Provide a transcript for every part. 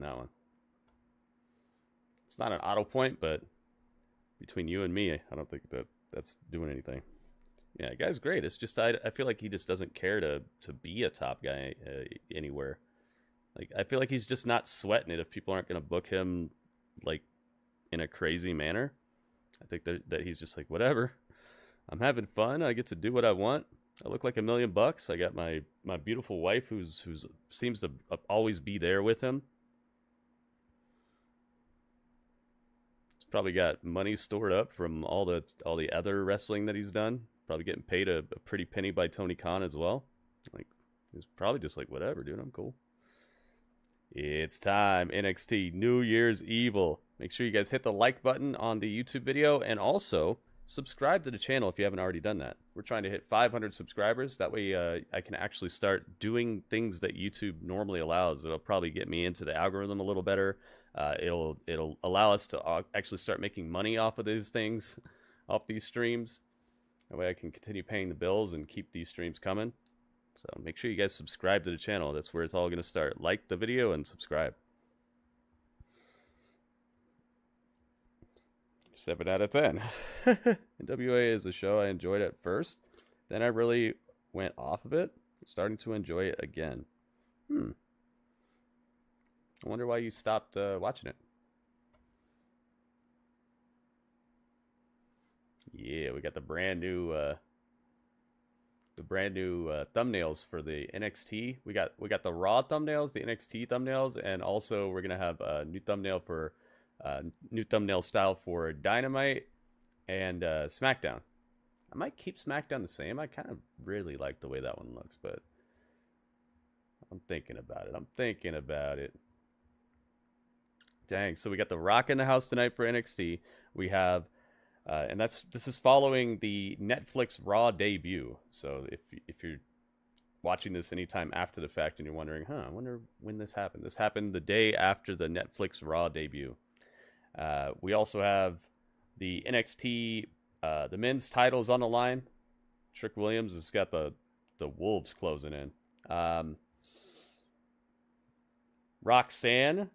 That one. It's not an auto point, but between you and me, I don't think that's doing anything. Yeah, guy's great. It's just I feel like he just doesn't care to be a top guy anywhere. Like I feel like he's just not sweating it if people aren't going to book him like in a crazy manner. I think that he's just like, whatever. I'm having fun. I get to do what I want. I look like $1,000,000. I got my beautiful wife who's seems to always be there with him. He's probably got money stored up from all the other wrestling that he's done. Probably getting paid a pretty penny by Tony Khan as well. Like he's probably just like, whatever, dude. I'm cool. It's time. NXT New Year's Evil. Make sure you guys hit the like button on the YouTube video and also subscribe to the channel if you haven't already done that. We're trying to hit 500 subscribers. That way I can actually start doing things that YouTube normally allows. It'll probably get me into the algorithm a little better. It'll allow us to actually start making money off of these things, off these streams. That way I can continue paying the bills and keep these streams coming. So make sure you guys subscribe to the channel. That's where it's all going to start. Like the video and subscribe. 7 out of 10. NWA is a show I enjoyed at first. Then I really went off of it. Starting to enjoy it again. I wonder why you stopped watching it. Yeah, we got the brand new thumbnails for the NXT. We got the Raw thumbnails, the NXT thumbnails, and also we're gonna have a new thumbnail for new thumbnail style for Dynamite and SmackDown. I might keep SmackDown the same. I kind of really like the way that one looks, but I'm thinking about it. Dang. So we got The Rock in the house tonight for NXT. We have, and this is following the Netflix Raw debut. So if you're watching this anytime after the fact and you're wondering, I wonder when this happened. This happened the day after the Netflix Raw debut. We also have the NXT, the men's titles on the line. Trick Williams has got the Wolves closing in. Roxanne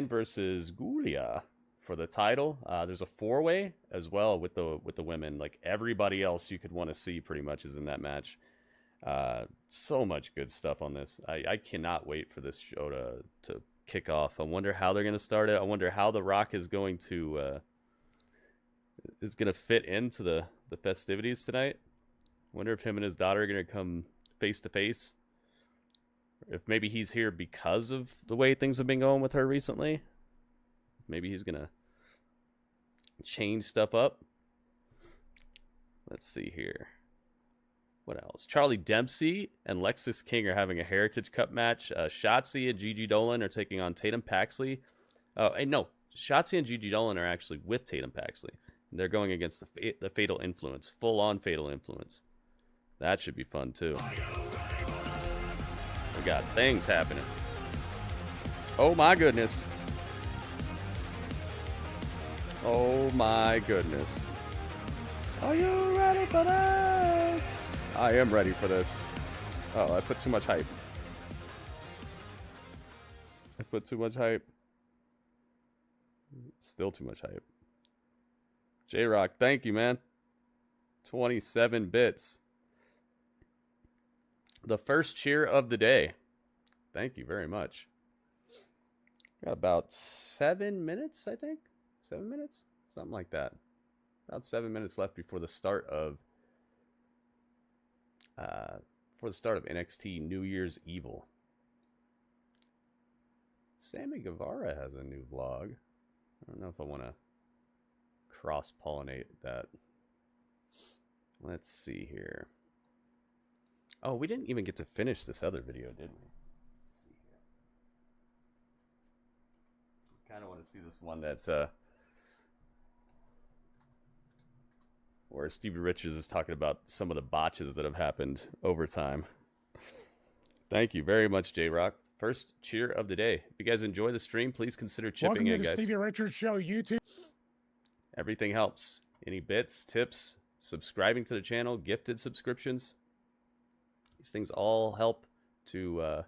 versus Giulia for the title. There's a 4-way as well with the women. Like everybody else you could want to see pretty much is in that match. So much good stuff on this. I cannot wait for this show to kick off. I wonder how they're going to start it. I wonder how The Rock is going to fit into the festivities tonight. I wonder if him and his daughter are going to come face to face. If maybe he's here because of the way things have been going with her recently. Maybe he's going to change stuff up. Let's see here. What else? Charlie Dempsey and Lexis King are having a Heritage Cup match. Shotzi and Gigi Dolin are taking on Tatum Paxley. No, Shotzi and Gigi Dolin are actually with Tatum Paxley. And they're going against the Fatal Influence, full-on Fatal Influence. That should be fun, too. We got things happening. Oh, my goodness. Oh, my goodness. Are you ready for this? I am ready for this. Oh, I put too much hype. Still too much hype. J-Rock, thank you, man. 27 bits. The first cheer of the day. Thank you very much. Got about 7 minutes, I think. 7 minutes? Something like that. About 7 minutes left before the start of NXT New Year's Evil. Sammy Guevara has a new vlog. I don't know if I want to cross-pollinate that. Let's see here. Oh, we didn't even get to finish this other video, did we? Let's see here. Kind of want to see this one that's where Stevie Richards is talking about some of the botches that have happened over time. Thank you very much, J-Rock. First cheer of the day. If you guys enjoy the stream, please consider chipping in, guys. Welcome to the Stevie Richards Show YouTube. Everything helps. Any bits, tips, subscribing to the channel, gifted subscriptions. These things all help to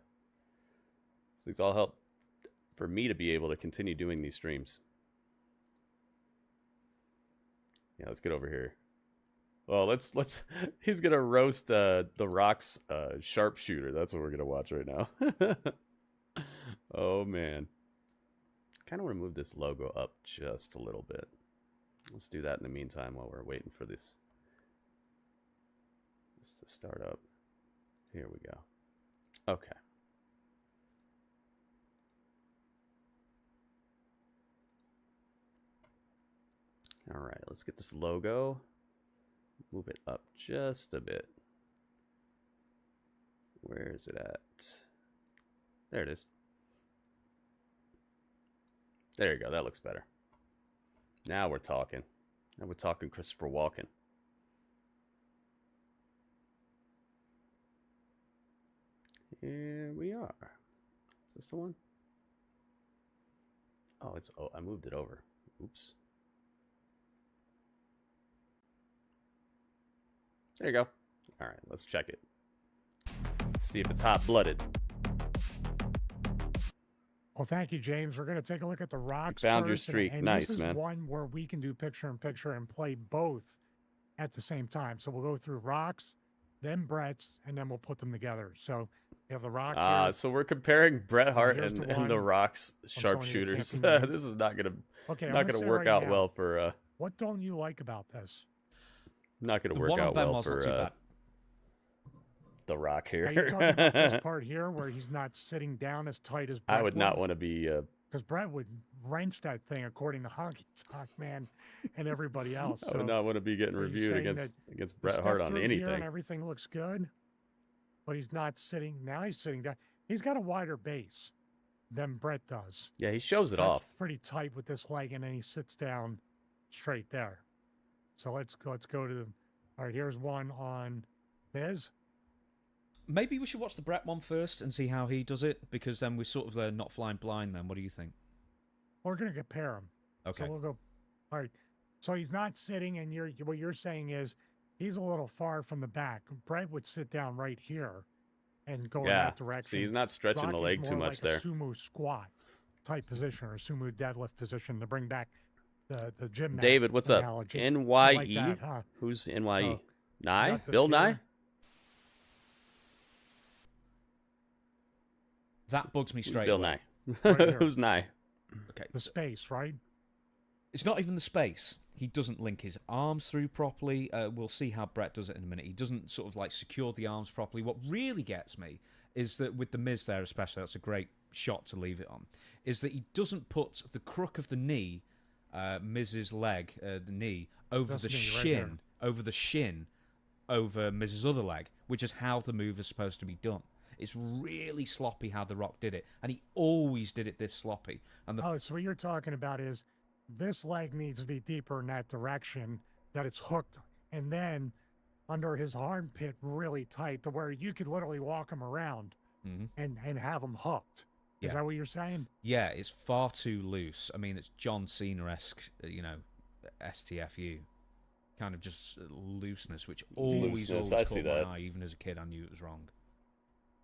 for me to be able to continue doing these streams. Yeah, let's get over here. Well, let's he's gonna roast The Rock's sharpshooter. That's what we're gonna watch right now. Oh man. Kind of want to move this logo up just a little bit. Let's do that in the meantime while we're waiting for this to start up. Here we go. Okay. All right, let's get this logo. Move it up just a bit. Where is it at? There it is. There you go. That looks better. Now we're talking. Now we're talking Christopher Walken. Here we are. Is this the one? Oh, I moved it over. Oops. There you go. All right, let's check it. See if it's hot-blooded. Well, thank you, James. We're going to take a look at the Rocks. Found your streak. And nice, this is man. One where we can do picture-in-picture and play both at the same time. So we'll go through Rocks, then Brett's, and then we'll put them together. So you have the Rock here. So we're comparing Bret Hart and the Rock's sharpshooters. This is not gonna work out well for. What don't you like about this? Not gonna work out well for the Rock here. Are you talking about this part here where he's not sitting down as tight as Bret I would not want to be. Because Bret would wrench that thing, according to Honky Tonk Man and everybody else. I would not want to be getting reviewed against Bret Hart on anything. And everything looks good, but he's not sitting. Now he's sitting down. He's got a wider base than Bret does. Yeah, he shows it off. Pretty tight with this leg, and then he sits down straight there. So let's go to. All right, here's one on Miz. Maybe we should watch the Bret one first and see how he does it, because then we're sort of not flying blind then. What do you think? We're going to compare them. Okay. So we'll go. All right. So he's not sitting, and what you're saying is he's a little far from the back. Bret would sit down right here and go in that direction. See, he's not stretching the leg too much there. A sumo squat type position or sumo deadlift position to bring back the gym. David, what's analogy. up? NYE? Like that, huh? Who's NYE? So, Nye? Bill Nye? That bugs me straight Bill away. Nye. Right Who's Nye? Okay. The space, right? It's not even the space. He doesn't link his arms through properly. We'll see how Bret does it in a minute. He doesn't sort of like secure the arms properly. What really gets me is that with the Miz there especially, that's a great shot to leave it on, is that he doesn't put the crook of the knee, Miz's leg, the knee, over the shin, over Miz's other leg, which is how the move is supposed to be done. It's really sloppy how The Rock did it, and he always did it this sloppy. And so what you're talking about is this leg needs to be deeper in that direction, that it's hooked, and then under his armpit really tight to where you could literally walk him around and have him hooked. Is that what you're saying? Yeah, it's far too loose. I mean, it's John Cena-esque, STFU. Kind of just looseness, which always caught my eye. Even as a kid, I knew it was wrong.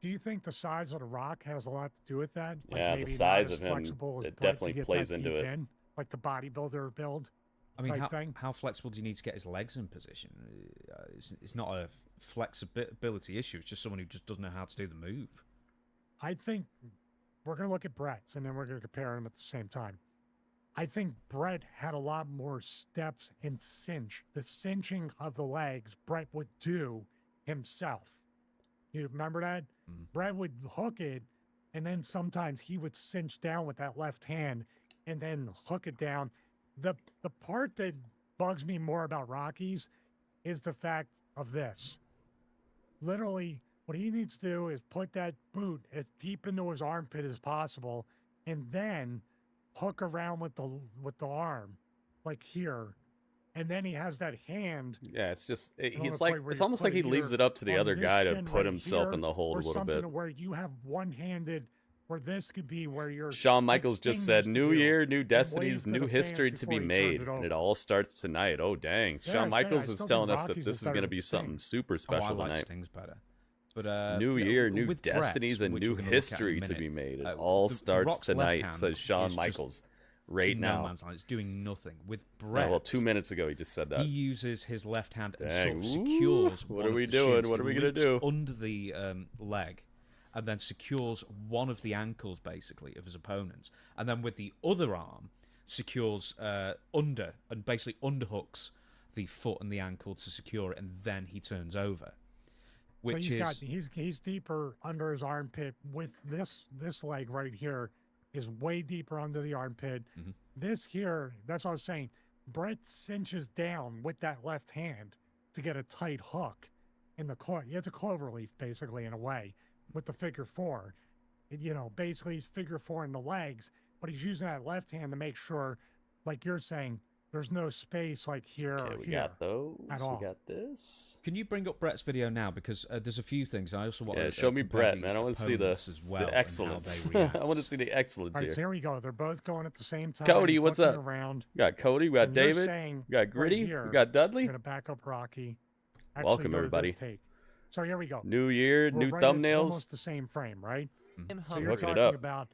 Do you think the size of The Rock has a lot to do with that? Like maybe the size of him, it definitely plays into it. Like the bodybuilder build. I mean, how flexible do you need to get his legs in position? It's not a flexibility issue. It's just someone who just doesn't know how to do the move. I think we're going to look at Bret's, and then we're going to compare them at the same time. I think Bret had a lot more steps and cinch. The cinching of the legs, Bret would do himself. You remember that? Bret would hook it, and then sometimes he would cinch down with that left hand and then hook it down. The part that bugs me more about Rocky's is the fact of this. Literally, what he needs to do is put that boot as deep into his armpit as possible, and then hook around with the arm, like here. And then he has that hand. Yeah, it's just it's almost like he leaves it up to the other guy to put himself in the hold a little bit. Where you have one-handed, where this could be where you're. Shawn Michaels just said, "New year, new destinies, new history to be made, and it all starts tonight." Oh dang! Shawn Michaels is telling us that this is going to be something super special I like tonight. Sting's better. But New year, new with destinies, Brett, and which new we're gonna look at in a history to minute, be made. It all The starts Rock's tonight, left says hand Shawn is just Michaels. Right in now. no man's land. It's doing nothing. With Yeah, Brett, well, 2 minutes ago he just said that. he uses his left hand and sort Dang. of secures What one are of we the doing? shins. What He are we gonna loops do? under the leg, and then secures one of the ankles, basically, of his opponent's. And then with the other arm, secures under, and basically underhooks the foot and the ankle to secure it, and then he turns over. Which so he's deeper under his armpit with this leg right here is way deeper under the armpit. Mhm. This here, that's what I was saying. Brett cinches down with that left hand to get a tight hook in the it's a clover leaf basically in a way with the figure four. Basically he's figure four in the legs, but he's using that left hand to make sure, like you're saying, there's no space like here Okay, or we here got those. at all. We got this. Can you bring up Brett's video now? Because there's a few things. I also want to show me compare Brett, the man. I want to see the, opponents as well the and how excellence. they react. I want to see the excellence All right, here. so here we go. They're both going at the same time. Cody, what's looking up? Around. We got Cody, we got And you're David, saying we got Gritty, right here, we got Dudley. I'm going to back up Rocky. Actually, Welcome, go to this everybody. Take. So here we go. New year, We're new right at thumbnails. almost the same frame, right? So you're Hooking it talking up. about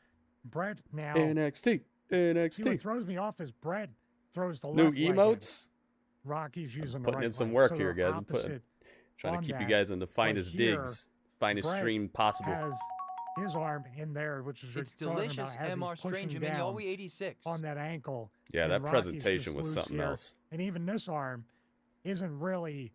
Brett now. NXT, See, what NXT. throws me off is Brett throws the New left leg in. emotes. Rocky's using the Putting right in some leg. work So here, they're guys. I'm opposite trying on to keep you that. guys in the finest here, digs, finest Brett stream possible. has his arm in there, which is It's you're talking delicious. about as MR he's pushing Stranger down Mignowi 86. on that ankle. Yeah, and that Rocky's presentation just was loose something here. else. And even this arm isn't really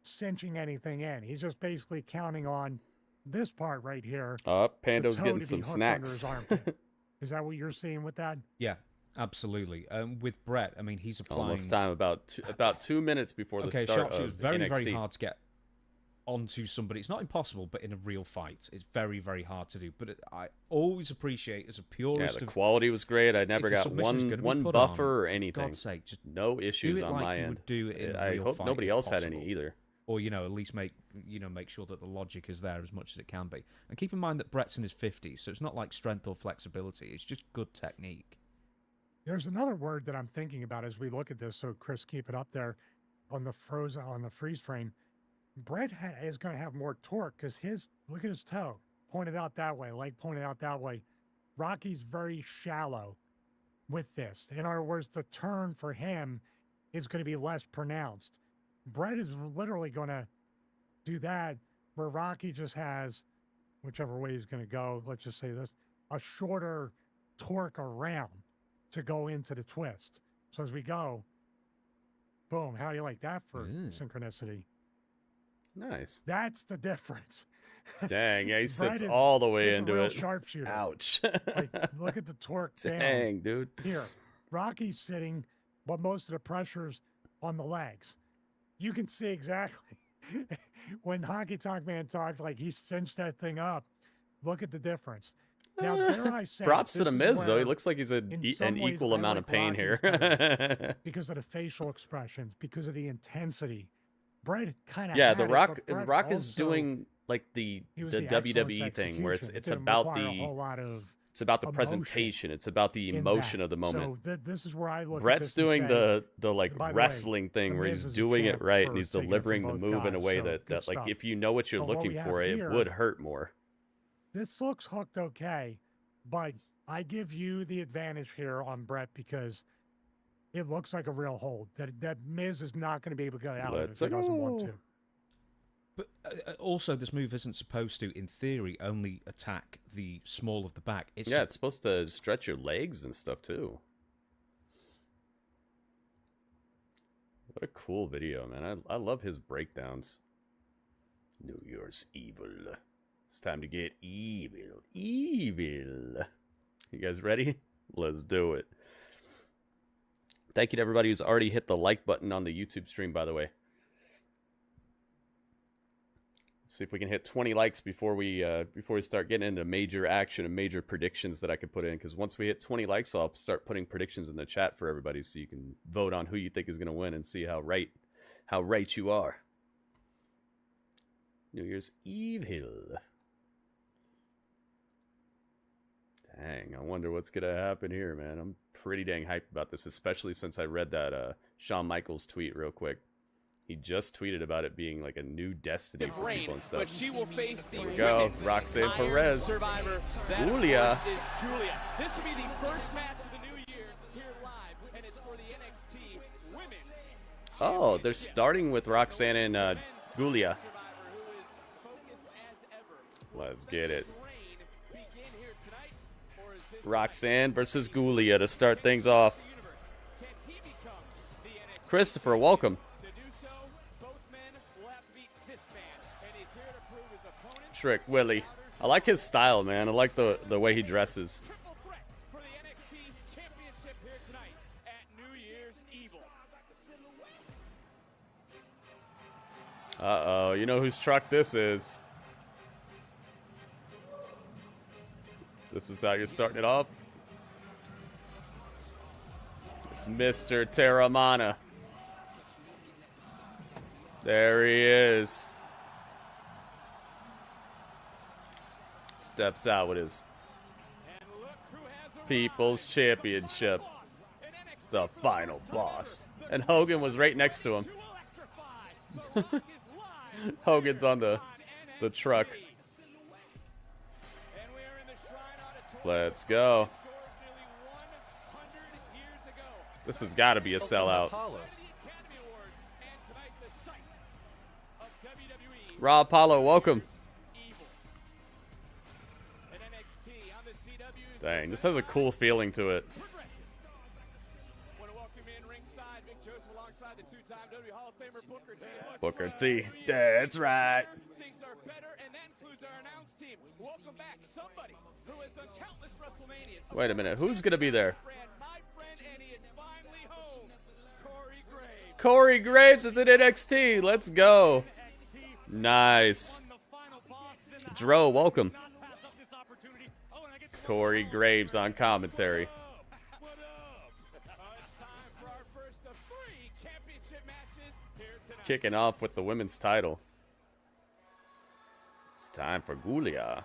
cinching anything in. He's just basically counting on this part right here. Oh, the Pando's toe getting to be some hooked under his snacks. armpit. Is that what you're seeing with that? Yeah, absolutely. With Brett, I mean, he's applying. Almost time. About 2 minutes before the Okay, start Shotzi, of it's very, NXT. very hard to get onto somebody. It's not impossible, but in a real fight, it's very, very hard to do. But I always appreciate, as a Yeah, purist the of quality was great. I never if the got submission's gonna be one put buffer on, or for anything. God's sake, just No issues do it on like my you end. would do it in a I real hope fight, nobody if else had possible. any either. Or at least make sure that the logic is there as much as it can be. And keep in mind that Brett's in his 50s, so it's not like strength or flexibility. It's just good technique. There's another word that I'm thinking about as we look at this. So Chris, keep it up there on the freeze frame. Brett is going to have more torque because look at his toe pointed out that way, leg pointed out that way. Rocky's very shallow with this. In other words, the turn for him is going to be less pronounced. Brett is literally going to do that where Rocky just has, whichever way he's going to go, let's just say this, a shorter torque around to go into the twist. So as we go, boom, how do you like that for synchronicity? Nice. That's the difference. Dang, yeah, he Brett sits is- all the way it's into a real it. sharpshooter. Ouch. Like, look at the torque down. Dang, dude. Here, Rocky's sitting, but most of the pressure's on the legs. You can see exactly when Honky Tonk Man talked, like he cinched that thing up. Look at the difference. Now, dare I say, Props to this the is Miz, though. He where, looks like he's in an some ways, equal I amount like of pain Rocky's here. better because of the facial expressions, because of the intensity. Brett kind of Yeah, the Rock is doing like the excellence WWE thing where execution. It it's didn't about require a the whole lot of it's about the emotion presentation. It's about the in emotion that. of the moment. So this is where I look. Brett's at this doing and say, the like by the way, wrestling thing The where Miz he's is a doing it champ right for and he's taking it from delivering the both move in a guys, way so that good like stuff. if you know what you're But what looking we have for, here- it would hurt more. This looks hooked okay, but I give you the advantage here on Brett because it looks like a real hold. That Miz is not going to be able to get out of it Let's if he doesn't want go. to. But also, this move isn't supposed to, in theory, only attack the small of the back. Yeah, it's supposed to stretch your legs and stuff too. What a cool video, man. I love his breakdowns. New Year's evil. It's time to get evil. Evil. You guys ready? Let's do it. Thank you to everybody who's already hit the like button on the YouTube stream, by the way. See if we can hit 20 likes before we start getting into major action and major predictions that I could put in. Because once we hit 20 likes, I'll start putting predictions in the chat for everybody, so you can vote on who you think is going to win and see how right you are. New Year's Evil. Dang, I wonder what's going to happen here, man. I'm pretty dang hyped about this, especially since I read that Shawn Michaels tweet real quick. He just tweeted about it being like a new destiny for people and stuff. But she will face the Here we go. Roxanne Perez. Survivor. Giulia. Is Giulia. This will be the first match of the new year here live, and it's for the NXT Women's. Oh, they're starting with Roxanne and Giulia. Let's get it. Roxanne versus Giulia to start things off. Christopher, welcome. Trick Willie. I like his style, man. I like the way he dresses. Uh-oh, you know whose truck this is. This is how you're starting it off. It's Mr. Terramana. There he is. Steps out with his People's Championship. The final boss. And Hogan was right next to him. Hogan's on the truck. Let's go. This has got to be a sellout. Raw Apollo, welcome. Dang, this has a cool feeling to it. Booker T. That's right. Things are better, and that includes our announce team. Welcome back somebody who has done countless WrestleManias. Wait a minute, who's gonna be there? My friend Eddy is finally home. Corey Graves. Corey Graves is in NXT. Let's go. Nice. Dro, welcome. Corey Graves on commentary. Kicking off with the women's title. It's time for Giulia.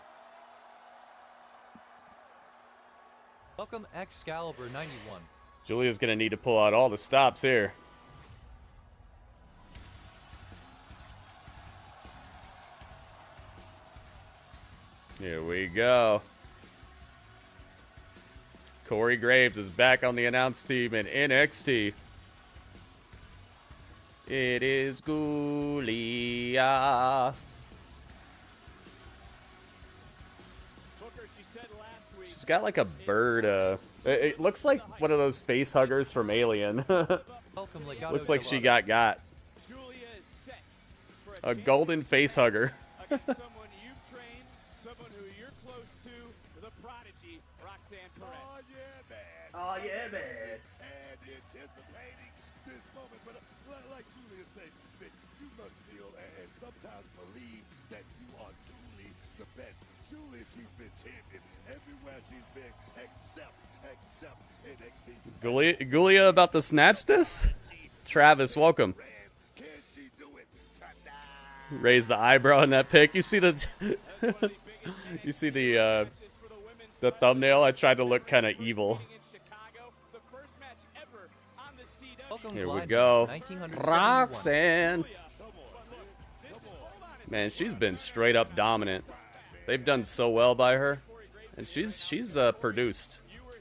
Welcome Excalibur 91. Giulia's gonna need to pull out all the stops here. Here we go. Corey Graves is back on the announce team in NXT. It is Giulia. She's got like a bird. It looks like one of those face huggers from Alien. Looks like she got. A golden face hugger. Someone you've trained, someone who you're close to, the prodigy, Roxanne Perez. Oh yeah, man. And anticipating this moment, but like Giulia said, that you must feel and sometimes believe that you are truly the best. Giulia, she's been champion everywhere she's been, except NXT. Giulia about to snatch this? Travis, welcome. Can she do it tonight? Raise the eyebrow in that pic. You see the you see the thumbnail? I tried to look kind of evil. Here we go. Roxanne. Man, she's been straight up dominant. They've done so well by her. And she's produced.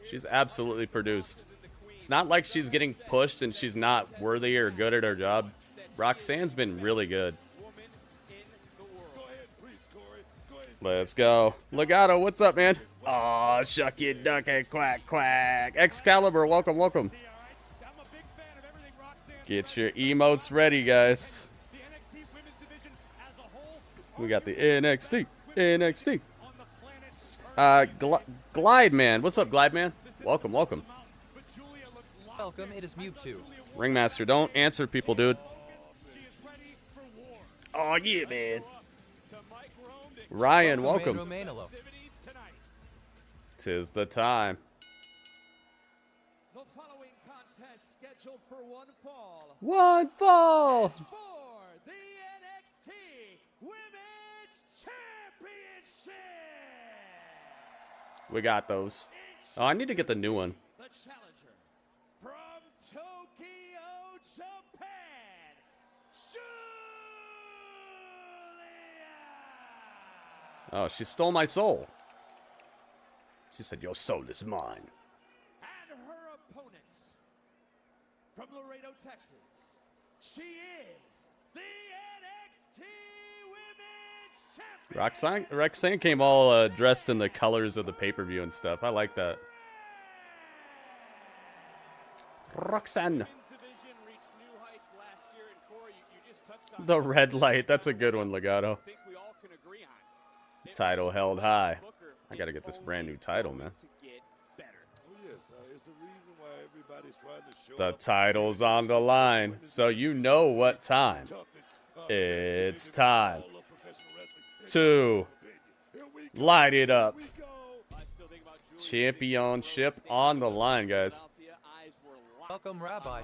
She's absolutely produced. It's not like she's getting pushed and she's not worthy or good at her job. Roxanne's been really good. Let's go. Legato, what's up, man? Aw, shuck you, duck and quack, quack. Excalibur, welcome, welcome. Get your emotes ready, guys. We got the NXT. Glide Man. What's up, Glide Man? Welcome, welcome. Welcome, it is Mewtwo. Ringmaster, don't answer people, dude. Oh, yeah, man. Ryan, welcome. Tis the time. The following contest scheduled for one fall. One fall. For the NXT Women's Championship. We got those. Oh, I need to get the new one. The challenger from Tokyo, Japan, Oh, she stole my soul. She said, "Your soul is mine." And her opponent from Laredo, Texas, she is the NXT Women's Champion. Roxanne came all dressed in the colors of the pay-per-view and stuff. I like that. Roxanne. The red light. That's a good one, Legato. Title held high. I gotta get this brand new title, man. The title's on the line, so you know what time. It's time to light it up. Championship on the line, guys. Welcome, Rabbi.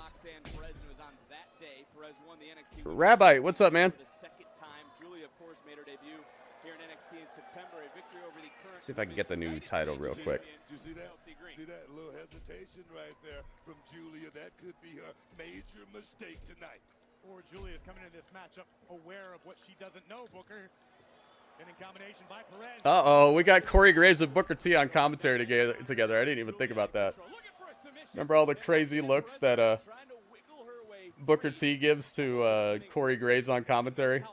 Rabbi, what's up, man? See if I can get the new title real quick. You see that? See that little hesitation right there from Giulia? That could be her major mistake tonight. Or Giulia's coming into this matchup aware of what she doesn't know, Booker. And in combination by Perez. Uh-oh, we got Corey Graves and Booker T on commentary together. I didn't even think about that. Remember all the crazy looks that Booker T gives to Corey Graves on commentary?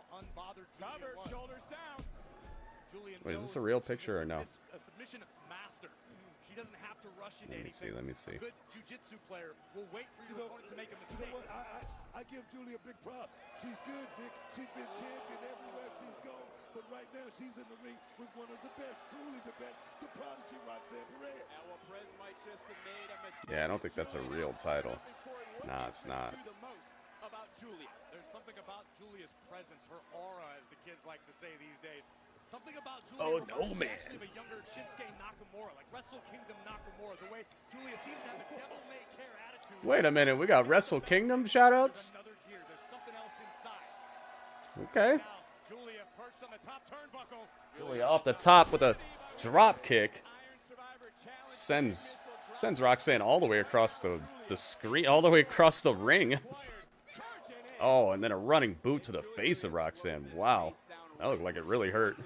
Wait, is this a real picture or no? Let me see. Good jiu-jitsu player will wait for your opponent to make a mistake. You know what? I give Giulia big props. She's good, Vic. She's been champion everywhere she's gone. But right now, she's in the ring with one of the best, truly the best, the prodigy Roxanne Perez. Yeah, I don't think that's a real title. Nah, it's not. There's something about Giulia's presence, her aura, as the kids like to say these days. Something about Oh, Giulia no, man. of a younger Shinsuke Nakamura, like Wrestle Kingdom Nakamura, the way Giulia seems to have a devil-may-care attitude. Wait a minute, we got Wrestle Kingdom shoutouts? Another gear. There's something else inside. Okay. Now, Giulia perched on the top turnbuckle. Giulia off the top with a drop kick. Sends Roxanne all the way across the screen, all the way across the ring. Oh, and then a running boot to the face of Roxanne. Wow. That looked like it really hurt.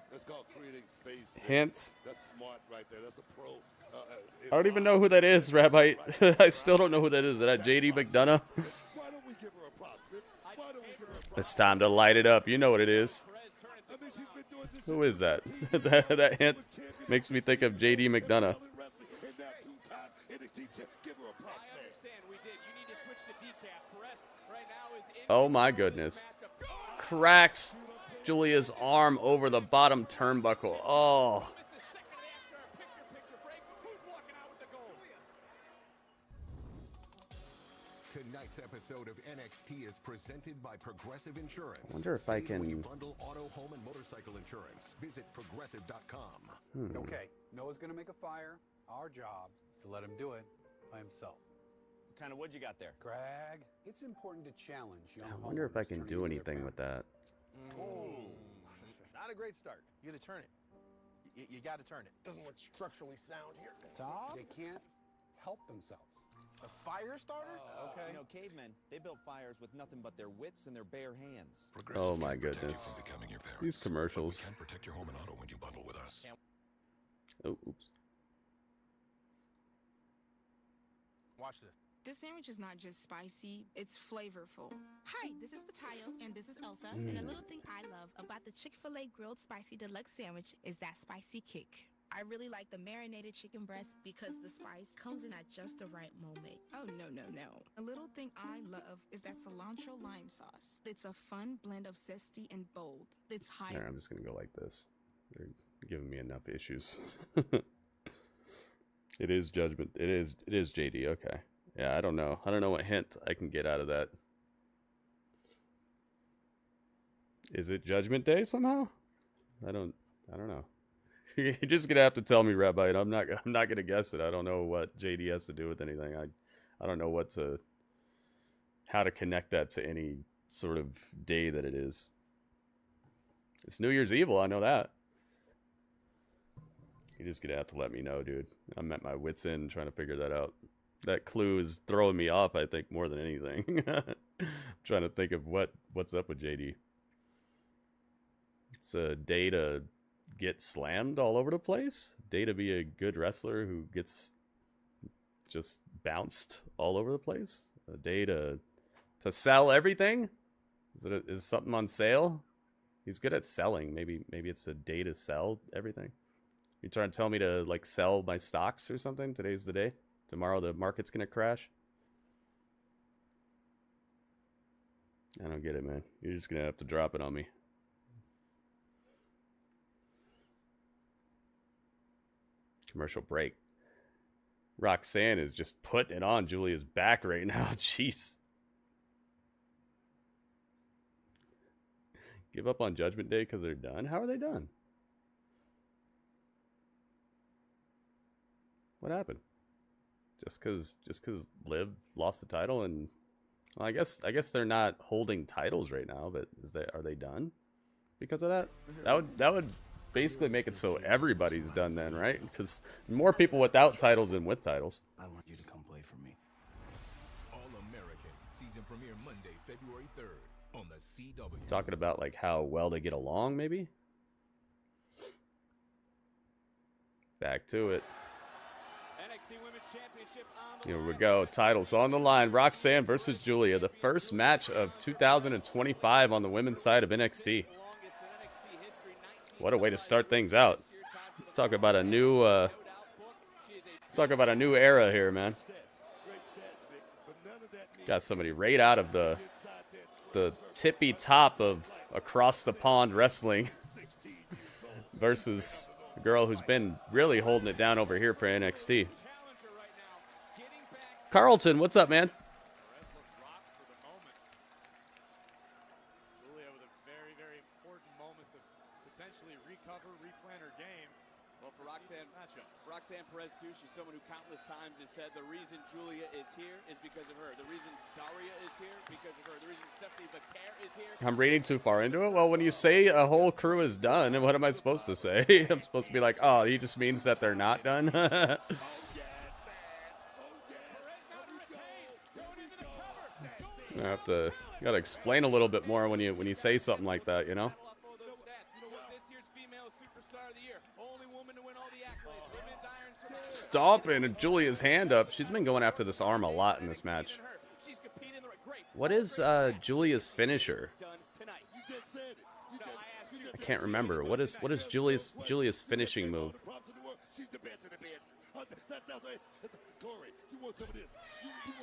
That's called creating space. Hint. That's smart right there. That's a pro. I don't even know who that is, Rabbi. I still don't know who that is. Is that JD McDonough? Why don't we give her a prop, Vic? Why don't we give her a prop? It's time to light it up. You know what it is. I mean, she's been doing this Who is that? that hint makes me think of JD McDonough. Oh my goodness. Cracks Giulia's arm over the bottom turnbuckle. Oh. Tonight's episode of NXT is presented by Progressive Insurance. I wonder if I can... When you bundle auto, home, and motorcycle insurance, visit progressive.com. Okay, Noah's gonna make a fire. Our job is to let him do it by himself. What kind of wood you got there? Greg, it's important to challenge young I wonder if I homeowners can turning do into their anything with that. Not a great start. You got to turn it. You got to turn it. Doesn't look structurally sound here. Tom? They can't help themselves. A fire starter? Okay. You know, cavemen, they built fires with nothing but their wits and their bare hands. Oh my goodness. These commercials. Can protect your home and auto when you bundle with us. Oh, oops. Watch this. This sandwich is not just spicy, it's flavorful. Hi, this is Patayo, and this is Elsa. And a little thing I love about the Chick-fil-A Grilled Spicy Deluxe Sandwich is that spicy kick. I really like the marinated chicken breast because the spice comes in at just the right moment. Oh, no. A little thing I love is that cilantro lime sauce. It's a fun blend of zesty and bold. It's high. All right, I'm just going to go like this. They're giving me enough issues. It is Judgment. It is JD. Okay. Yeah, I don't know. I don't know what hint I can get out of that. Is it Judgment Day somehow? I don't know. You're just gonna have to tell me, Rabbi. I'm not gonna guess it. I don't know what JD has to do with anything. I don't know how to connect that to any sort of day that it is. It's New Year's Evil. I know that. You're just gonna have to let me know, dude. I'm at my wits' end trying to figure that out. That clue is throwing me off, I think, more than anything. I'm trying to think of what's up with JD. It's a day to get slammed all over the place. Day to be a good wrestler who gets just bounced all over the place. A day to sell everything. Is something on sale? He's good at selling. Maybe it's a day to sell everything. You trying to tell me to like sell my stocks or something? Today's the day. Tomorrow the market's gonna crash. I don't get it, man. You're just gonna have to drop it on me. Commercial break. Roxanne is just putting it on Giulia's back right now. Jeez. Give up on Judgment Day because they're done? How are they done? What happened? Just because Liv lost the title, and well, I guess they're not holding titles right now. But are they done because of that? That would basically make it so everybody's done then, right? Because more people without titles than with titles. I want you to come play for me. All-American season premiere Monday, February 3rd on the CW. Talking about like how well they get along, maybe. Back to it. Here we go. Titles on the line. Roxanne versus Giulia. The first match of 2025 on the women's side of NXT. What a way to start things out. Talk about a new era here, man. Got somebody right out of the tippy top of across the pond wrestling versus a girl who's been really holding it down over here for NXT. Carlton, what's up, man? Giulia with a very, very important moment to potentially recover, replan her game. Well, for Roxanne Perez, too, she's someone who countless times has said the reason Giulia is here is because of her. The reason Saria is here because of her. The reason Stephanie Vaquer is here. I'm reading too far into it. Well, when you say a whole crew is done, what am I supposed to say? I'm supposed to be like, oh, he just means that they're not done? You gotta explain a little bit more when you say something like that, you know? Stomping Giulia's hand up. She's been going after this arm a lot in this match. What is Giulia's finisher? I can't remember. What is Giulia's finishing move?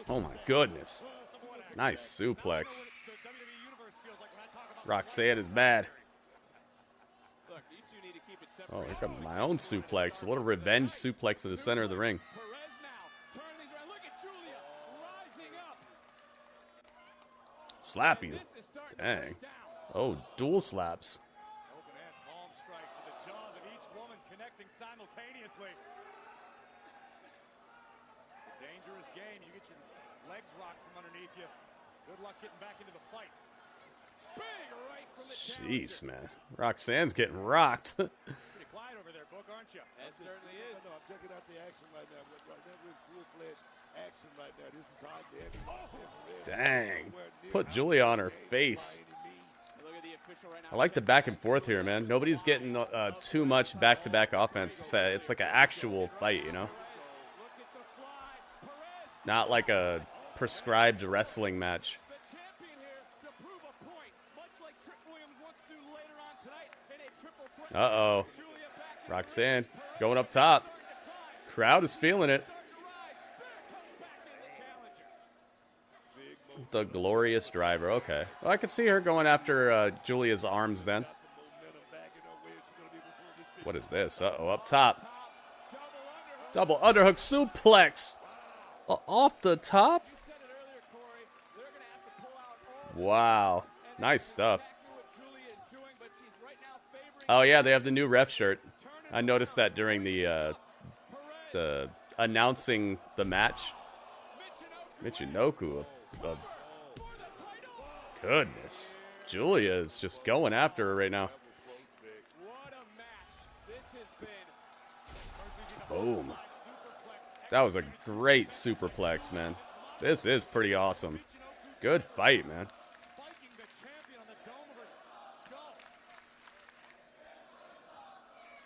Oh my goodness. Nice suplex. Roxanne is mad. Oh, here comes my own suplex. A little revenge suplex in the center of the ring. Slap you. Dang. Oh, dual slaps. Open hand palm strikes to the jaws of each woman connecting simultaneously. It's a dangerous game. You get your legs rocked from underneath you. Good luck getting back into the fight. Big right from the Jeez, man. Roxanne's getting rocked. Pretty quiet over there, Book, aren't you? It certainly is. No, I'm checking out the action right now. Right now we're in full-fledged action right now. This is hot and heavy. Dang. Put Giulia on her face. I like the back and forth here, man. Nobody's getting too much back-to-back offense. It's like an actual fight, you know? Not like a prescribed wrestling match. Uh-oh. Roxanne going up top. Crowd is feeling it. The glorious driver. Okay. Well, I could see her going after Giulia's arms then. What is this? Uh-oh, up top. Double underhook suplex. Off the top? Wow. Nice stuff. Oh, yeah, they have the new ref shirt. I noticed that during the announcing the match. Michinoku. Goodness. Giulia is just going after her right now. Boom. That was a great superplex, man. This is pretty awesome. Good fight, man.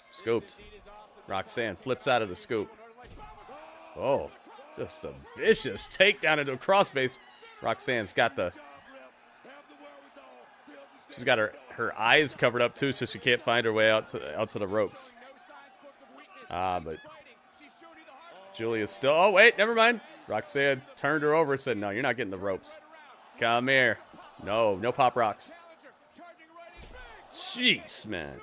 Scooped. Roxanne flips out of the scoop. Oh, just a vicious takedown into a crossface. Roxanne's got the... She's got her eyes covered up, too, so she can't find her way out to the ropes. But Giulia's still... Oh, wait, never mind. Roxanne turned her over and said, no, you're not getting the ropes. Come here. No pop rocks. Jeez, man.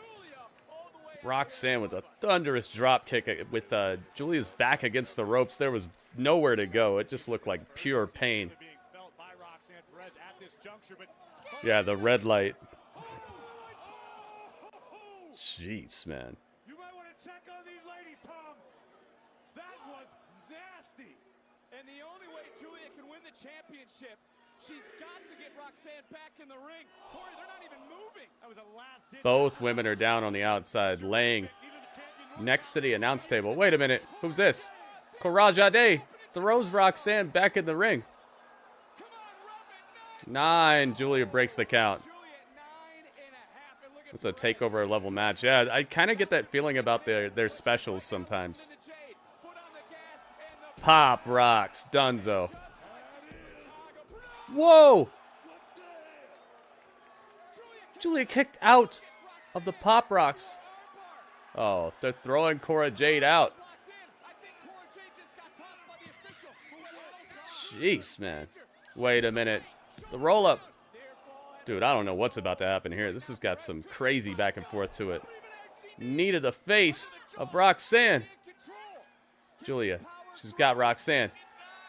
Roxanne with a thunderous drop kick with Giulia's back against the ropes. There was nowhere to go. It just looked like pure pain. Yeah, the red light. Jeez, man. You might want to check on these ladies, Tom. That was nasty. And the only way Giulia can win the championship, she's got to get Roxanne back in the ring. Corey, they're not even moving. That was a last-ditch. Both women are down on the outside, laying next to the announce table. Wait a minute. Who's this? Cora Jade throws Roxanne back in the ring. 9. Giulia breaks the count. It's a takeover level match. Yeah, I kind of get that feeling about their specials sometimes. Pop rocks, Dunzo. Whoa! Giulia kicked out of the pop rocks. Oh, they're throwing Cora Jade out. Jeez, man. Wait a minute. The roll-up. Dude, I don't know what's about to happen here. This has got some crazy back and forth to it. Knee to the face of Roxanne. Giulia. She's got Roxanne.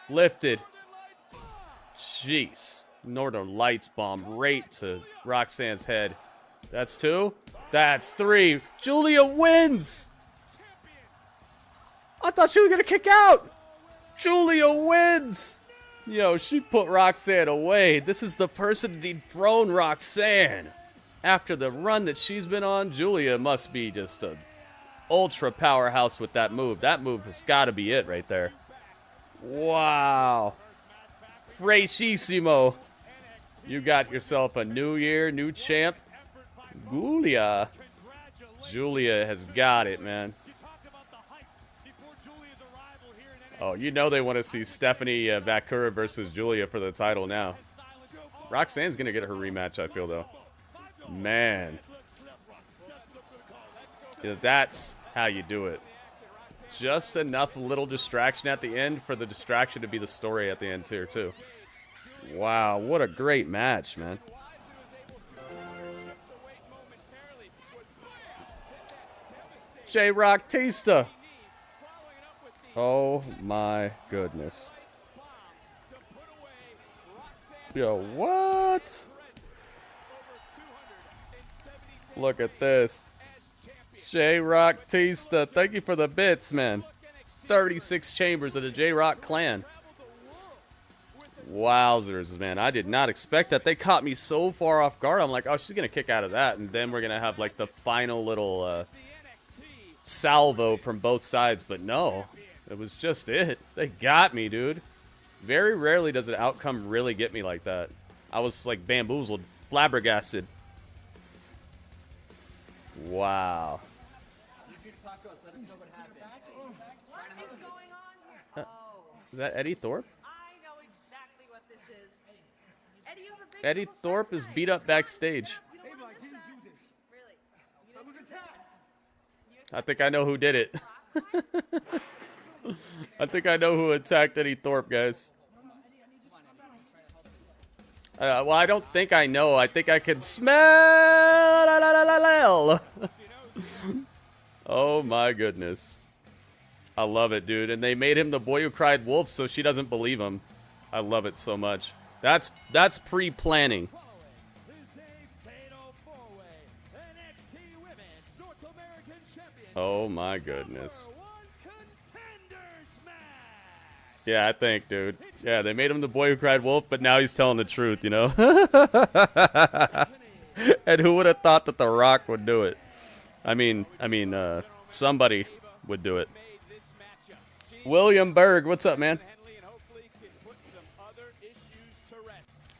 Lifted. Jeez. Northern Lights bomb right to Roxanne's head. That's 2. That's 3. Giulia wins. I thought she was going to kick out. Giulia wins. Yo, she put Roxanne away. This is the person to dethrone Roxanne. After the run that she's been on, Giulia must be just a ultra powerhouse with that move. That move has got to be it right there. Wow. Freisissimo. You got yourself a new year, new champ. Giulia. Giulia has got it, man. Oh, you know they want to see Stephanie Vaquer versus Giulia for the title now. Roxanne's going to get her rematch, I feel, though. Man. Yeah, that's how you do it. Just enough little distraction at the end for the distraction to be the story at the end here, too. Wow, what a great match, man. J-Rock Tista. Oh my goodness. Yo, what? Look at this. J-Rock Tista. Thank you for the bits, man. 36 chambers of the J-Rock clan. Wowzers, man. I did not expect that. They caught me so far off guard. I'm like, oh, she's going to kick out of that. And then we're going to have like the final little salvo from both sides. But no. It was just it. They got me, dude. Very rarely does an outcome really get me like that. I was like bamboozled, flabbergasted. Wow. Is that Eddy Thorpe? I know exactly what this is. Eddy, you have a big Eddy Thorpe is beat up backstage. I think I know who did it. I think I know who attacked Eddy Thorpe, guys. Well, I don't think I know. I think I can smell. Oh my goodness. I love it, dude. And they made him the boy who cried wolf, so she doesn't believe him. I love it so much. That's pre-planning. Oh my goodness. Yeah, I think, dude. Yeah, they made him the boy who cried wolf, but now he's telling the truth, you know? And who would have thought that The Rock would do it? I mean, somebody would do it. William Berg, what's up, man?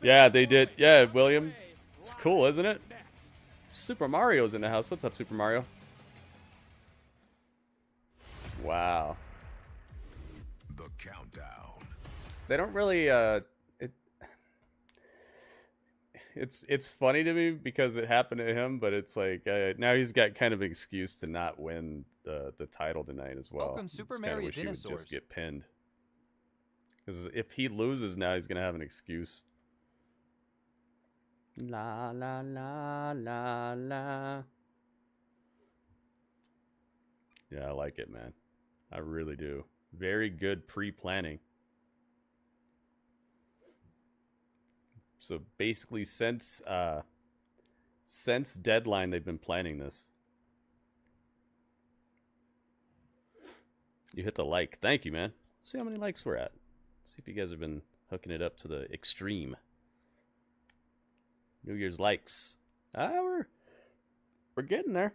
Yeah, they did. Yeah, William. It's cool, isn't it? Super Mario's in the house. What's up, Super Mario? Wow. The countdown. They don't really it's funny to me because it happened to him, but it's like now he's got kind of an excuse to not win the title tonight as well. Welcome, Super Just kinda Mario wish he would Dinosaurs. just get pinned. Because if he loses now, he's gonna have an excuse. La la la la la. Yeah, I like it, man. I really do. Very good pre-planning. So basically, since deadline, they've been planning this. You hit the like. Thank you, man. Let's see how many likes we're at. See if you guys have been hooking it up to the extreme. New Year's likes. We're getting there.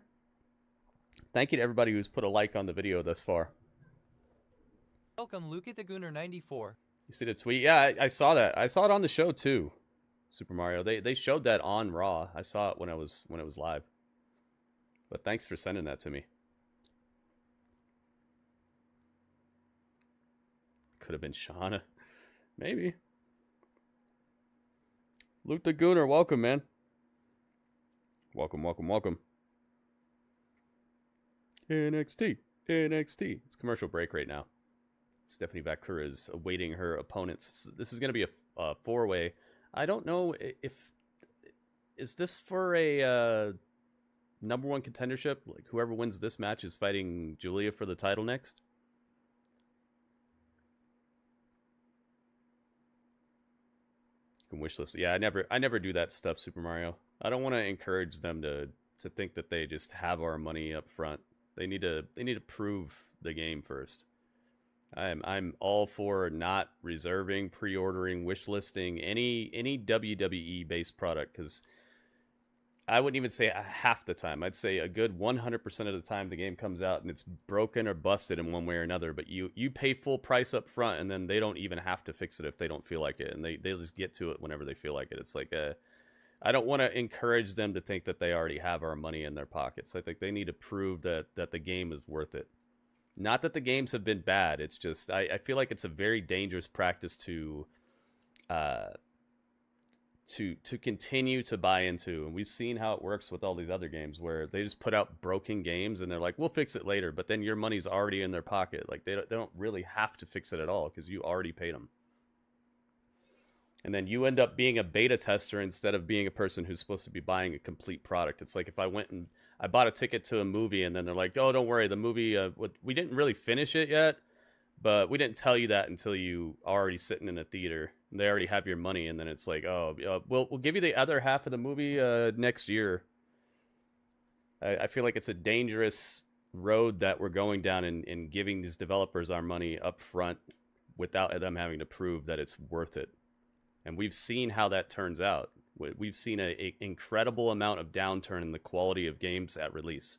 Thank you to everybody who's put a like on the video thus far. Welcome, Luke the Gooner 94. You see the tweet? Yeah, I saw that. I saw it on the show too. Super Mario. They showed that on Raw. I saw it when it was live. But thanks for sending that to me. Could have been Shauna. Maybe. Luke the Gooner, welcome, man. Welcome, welcome, welcome. NXT. It's commercial break right now. Stephanie Vaquer is awaiting her opponents. This is going to be a four-way. I don't know if... Is this for a number one contendership? Like, whoever wins this match is fighting Giulia for the title next? Wish list. Yeah, I never do that stuff, Super Mario. I don't want to encourage them to think that they just have our money up front. They need to prove the game first. I'm all for not reserving, pre-ordering, wish listing any WWE based product, because I wouldn't even say half the time. I'd say a good 100% of the time the game comes out and it's broken or busted in one way or another, but you pay full price up front, and then they don't even have to fix it if they don't feel like it, and they just get to it whenever they feel like it. It's like I don't want to encourage them to think that they already have our money in their pockets. I think they need to prove that the game is worth it. Not that the games have been bad. It's just I feel like it's a very dangerous practice to continue to buy into, and we've seen how it works with all these other games where they just put out broken games and they're like, we'll fix it later, but then your money's already in their pocket. Like they don't really have to fix it at all because you already paid them, and then you end up being a beta tester instead of being a person who's supposed to be buying a complete product. It's like if I went and I bought a ticket to a movie and then they're like, oh, don't worry, the movie we didn't really finish it yet, but we didn't tell you that until you are already sitting in a theater. They already have your money, and then it's like, oh, we'll give you the other half of the movie next year. I feel like it's a dangerous road that we're going down in giving these developers our money up front without them having to prove that it's worth it. And we've seen how that turns out. We've seen an incredible amount of downturn in the quality of games at release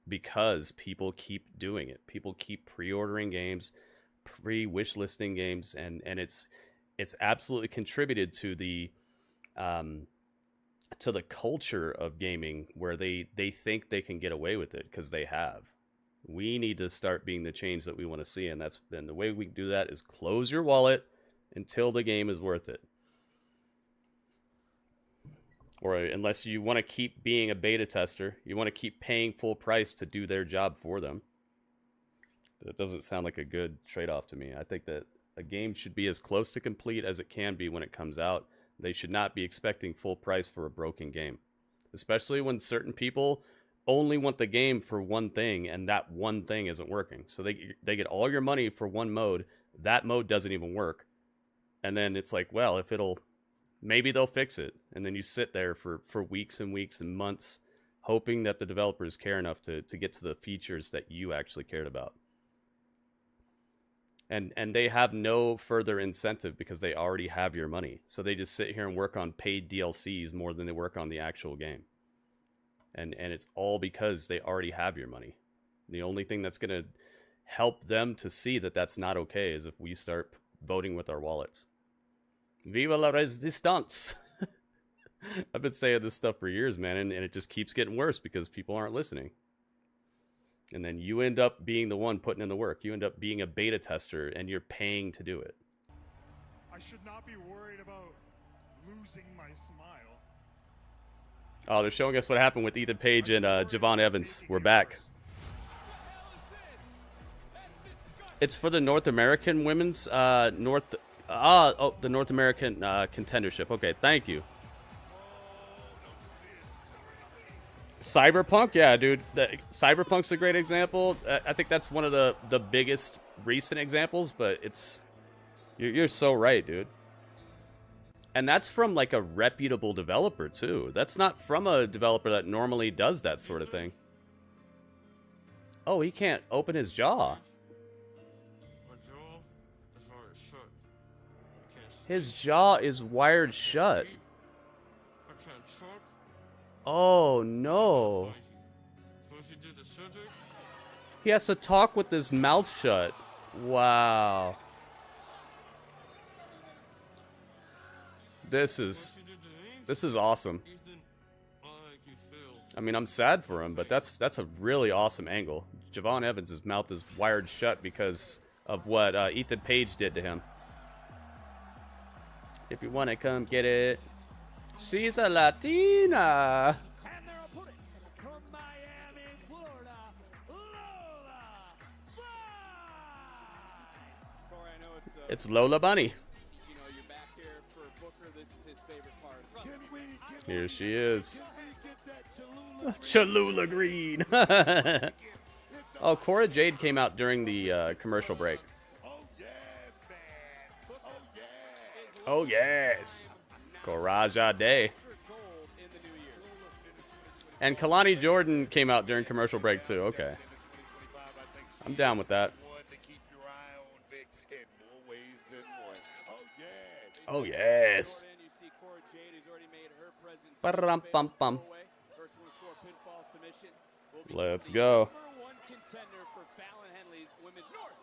because people keep doing it. People keep pre-ordering games, pre-wish listing games, and it's absolutely contributed to the culture of gaming where they think they can get away with it because they have. We need to start being the change that we want to see, and the way we can do that is close your wallet until the game is worth it. Or unless you want to keep being a beta tester, you want to keep paying full price to do their job for them. That doesn't sound like a good trade-off to me. I think that a game should be as close to complete as it can be when it comes out. They should not be expecting full price for a broken game, especially when certain people only want the game for one thing and that one thing isn't working. So they get all your money for one mode. That mode doesn't even work. And then it's like, well, maybe they'll fix it. And then you sit there for weeks and weeks and months hoping that the developers care enough to get to the features that you actually cared about. And they have no further incentive because they already have your money. So they just sit here and work on paid DLCs more than they work on the actual game. And it's all because they already have your money. The only thing that's going to help them to see that that's not okay is if we start voting with our wallets. Viva la resistance! I've been saying this stuff for years, man, and it just keeps getting worse because people aren't listening. And then you end up being the one putting in the work. You end up being a beta tester, and you're paying to do it. I should not be worried about losing my smile. Oh, they're showing us what happened with Ethan Page and Javon Evans. We're back. It's for the North American women's the North American contendership. Okay, thank you. Cyberpunk, yeah, dude. Cyberpunk's a great example. I think that's one of the biggest recent examples, but you're so right, dude. And that's from like a reputable developer too. That's not from a developer that normally does that sort of thing. Oh, he can't open his jaw. His jaw is wired shut. Oh no. He has to talk with his mouth shut. Wow. This is awesome. I mean, I'm sad for him, but that's a really awesome angle. Javon Evans' mouth is wired shut because of what Ethan Page did to him. If you want to come get it. She's a Latina. And their opponents from Miami, Florida, Lola. Cora, I know It's Lola Bunny. You know, you're back here for Booker. This is his favorite part. Here she is. Cholula Green. Oh, Cora Jade came out during the commercial break. Oh, yes. Coraja Day. And Kelani Jordan came out during commercial break, too. Okay. I'm down with that. Oh, yes. Ba-rum-bum-bum. Let's go.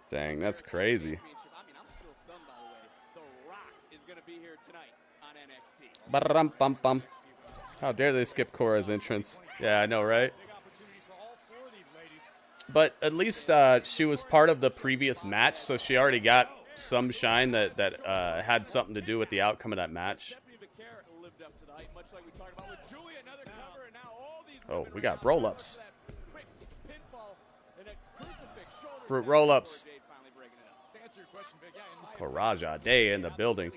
Dang, that's crazy. Ba-rum-bum-bum. How dare they skip Cora's entrance? Yeah, I know, right? But at least she was part of the previous match, so she already got some shine that had something to do with the outcome of that match. Oh, we got roll-ups. Fruit roll-ups. Coraja Day in the building.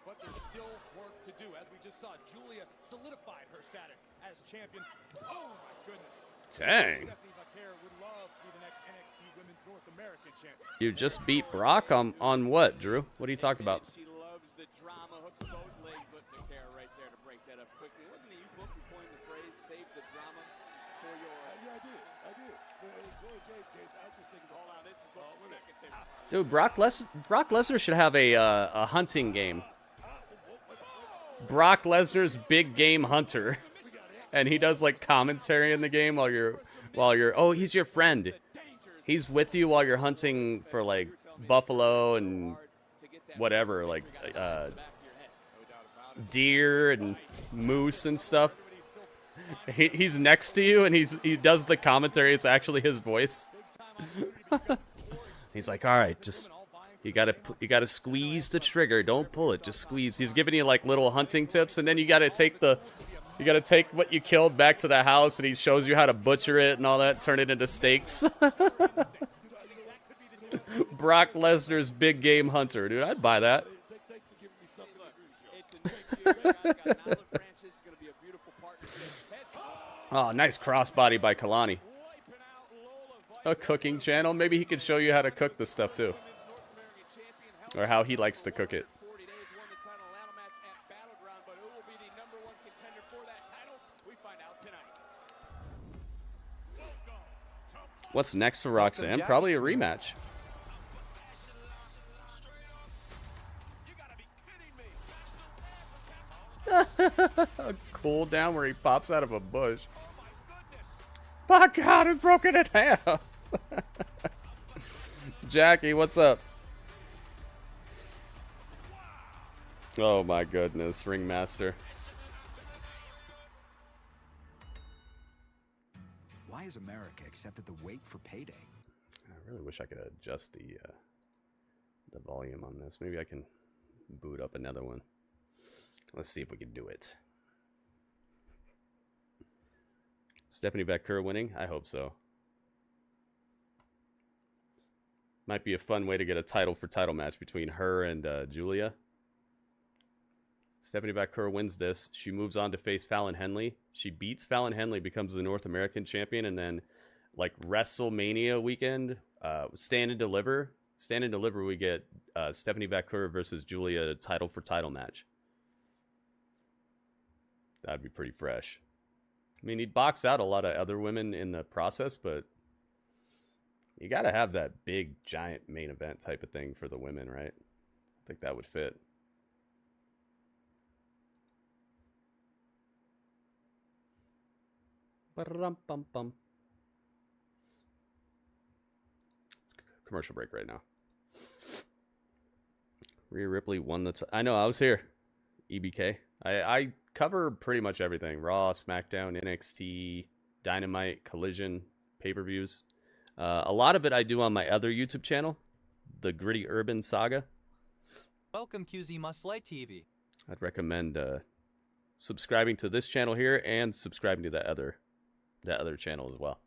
But there's still work to do. As we just saw, Giulia solidified her status as champion. Oh my goodness. Dang. Vaquer would love to be the next NXT Women's North American champion. You just beat Brock on what, Drew? What are you talking about? She loves the drama, hooks both legs, but Vaquer right there to break that up quickly. Wasn't it you, Book, who coined the phrase, save the drama for your... Yeah, I did. But in Cora Jade's case, I just think it's... Hold on, this is Book's second thing. Dude, Brock Lesnar should have a hunting game. Brock Lesnar's Big Game Hunter. And he does like commentary in the game while you're oh, he's your friend. He's with you while you're hunting for like buffalo and whatever, like deer and moose and stuff. He's next to you and he does the commentary. It's actually his voice. He's like, all right, just you gotta squeeze the trigger. Don't pull it, just squeeze. He's giving you like little hunting tips, and then you gotta take what you killed back to the house, and he shows you how to butcher it and all that, turn it into steaks. Brock Lesnar's Big Game Hunter, dude. I'd buy that. Oh, nice crossbody by Kelani. A cooking channel. Maybe he could show you how to cook this stuff too, or how he likes to cook it. What's next for Roxanne? Probably a rematch. A cool down where he pops out of a bush. My God, it's broken in half. Jackie, what's up? Oh my goodness, Ringmaster. Why has America accepted the wait for payday? I really wish I could adjust the volume on this. Maybe I can boot up another one. Let's see if we can do it. Stephanie Vaquer winning? I hope so. Might be a fun way to get a title for title match between her and Giulia. Stephanie Vaquer wins this. She moves on to face Fallon Henley. She beats Fallon Henley, becomes the North American champion, and then like WrestleMania weekend, Stand and Deliver. Stand and Deliver, we get Stephanie Vaquer versus Giulia title for title match. That'd be pretty fresh. I mean, he'd box out a lot of other women in the process, but you got to have that big, giant main event type of thing for the women, right? I think that would fit. Ba-rum-bum-bum. Commercial break right now. Rhea Ripley won the... I know, I was here. EBK. I cover pretty much everything. Raw, SmackDown, NXT, Dynamite, Collision, pay-per-views. A lot of it I do on my other YouTube channel, the Gritty Urban Saga. Welcome QZ Must Like TV. I'd recommend subscribing to this channel here and subscribing to that other channel as well.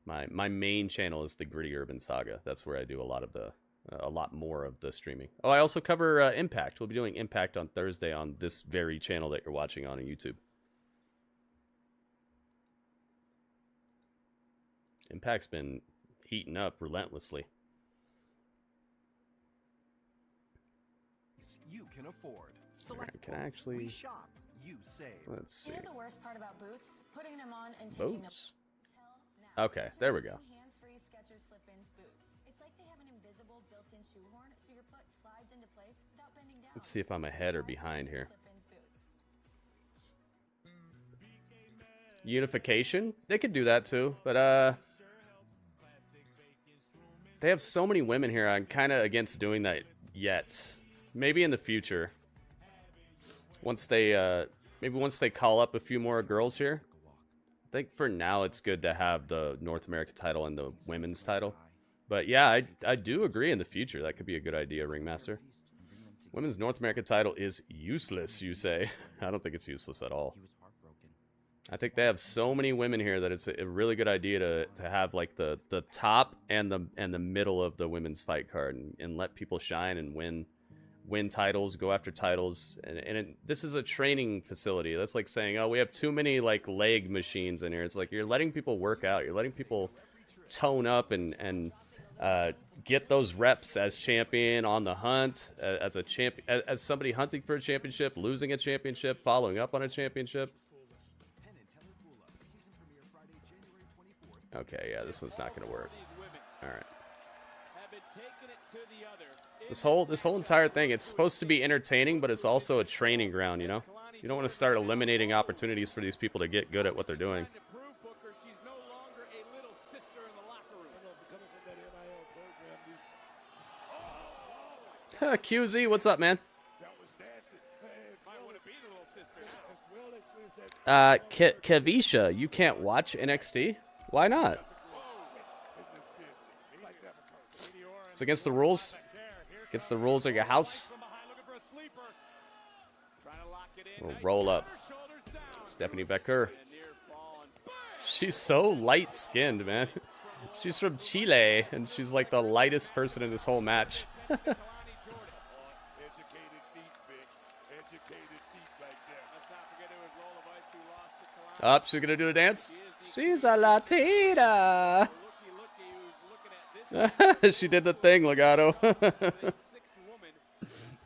My main channel is the Gritty Urban Saga. That's where I do a lot more of the streaming. Oh, I also cover Impact. We'll be doing Impact on Thursday on this very channel that you're watching on YouTube. Impact's been heating up relentlessly. You can afford. Right, can I actually... We shop, you save. Let's see. You know the worst part about boots? Putting them on and taking Boots? them. Okay, there we go. Hands-free Skechers slip-ins boots. It's like they have an invisible built-in shoehorn, so your foot slides into place without bending down. Let's see if I'm ahead or behind here. Unification? They could do that too, but they have so many women here. I'm kind of against doing that yet. Maybe in the future. Once they maybe once they call up a few more girls here. I think for now it's good to have the North American title and the women's title. But yeah, I do agree in the future. That could be a good idea, Ringmaster. Women's North American title is useless, you say. I don't think it's useless at all. I think they have so many women here that it's a really good idea to have like the top and the middle of the women's fight card and let people shine and win titles, go after titles, and this is a training facility. That's like saying, oh, we have too many like leg machines in here. It's like you're letting people work out, you're letting people tone up and get those reps as champion on the hunt, as a champion, as somebody hunting for a championship, losing a championship, following up on a championship. Okay, yeah, this one's not gonna work. All right. This whole entire thing, it's supposed to be entertaining, but it's also a training ground, you know? You don't want to start eliminating opportunities for these people to get good at what they're doing. QZ, what's up, man? Kavisha, you can't watch NXT? Why not? It's against the rules. Against the rules of your house. We'll roll up. Stephanie Vaquer. She's so light-skinned, man. She's from Chile, and she's like the lightest person in this whole match. Up, she's gonna do the dance. She's a Latina. She did the thing, Legato.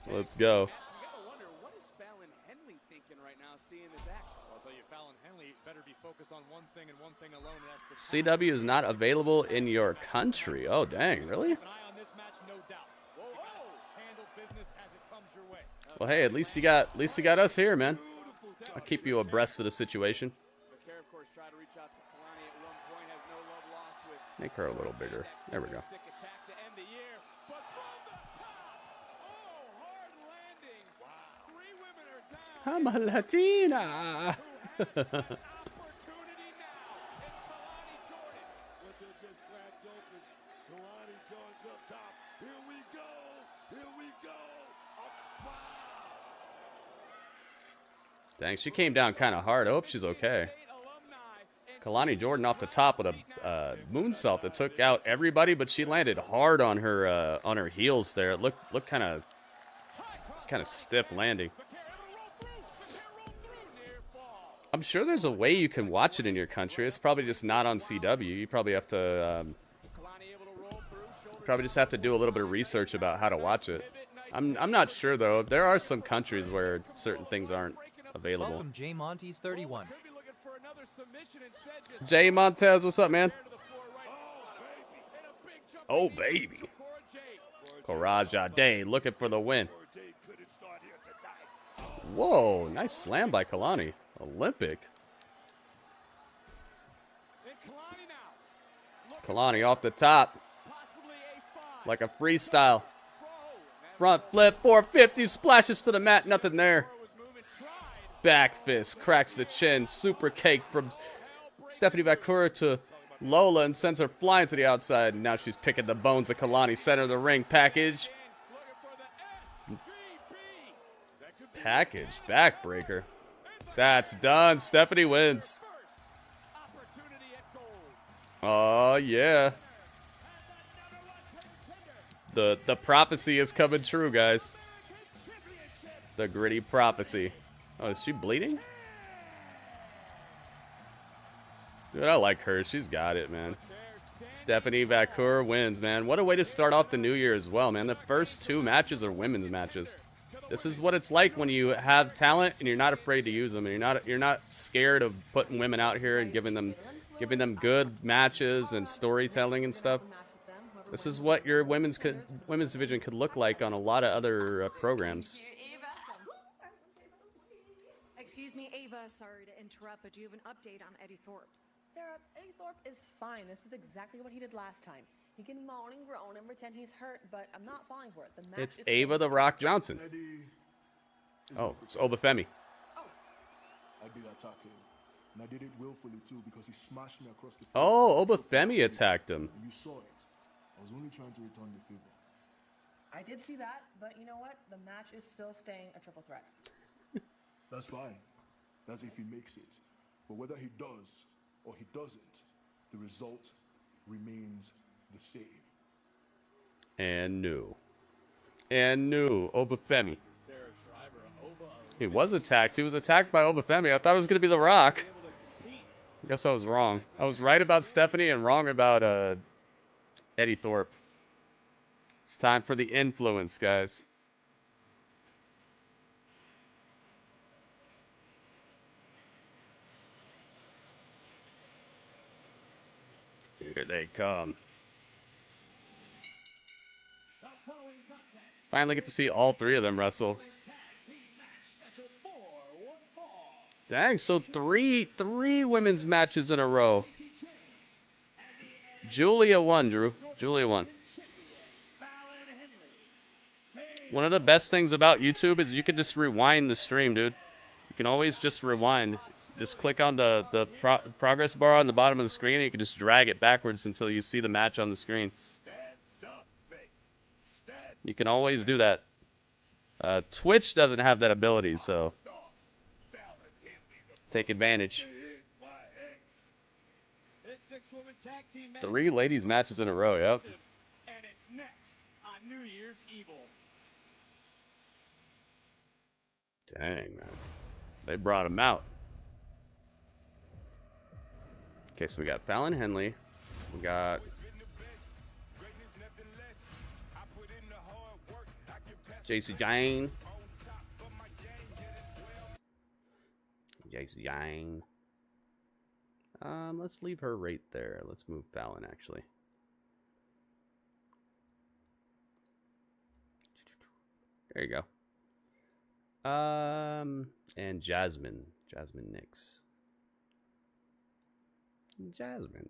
Let's go. CW is not available in your country. Oh, dang, really? Well, hey, at least you got us here, man. I'll keep you abreast of the situation. Vaquer, of course, tried to reach out to Kelani at one point, has no love lost with Make her a little bigger. There we go. I'm a Latina. Dang, she came down kind of hard. I hope she's okay. Kelani Jordan off the top with a moonsault that took out everybody, but she landed hard on her heels there. It looked kind of stiff landing. I'm sure there's a way you can watch it in your country. It's probably just not on CW. You probably have to just have to do a little bit of research about how to watch it. I'm not sure though. There are some countries where certain things aren't available. Welcome, Jay Montes 31. Jay Montez, what's up, man? Oh baby. Cora Jade looking for the win. Whoa, nice slam by Kelani. Olympic. Kelani off the top. Like a freestyle. Front flip, 450, splashes to the mat, nothing there. Back fist, cracks the chin. Super cake from Stephanie Vaquer to Lola and sends her flying to the outside. And now she's picking the bones of Kelani. Center of the ring, package. Package, backbreaker. That's done. Stephanie wins. Oh, yeah. The prophecy is coming true, guys. The gritty prophecy. Oh, is she bleeding? Dude, I like her. She's got it, man. Stephanie Vaquer wins, man. What a way to start off the new year as well, man. The first 2 matches are women's matches. This is what it's like when you have talent and you're not afraid to use them, and you're not scared of putting women out here and giving them good matches and storytelling and stuff. This is what your women's division could look like on a lot of other programs. Excuse me, Ava. Sorry to interrupt, but do you have an update on Eddy Thorpe? Sarah, Eddy Thorpe is fine. This is exactly what he did last time. He can moan and groan and pretend he's hurt, but I'm not falling for it. The match It's is Ava the Rock Johnson. Oh, it's Femi. I did attack him, and I did it willfully too because he smashed me across the face. Oh, Femi attacked him. You saw it. I was only trying to return the favor. I did see that, but you know what? The match is still staying a triple threat. That's fine. That's if he makes it. But whether he does or he doesn't, the result remains the same. And new. Femi. He was attacked. He was attacked by Femi. I thought it was going to be The Rock. I guess I was wrong. I was right about Stephanie and wrong about Eddy Thorpe. It's time for the influence, guys. Here they come. Finally get to see all 3 of them wrestle. Dang, so three women's matches in a row. Giulia won, Drew. Giulia won. One of the best things about YouTube is you can just rewind the stream, dude. You can always just rewind. Just click on the progress bar on the bottom of the screen, and you can just drag it backwards until you see the match on the screen. You can always do that. Twitch doesn't have that ability, so take advantage. 3 ladies matches in a row, yep. And it's next on New Year's Evil. Dang, man. They brought him out. Okay, so we got Fallon Henley. We got JC Jane. JC Jane. Let's leave her right there. Let's move Fallon, actually. There you go. And Jasmine Nix. Jasmine.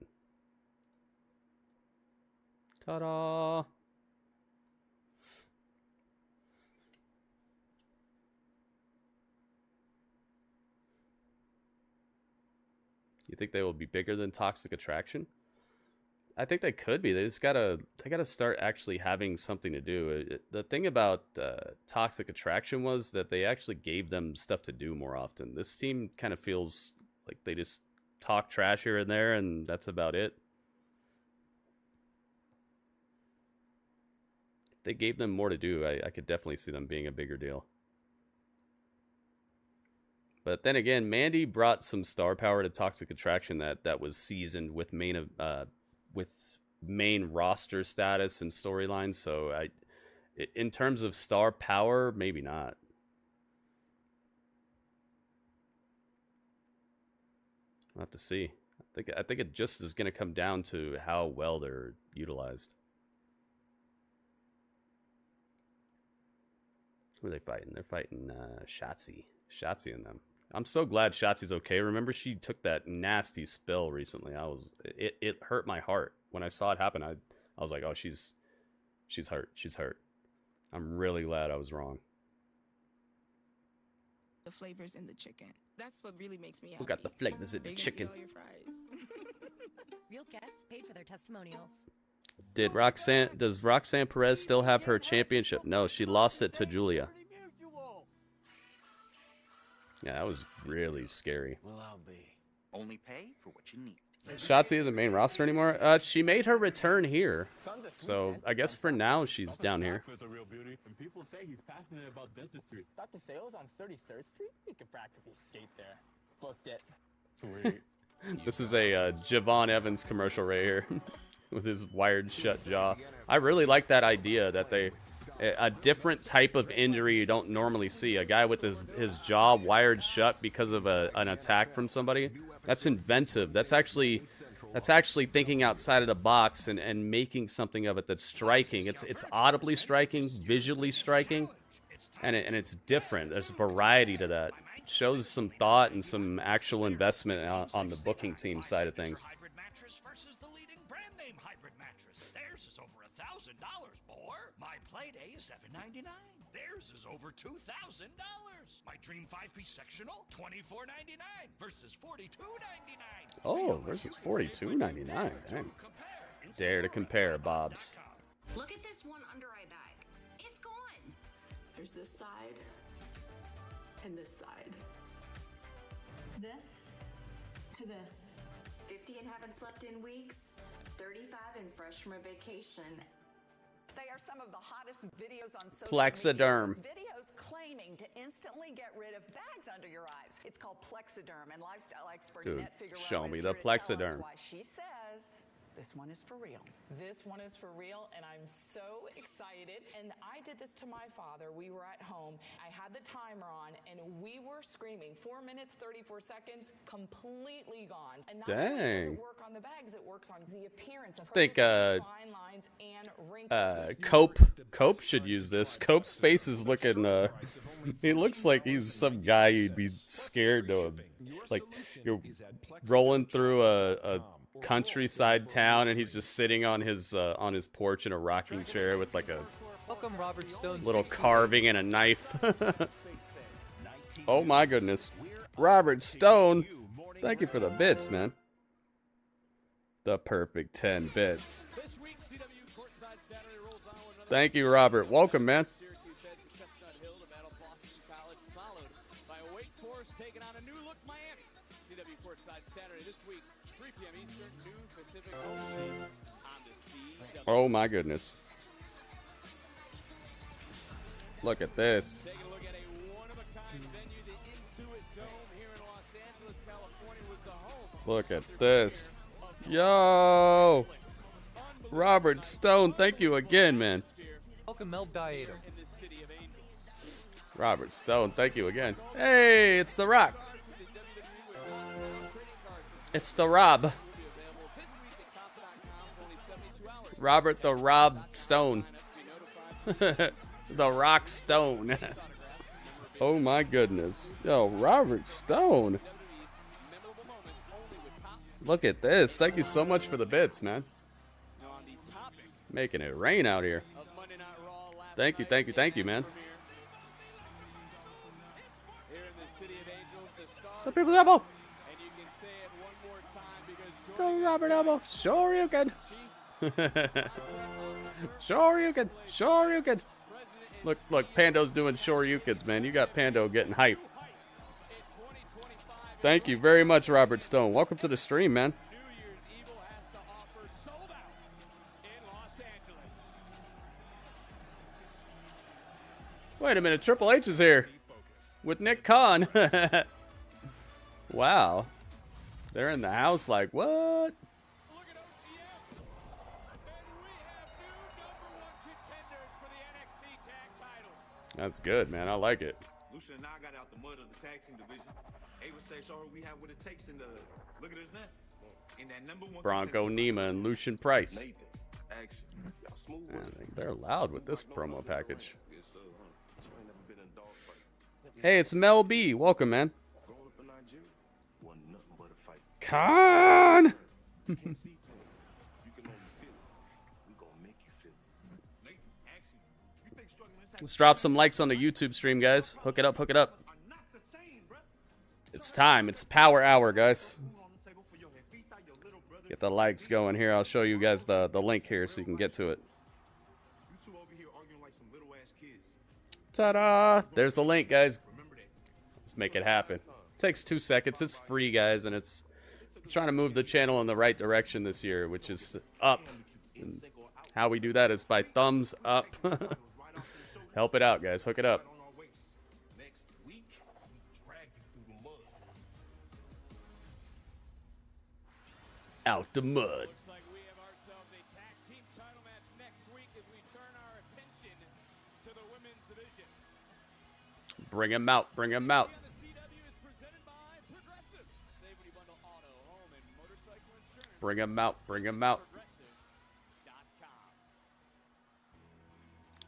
Ta-da! You think they will be bigger than Toxic Attraction? I think they could be. They gotta start actually having something to do. The thing about Toxic Attraction was that they actually gave them stuff to do more often. This team kind of feels like they just talk trash here and there, and that's about it. If they gave them more to do, I could definitely see them being a bigger deal. But then again, Mandy brought some star power to Toxic Attraction that was seasoned with main roster status and storylines. So in terms of star power, maybe not. We'll have to see. I think it just is going to come down to how well they're utilized. Who are they fighting? They're fighting Shotzi. Shotzi and them. I'm so glad Shotzi's okay. Remember, she took that nasty spill recently. It hurt my heart when I saw it happen. I was like, oh, she's hurt. She's hurt. I'm really glad I was wrong. The flavors in the chicken. That's what really makes me happy. Who got the flavors in the chicken? All your fries. Real guests paid for their testimonials. Does Roxanne Perez still have her championship? No, she lost it to Giulia. Yeah, that was really scary. Well, I'll be. Only pay for what you need. Shotzi isn't main roster anymore. She made her return here, so I guess for now she's down here. People say he's passionate about dentistry. Dr. Sales on 33rd Street? We could practically skate there. Booked it. Sweet. This is a Javon Evans commercial right here with his wired shut jaw. I really like that idea that a different type of injury you don't normally see. A guy with his jaw wired shut because of an attack from somebody. That's inventive. That's actually thinking outside of the box and making something of it that's striking. It's audibly striking, visually striking, and it's different. There's variety to that. It shows some thought and some actual investment on the booking team side of things. Hybrid mattress versus the leading brand name hybrid mattress. Theirs is over $1,000, boy. My Playday is $7.99. Theirs is over $2,000. My Dream 5-piece sectional, $24.99 versus $42.99. Oh, versus $42.99. Dang. Dare to compare, Bobs. Look at this one under eye bag. It's gone. There's this side and this side. This to this. 50 and haven't slept in weeks. 35 and fresh from a vacation. They are some of the hottest videos on social Plexiderm. media. Videos claiming to instantly get rid of bags under your eyes. It's called Plexiderm, and lifestyle expert Dude, Annette Figueroa show me is the here to tell us Plexiderm. why she says this one is for real. This one is for real, and I'm so excited. And I did this to my father. We were at home. I had the timer on, and we were screaming. 4 minutes, 34 seconds, completely gone. And not only does it work on the bags, it works on the appearance of I think fine lines and wrinkles. Cope should use this. Cope's face is looking he looks like he's some guy you'd be scared to. Like you're rolling through a countryside town and he's just sitting on his porch in a rocking chair with like a Welcome, Robert Stone. little carving and a knife. Oh my goodness. Robert Stone, thank you for the bits, man. The perfect 10 bits. Thank you, Robert. Welcome, man. Oh my goodness. Look at this. Look at this. Yo! Robert Stone, thank you again, man. Welcome, Mel Dieter. Robert Stone, thank you again. Hey, it's The Rock. It's the Rob. Robert the Rob Stone. The Rock Stone. Oh my goodness. Yo, Robert Stone. Look at this. Thank you so much for the bits, man. Making it rain out here. Thank you, thank you, thank you, man. Here in the City of Angels, the stars. The people's elbow. And you can say it one more time because The Robert elbow. Sure you can. Sure you can. Sure you can. Look, look, Pando's doing sure you kids, man. You got Pando getting hype. Thank you very much, Robert Stone. Welcome to the stream, man. Wait a minute, Triple H is here with Nick Khan. Wow. They're in the house like, what? That's good, man. I like it. Lucian and I got out the mud of the tag team division. Ava say, "Sorry, we have what it takes in the look at us now." In that #1 Bronco Nima and Lucian Price. Nathan, action. Y'all smooth. Man, they're loud with this promo package. Hey, it's Mel B. Welcome, man. Khan! Let's drop some likes on the YouTube stream, guys. Hook it up, hook it up. It's time. It's power hour, guys. Get the likes going here. I'll show you guys the link here so you can get to it. Ta-da! There's the link, guys. Let's make it happen. Takes 2 seconds. It's free, guys, and it's trying to move the channel in the right direction this year, which is up. And how we do that is by thumbs up. Help it out, guys. Hook it up. Out the mud. Bring him out. Bring him out. Bring him out. Bring him out.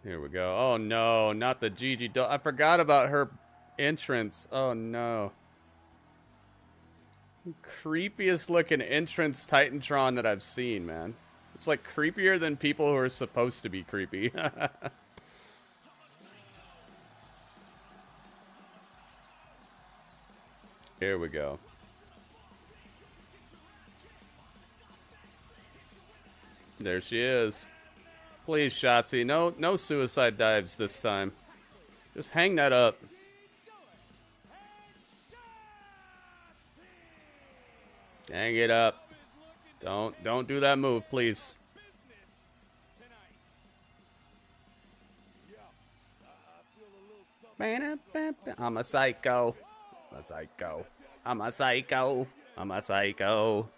Here we go. Oh, no. Not the Gigi. I forgot about her entrance. Oh, no. Creepiest looking entrance Titantron that I've seen, man. It's like creepier than people who are supposed to be creepy. Here we go. There she is. Please, Shotzi. No suicide dives this time. Just hang that up. Hang it up. Don't do that move, please. I'm a psycho. I'm a psycho. I'm a psycho. I'm a psycho.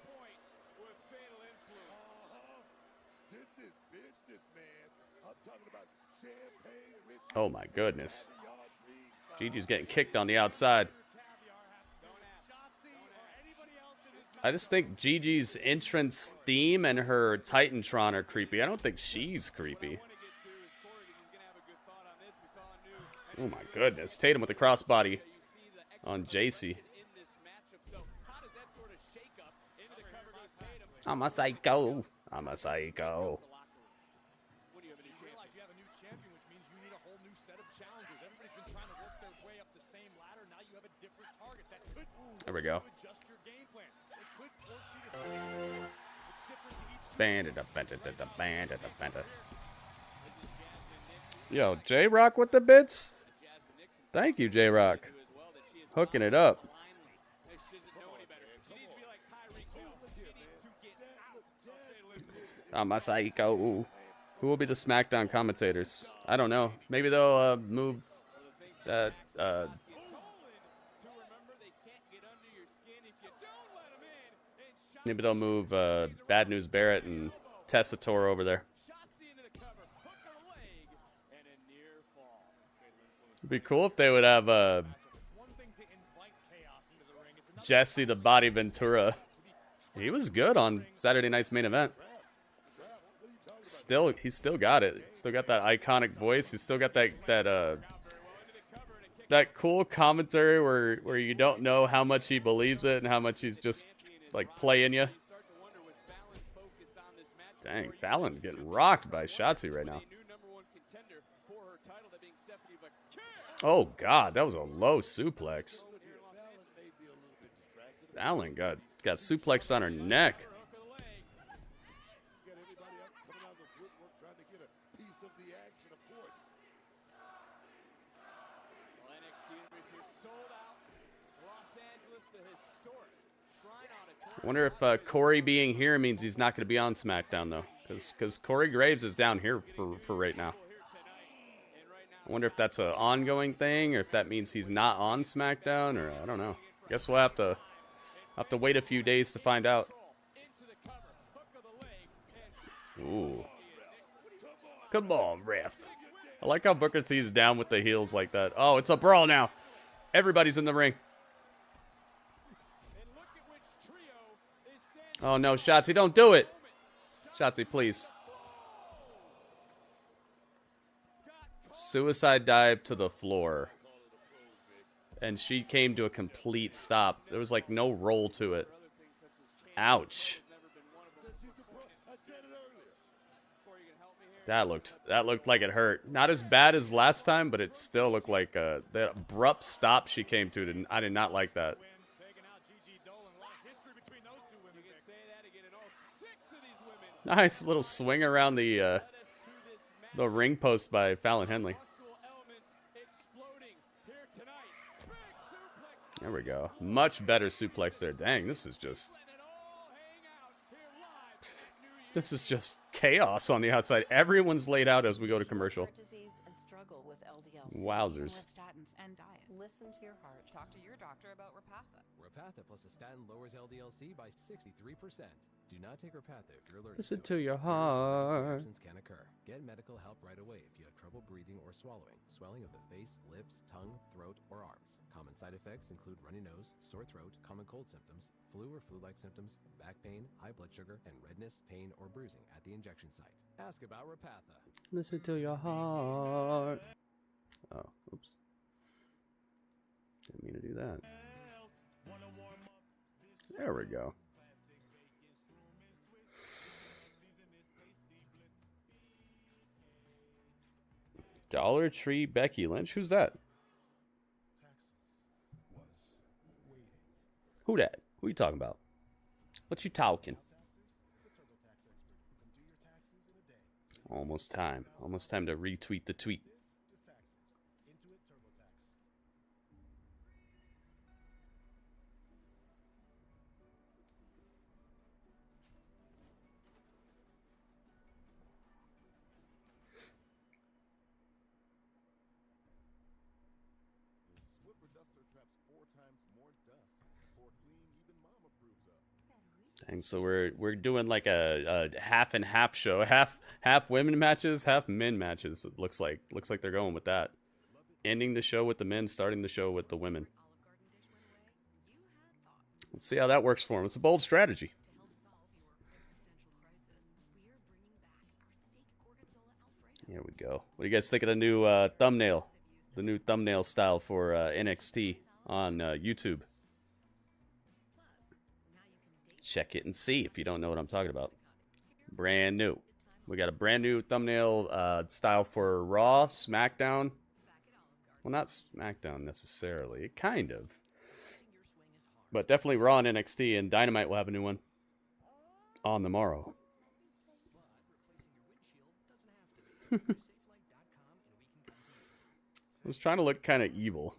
Oh my goodness. Gigi's getting kicked on the outside. I just think Gigi's entrance theme and her Titantron are creepy. I don't think she's creepy. Oh my goodness. Tatum with the crossbody on JC. I'm a psycho. I'm a psycho. There we go. Bandit, bandit. Yo, J-Rock with the bits. Thank you, J-Rock. Hooking it up. I'm a psycho. Who will be the SmackDown commentators? I don't know. Maybe they'll move that. Maybe they'll move Bad News Barrett and Tessitore over there. It'd be cool if they would have Jesse the Body Ventura. He was good on Saturday night's main event. He's still got it. Still got that iconic voice. He's still got that cool commentary where you don't know how much he believes it and how much he's just like playing you. Dang, Fallon getting rocked by Shotzi right now. Oh, God, that was a low suplex. Fallon got suplexed on her neck. I wonder if Corey being here means he's not going to be on SmackDown, though. Because Corey Graves is down here for right now. I wonder if that's an ongoing thing, or if that means he's not on SmackDown, or I don't know. Guess we'll have to wait a few days to find out. Ooh. Come on, ref. I like how Booker T's down with the heels like that. Oh, it's a brawl now. Everybody's in the ring. Oh, no, Shotzi, don't do it. Shotzi, please. Suicide dive to the floor. And she came to a complete stop. There was, like, no roll to it. Ouch. That looked like it hurt. Not as bad as last time, but it still looked like that abrupt stop she came to. I did not like that. Nice little swing around the ring post by Fallon Henley. There we go. Much better suplex there. Dang, this is just chaos on the outside. Everyone's laid out as we go to commercial. Wowzers. Listen to your heart. Talk to your doctor about Repatha. Repatha plus a statin lowers LDL-C by 63%. Do not take Repatha if you're allergic. Listen to your heart. Reactions can occur. Get medical help right away if you have trouble breathing or swallowing, swelling of the face, lips, tongue, throat, or arms. Common side effects include runny nose, sore throat, common cold symptoms, flu or flu-like symptoms, back pain, high blood sugar, and redness, pain, or bruising at the injection site. Ask about Repatha. Listen to your heart. Oh, oops. Didn't mean to do that. There we go. Dollar Tree Becky Lynch? Who's that? Who that? Who you talking about? What you talking? Almost time. Almost time to retweet the tweet. Dang, so we're doing like a half and half show, half women matches, half men matches. It looks like they're going with that. Ending the show with the men, starting the show with the women. Let's see how that works for them. It's a bold strategy. Here we go. What do you guys think of the new thumbnail? The new thumbnail style for NXT on YouTube. Check it and see if you don't know what I'm talking about. Brand new. We got a brand new thumbnail style for Raw, SmackDown. Well, not SmackDown necessarily. Kind of. But definitely Raw and NXT, and Dynamite will have a new one on the morrow. I was trying to look kind of evil.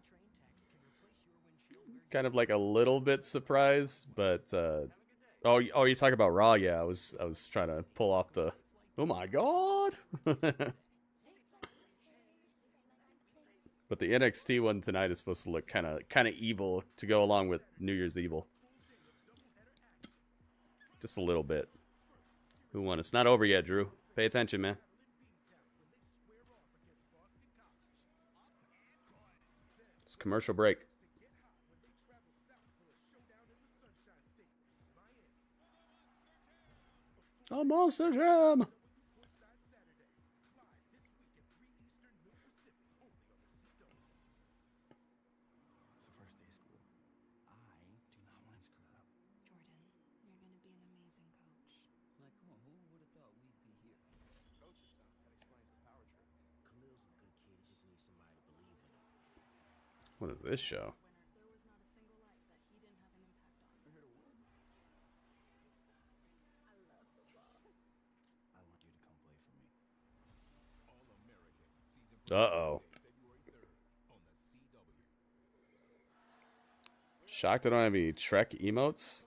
Kind of like a little bit surprised, but oh, you talk about Raw? Yeah, I was trying to pull off the oh my god. But the NXT one tonight is supposed to look kind of evil to go along with New Year's Evil. Just a little bit. Who won? It's not over yet, Drew. Pay attention, man. It's commercial break. A Monster Jam! What is this show? Uh-oh. Shocked I don't have any Trek emotes.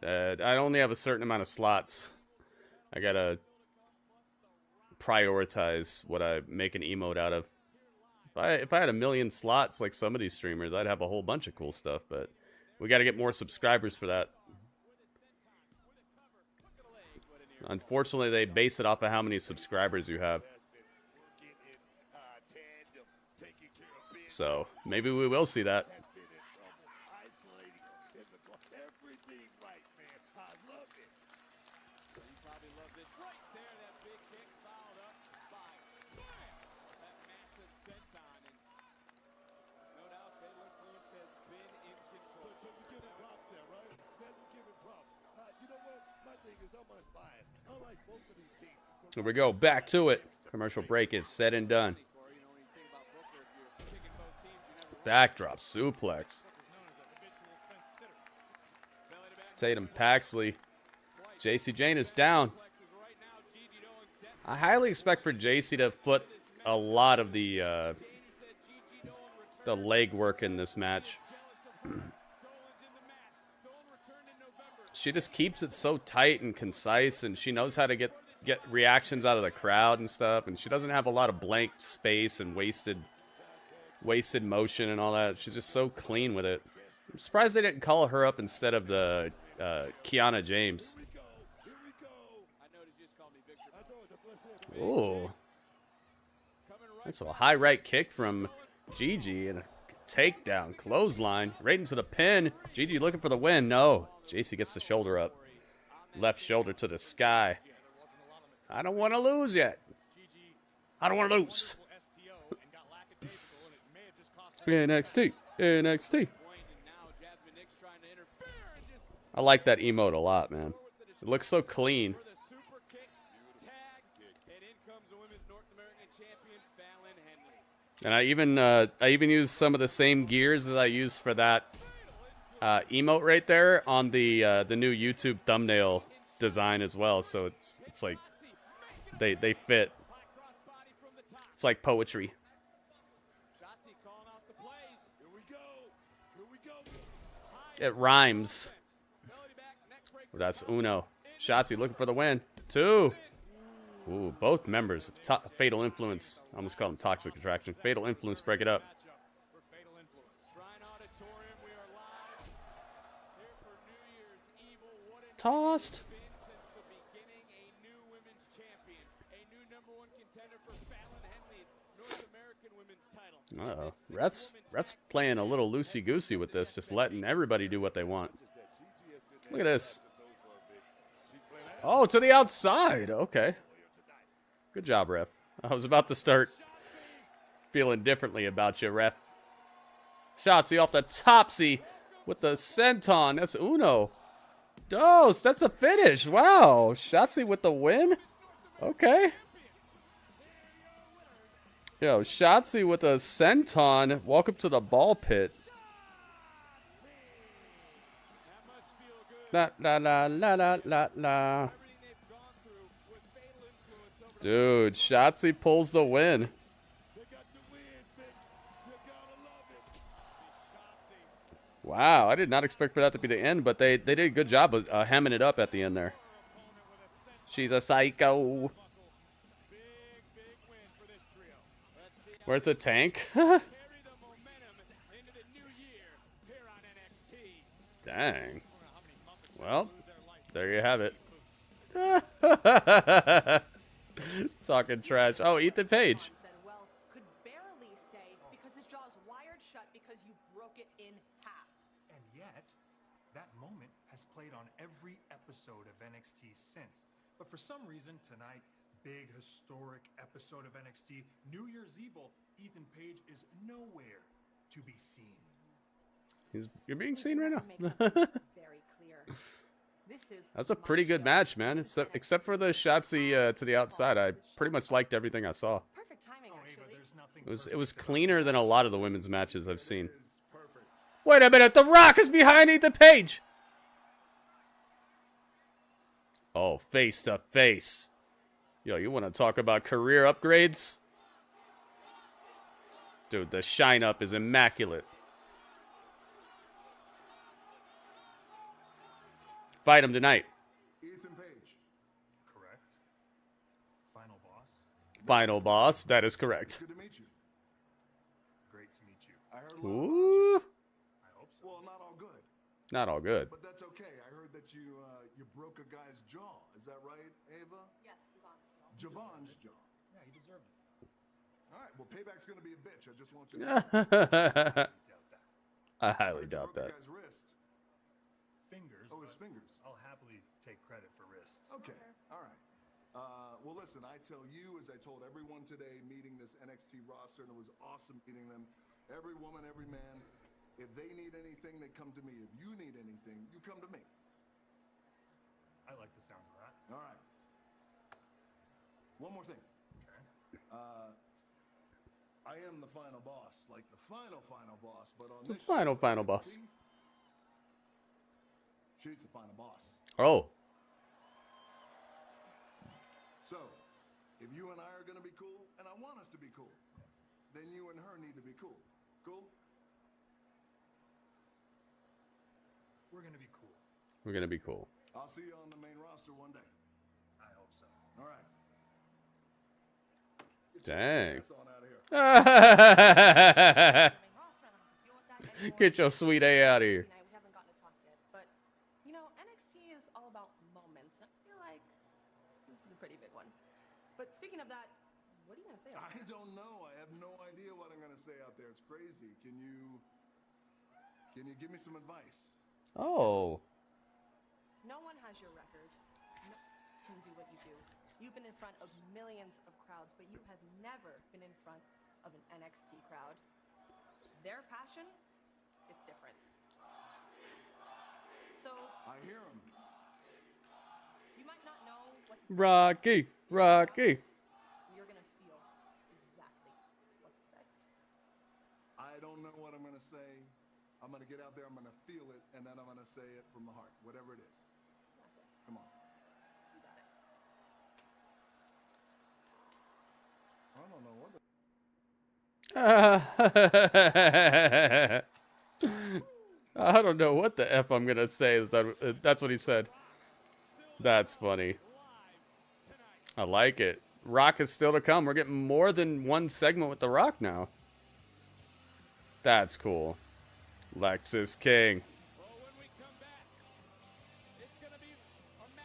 I only have a certain amount of slots. I gotta prioritize what I make an emote out of. If I had 1 million slots like some of these streamers, I'd have a whole bunch of cool stuff, but we gotta get more subscribers for that. Unfortunately, they base it off of how many subscribers you have. So, maybe we will see that. Here we go, back to it. Commercial break is said and done. Backdrop suplex. Tatum Paxley. JC Jane is down. I highly expect for JC to foot a lot of the leg work in this match. She just keeps it so tight and concise, and she knows how to get reactions out of the crowd and stuff, and she doesn't have a lot of blank space and wasted motion and all that. She's just so clean with it. I'm surprised they didn't call her up instead of the Kiana James. Ooh. That's a high right kick from Gigi and a takedown, clothesline, right into the pin. Gigi looking for the win. No. JC gets the shoulder up. Left shoulder to the sky. I don't want to lose yet. I don't want to lose. NXT. NXT. I like that emote a lot, man. It looks so clean. And I even use some of the same gears that I use for that emote right there on the new YouTube thumbnail design as well. So it's like they fit. It's like poetry. It rhymes. That's uno. Shotzi looking for the win. 2. Ooh, both members of Fatal Influence. I almost call them Toxic Attraction. Fatal Influence, break it up. Tossed. Uh-oh. Ref's playing a little loosey-goosey with this, just letting everybody do what they want. Look at this. Oh, to the outside. Okay. Good job, Ref. I was about to start feeling differently about you, Ref. Shotzi off the topsy with the senton. That's uno. Dos. That's a finish. Wow. Shotzi with the win. Okay. Yo, Shotzi with a senton. Welcome to the ball pit. La la la la la la la. Dude, Shotzi pulls the win. Wow, I did not expect for that to be the end, but they did a good job of hamming it up at the end there. She's a psycho. Where's the tank? Dang. Well, there you have it. Talking trash. Oh, Ethan Page. Well, could barely say because his jaw's wired shut because you broke it in half. And yet, that moment has played on every episode of NXT since. But for some reason tonight, big historic episode of NXT, New Year's Evil, Ethan Page is nowhere to be seen. You're being seen right now. Very clear. That's a pretty good match, man. Except for the Shotzi to the outside, I pretty much liked everything I saw. Perfect timing, actually. It was cleaner than a lot of the women's matches I've seen. Wait a minute, The Rock is behind Ethan Page! Oh, face to face. Yo, you want to talk about career upgrades? Dude, the shine up is immaculate. Fight him tonight. Ethan Page. Correct. Final boss. Final boss, that is correct. Good to meet you. Great to meet you. I heard a lot Ooh. about you. I hope so. Well, not all good. Not all good. But that's okay. I heard that you broke a guy's jaw. Is that right, Ava? Yes, Javon's Javon's jaw. Yeah, he deserved it. All right. Well, payback's gonna be a bitch. I just want you to know. I highly doubt broke that. the guy's wrist. Fingers. Oh, his but fingers. I'll happily take credit for wrists. Okay. All right. Well, listen, I tell you, as I told everyone today, meeting this NXT roster, and it was awesome meeting them. Every woman, every man, if they need anything, they come to me. If you need anything, you come to me. I like the sounds of that. All right. One more thing. Okay. I am the final boss, like the final boss, but on The this final show, boss. she's the final boss. Oh. So, if you and I are going to be cool, and I want us to be cool, then you and her need to be cool. Cool? We're gonna be cool. We're gonna be cool. I'll see you on the main roster one day. I hope so. All right. Dang. Get your ass on out of here. Get your sweet A out of here. We haven't gotten to talk yet, but you know, NXT is all about moments. I feel like this is a pretty big one. But speaking of that, what are you gonna say? I don't know. I have no idea what I'm going to say out there. It's crazy. Can you give me some advice? Oh. No one has your record. No one can do what you do. You've been in front of millions of crowds, but you have never been in front of an NXT crowd. Their passion, it's different. So I hear him. you might not know what to say. Rocky. You're gonna feel exactly what to say. I don't know what I'm going to say. I'm going to get out there, I'm going to feel it, and then I'm going to say it from the heart, whatever it is. Come on. I don't know what I don't know what the F I'm gonna say. That's what he said. That's funny. I like it. Rock is still to come. We're getting more than one segment with The Rock now. That's cool. Lexis King.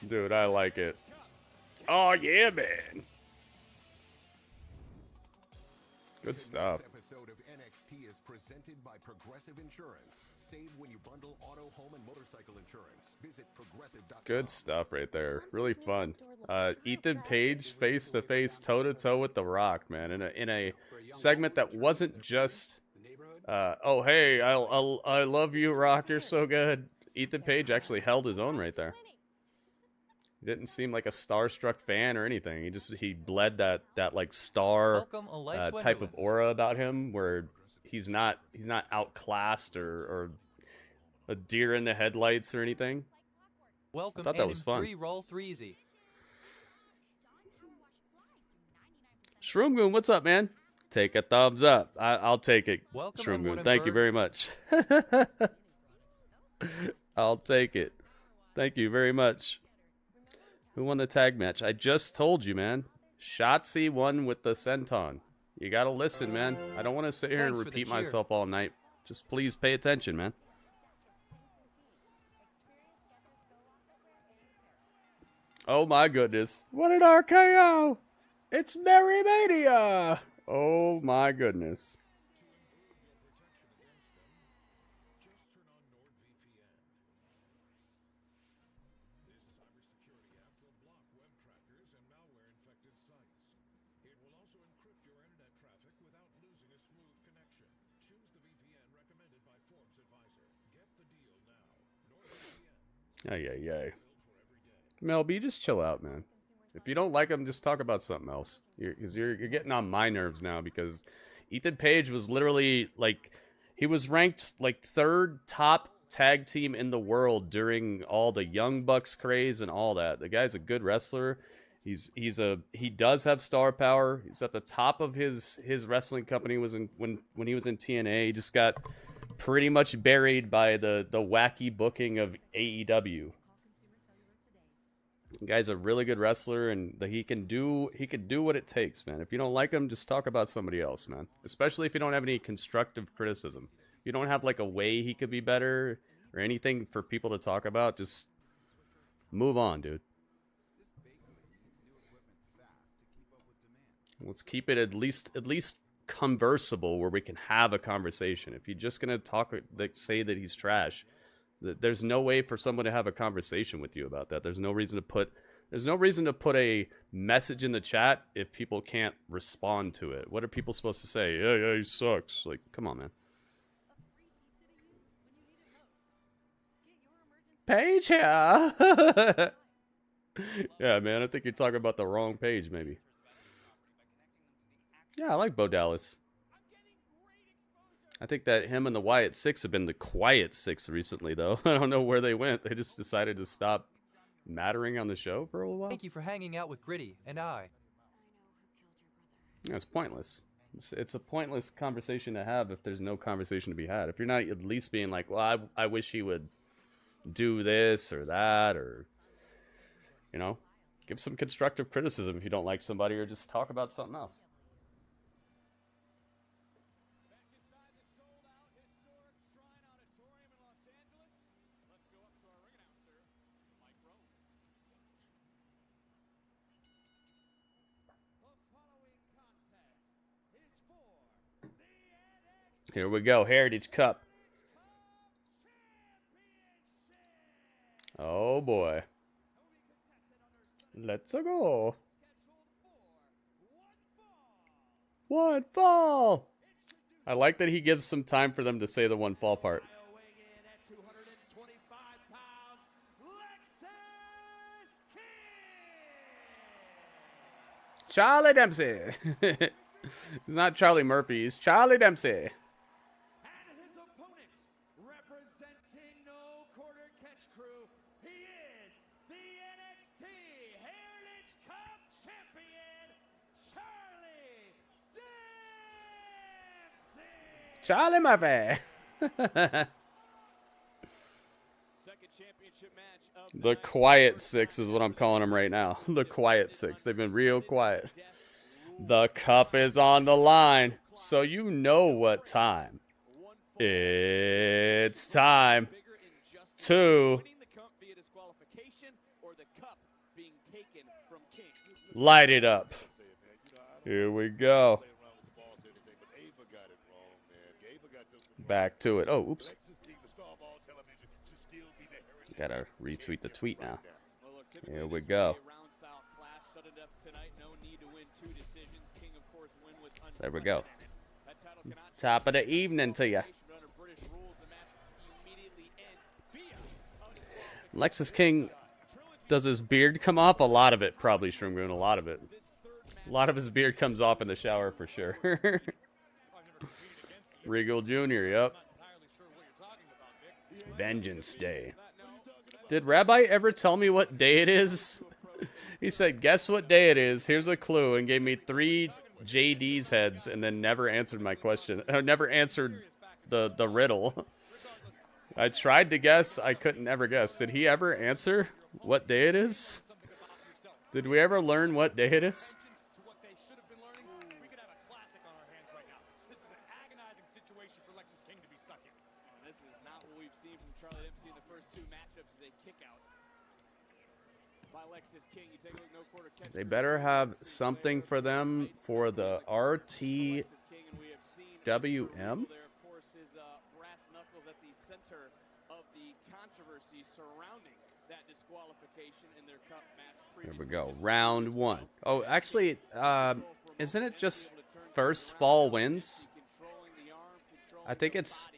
Dude, I like it. Oh, yeah, man. Good stuff. This episode of NXT is presented by Progressive Insurance. Save when you bundle auto, home, and motorcycle insurance. Visit progressive.com. Good stuff right there. Really fun. Ethan Page face to face, toe to toe with The Rock, man. In a segment that wasn't just, oh hey, I love you, Rock. You're so good. Ethan Page actually held his own right there. He didn't seem like a starstruck fan or anything. He bled that like star type of aura about him, where he's not outclassed or a deer in the headlights or anything. Welcome, I thought that was fun. Roll 3Z. Shroomgoon, what's up, man? Take a thumbs up. I'll take it. Welcome, Shroomgoon, thank you very much. I'll take it. Thank you very much. Who won the tag match? I just told you, man. Shotzi won with the senton. You gotta listen, man. I don't want to sit here and repeat myself all night. Just please pay attention, man. Oh my goodness. What an RKO! It's Merry Mania! Oh my goodness. Ay. Mel B, just chill out, man. If you don't like him, just talk about something else. You're getting on my nerves now, because Ethan Page was literally like, He was ranked like 3rd top tag team in the world during all the Young Bucks craze and all that. The guy's a good wrestler. He does have star power. He's at the top of his wrestling company when he was in TNA. He just got pretty much buried by the wacky booking of AEW. The guy's a really good wrestler, and he can do what it takes, man. If you don't like him, just talk about somebody else, man. Especially if you don't have any constructive criticism. If you don't have like a way he could be better or anything for people to talk about, just move on, dude. Let's keep it at least conversable where we can have a conversation. If you're just gonna say that he's trash, there's no way for someone to have a conversation with you about that. There's no reason to put a message in the chat if people can't respond to it. What are people supposed to say? Yeah, he sucks. Like, come on, man. Page here. Yeah, man. I think you're talking about the wrong page, maybe. Yeah, I like Bo Dallas. I think that him and the Wyatt Six have been the quiet six recently, though. I don't know where they went. They just decided to stop mattering on the show for a little while. Thank you for hanging out with Gritty and I. Yeah, it's pointless. It's a pointless conversation to have if there's no conversation to be had. If you're not at least being like, well, I wish he would do this or that, or, you know, give some constructive criticism if you don't like somebody, or just talk about something else. Here we go, Heritage Cup. Oh boy. Let's go. One fall. I like that he gives some time for them to say the one fall part. Charlie Dempsey. He's not Charlie Murphy, he's Charlie Dempsey. Charlie Murphy. The Quiet Six is what I'm calling them right now. The Quiet Six. They've been real quiet. The cup is on the line, so you know what time. It's time to light it up. Here we go. Back to it. Oh, oops. Gotta retweet the tweet now. Here we go. There we go. Top of the evening to you. Lexis King, does his beard come off? A lot of it, probably, Shroomgoon. A lot of it. A lot of his beard comes off in the shower for sure. Regal Jr., yep. Vengeance Day. Did Rabbi ever tell me what day it is? He said, guess what day it is? Here's a clue, and gave me 3 JD's heads, and then never answered my question. Never answered the riddle. I tried to guess. I couldn't never guess. Did he ever answer what day it is? Did we ever learn what day it is? They better have something for them for the RTWM. Here we go. Round 1. Oh, actually, isn't it just first fall wins? I think it's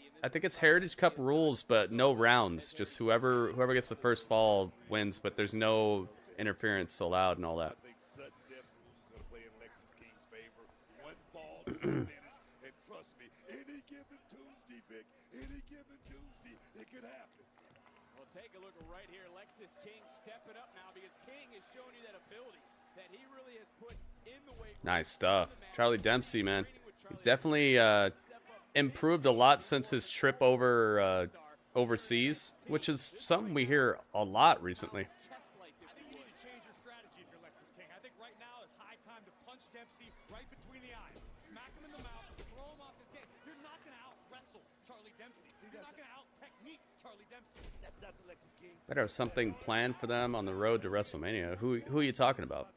Heritage Cup rules, but no rounds. Just whoever gets the first fall wins, but there's no interference allowed and all that. Vic. Any given Tuesday, it could happen. Well, take a look right here. Lexis King stepping up now because King is showing you that ability that he really has put in the weight. Nice stuff. Charlie Dempsey, man. He's definitely improved a lot since his trip over overseas, which is something we hear a lot recently. I think you need to change your strategy if you're Lexis King. I think right now is high time to punch Dempsey right between the eyes. Smack him in the mouth, throw him off his game. You're not going to out-wrestle Charlie Dempsey. You're not going to out-technique Charlie Dempsey. That's not the Lexis King. Better have something planned for them on the road to WrestleMania. Who are you talking about?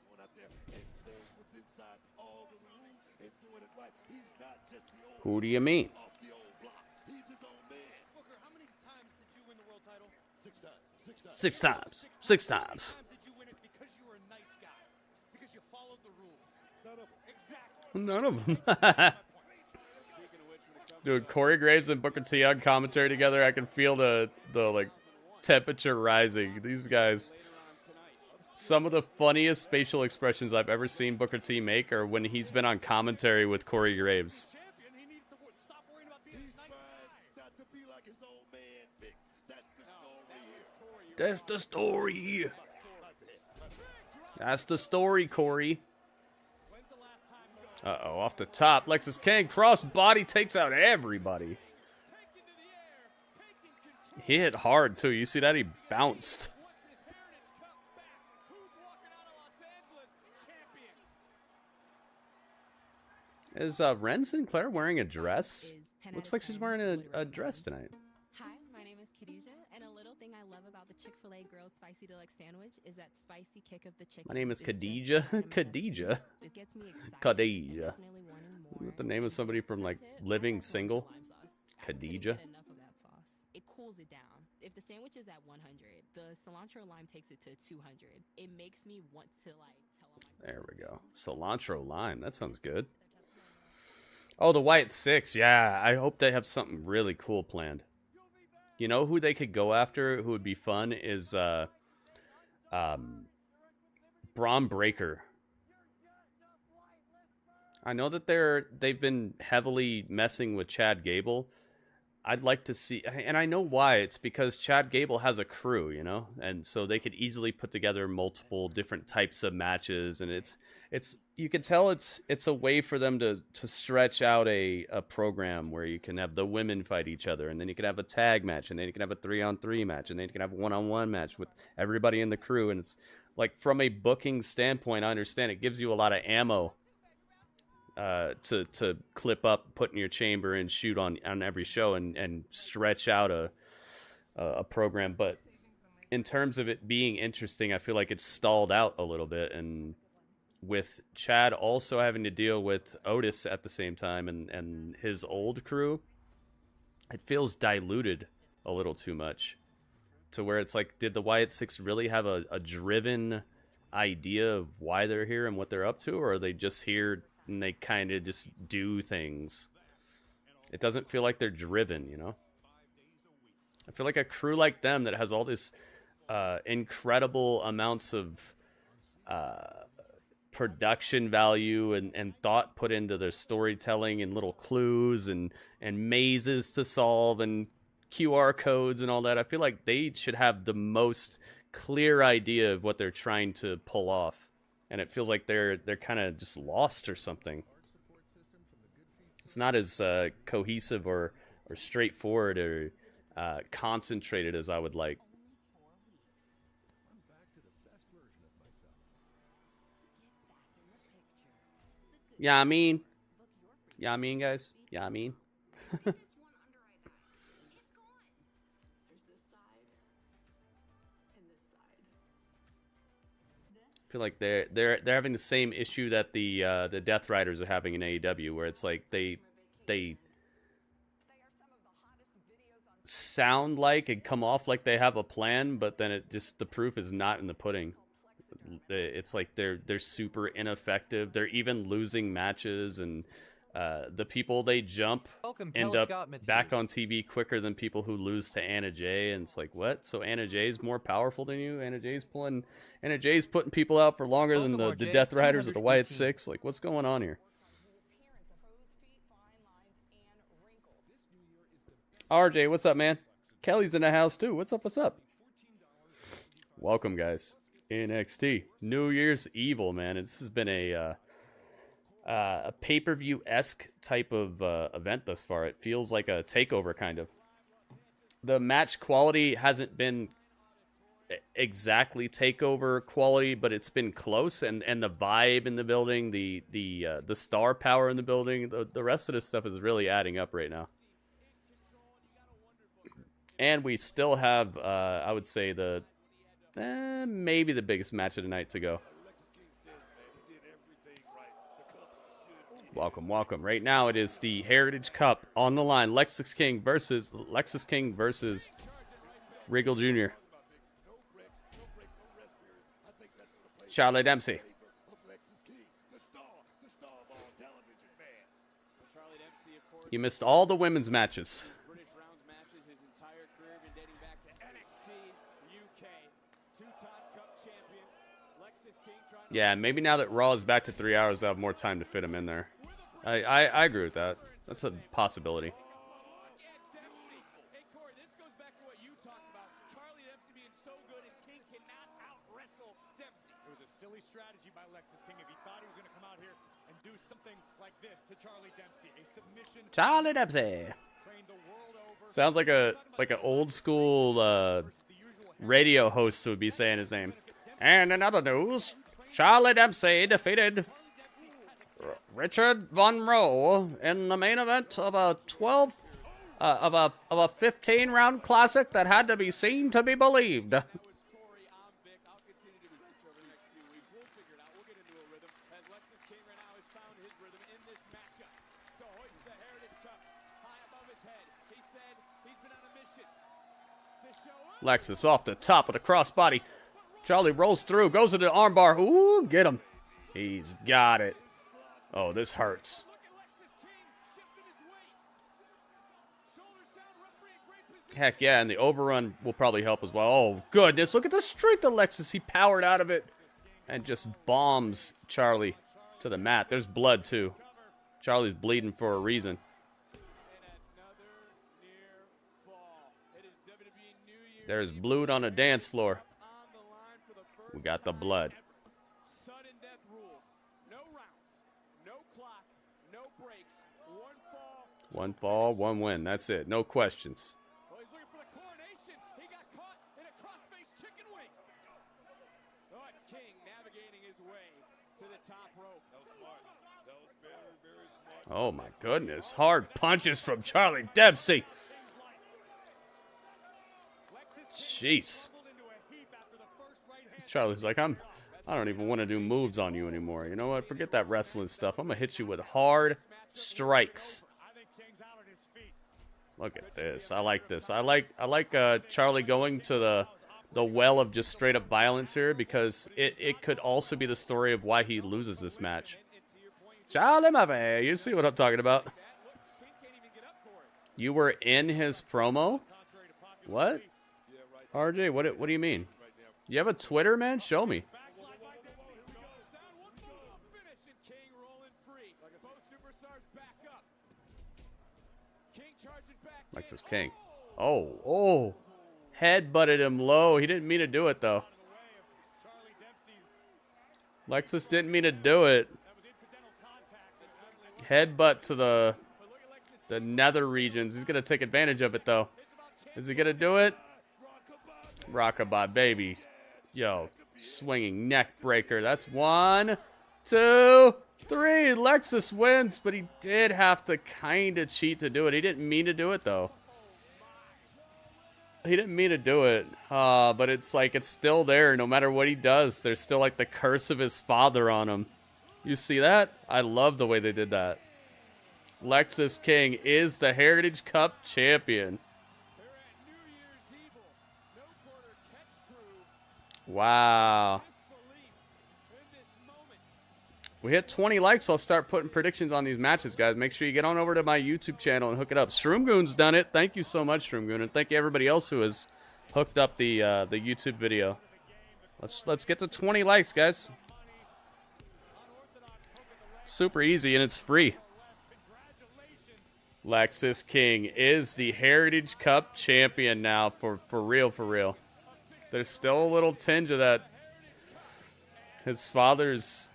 Who do you mean? Six times. Six times. None of them. Dude, Corey Graves and Booker T on commentary together. I can feel the like temperature rising. These guys. Some of the funniest facial expressions I've ever seen Booker T make are when he's been on commentary with Corey Graves. That's the story. That's the story, Corey. Uh-oh, off the top. Lexis King, cross body, takes out everybody. He hit hard, too. You see that? He bounced. Is Ren Sinclair wearing a dress? Looks like she's wearing a dress tonight. Hi, my name is Khadijah, and a little thing I love about the Chick-fil-A Grilled Spicy Deluxe Sandwich is that spicy kick of the chicken. My name is Khadijah. Khadijah. It gets me excited. Khadijah. Is that the name of somebody from like Living Single? Khadijah. Enough of that sauce. It cools it down. If the sandwich is at 100, the cilantro lime takes it to 200. It makes me want to like tell them. There we go. Cilantro lime. That sounds good. Oh, the White Six. Yeah, I hope they have something really cool planned. You know who they could go after who would be fun is Braun Breaker. I know that they've been heavily messing with Chad Gable. I'd like to see, and I know why. It's because Chad Gable has a crew, you know, and so they could easily put together multiple different types of matches, and it's you can tell it's a way for them to stretch out a program where you can have the women fight each other, and then you can have a tag match, and then you can have a 3-on-3 match, and then you can have a 1-on-1 match with everybody in the crew, and it's like from a booking standpoint, I understand it gives you a lot of ammo to clip up, put in your chamber, and shoot on every show, and stretch out a program. But in terms of it being interesting, I feel like it's stalled out a little bit, and with Chad also having to deal with Otis at the same time and his old crew, it feels diluted a little too much to where it's like, did the Wyatt Six really have a driven idea of why they're here and what they're up to, or are they just here and they kind of just do things? It doesn't feel like they're driven, you know? I feel like a crew like them that has all this incredible amounts of production value and thought put into their storytelling, and little clues and mazes to solve and QR codes and all that. I feel like they should have the most clear idea of what they're trying to pull off. And it feels like they're kind of just lost or something. It's not as cohesive or straightforward or concentrated as I would like. Yeah, I mean, guys. Yeah, I mean. I feel like they're having the same issue that the Death Riders are having in AEW, where it's like they sound like and come off like they have a plan, but then it just, the proof is not in the pudding. It's like they're super ineffective. They're even losing matches, and the people they jump end up back on TV quicker than people who lose to Anna Jay. And it's like, what? So Anna Jay's more powerful than you? Anna Jay's putting people out for longer than the Death Riders or the Wyatt Six? Like, what's going on here? RJ, what's up, man? Kelly's in the house, too. What's up, what's up? Welcome, guys. NXT. New Year's Evil, man. This has been a pay-per-view-esque type of event thus far. It feels like a takeover, kind of. The match quality hasn't been exactly takeover quality, but it's been close, and the vibe in the building, the star power in the building, the rest of this stuff is really adding up right now. And we still have, I would say, maybe the biggest match of the night to go. Welcome, welcome. Right now it is the Heritage Cup on the line. Lexis King versus Regal Jr. Charlie Dempsey. You missed all the women's matches. Yeah, maybe now that Raw is back to 3 hours, they'll have more time to fit him in there. I agree with that. That's a possibility. Hey, Cora, this goes back to what you talked about. Charlie Dempsey being so good and King cannot out-wrestle Dempsey. It was a silly strategy by Lexis King if he thought he was going to come out here and do something like this to Charlie Dempsey. A submission. Charlie Dempsey. Sounds like an old school radio host would be saying his name. And in other news, Charlie Dempsey defeated Richard Von Rowe in the main event of a 15-round classic that had to be seen to be believed. Lexis off the top of the crossbody. Charlie rolls through, goes into the armbar. Ooh, get him. He's got it. Oh, this hurts. Heck yeah, and the overrun will probably help as well. Oh, goodness. Look at the strength of Lexis. He powered out of it and just bombs Charlie to the mat. There's blood, too. Charlie's bleeding for a reason. There's blood on the dance floor. We got the blood. Sudden death rules. No rounds, no clock, no breaks. One fall, one win. That's it. No questions. Well, he's looking for the coronation. He got caught in a crossface chicken wing. Oh, King navigating his way to the top rope. That was smart. That was very, very smart. Oh, my goodness. Hard punches from Charlie Dempsey. Jeez. Charlie's like, I don't even want to do moves on you anymore. You know what? Forget that wrestling stuff. I'm going to hit you with hard strikes. Look at this. I like this. I like Charlie going to the well of just straight up violence here, because it could also be the story of why he loses this match. Charlie, my man. You see what I'm talking about? You were in his promo? What? RJ, what do you mean? You have a Twitter, man? Show me. Lexis King. Oh. Head-butted him low. He didn't mean to do it, though. Lexis didn't mean to do it. Headbutt to the nether regions. He's going to take advantage of it, though. Is he going to do it? Rockabye, baby. Yo, swinging neck breaker. That's 1, 2, 3. Lexis wins, but he did have to kind of cheat to do it. He didn't mean to do it, though. He didn't mean to do it. But it's like, it's still there. No matter what he does, there's still like the curse of his father on him. You see that? I love the way they did that. Lexis King is the Heritage Cup champion. Wow. We hit 20 likes. I'll start putting predictions on these matches, guys. Make sure you get on over to my YouTube channel and hook it up. Shroomgoon's done it. Thank you so much, Shroomgoon, and thank you everybody else who has hooked up the YouTube video. Let's get to 20 likes, guys. Super easy, and it's free. Lexis King is the Heritage Cup champion now for real, for real. There's still a little tinge of that, his father's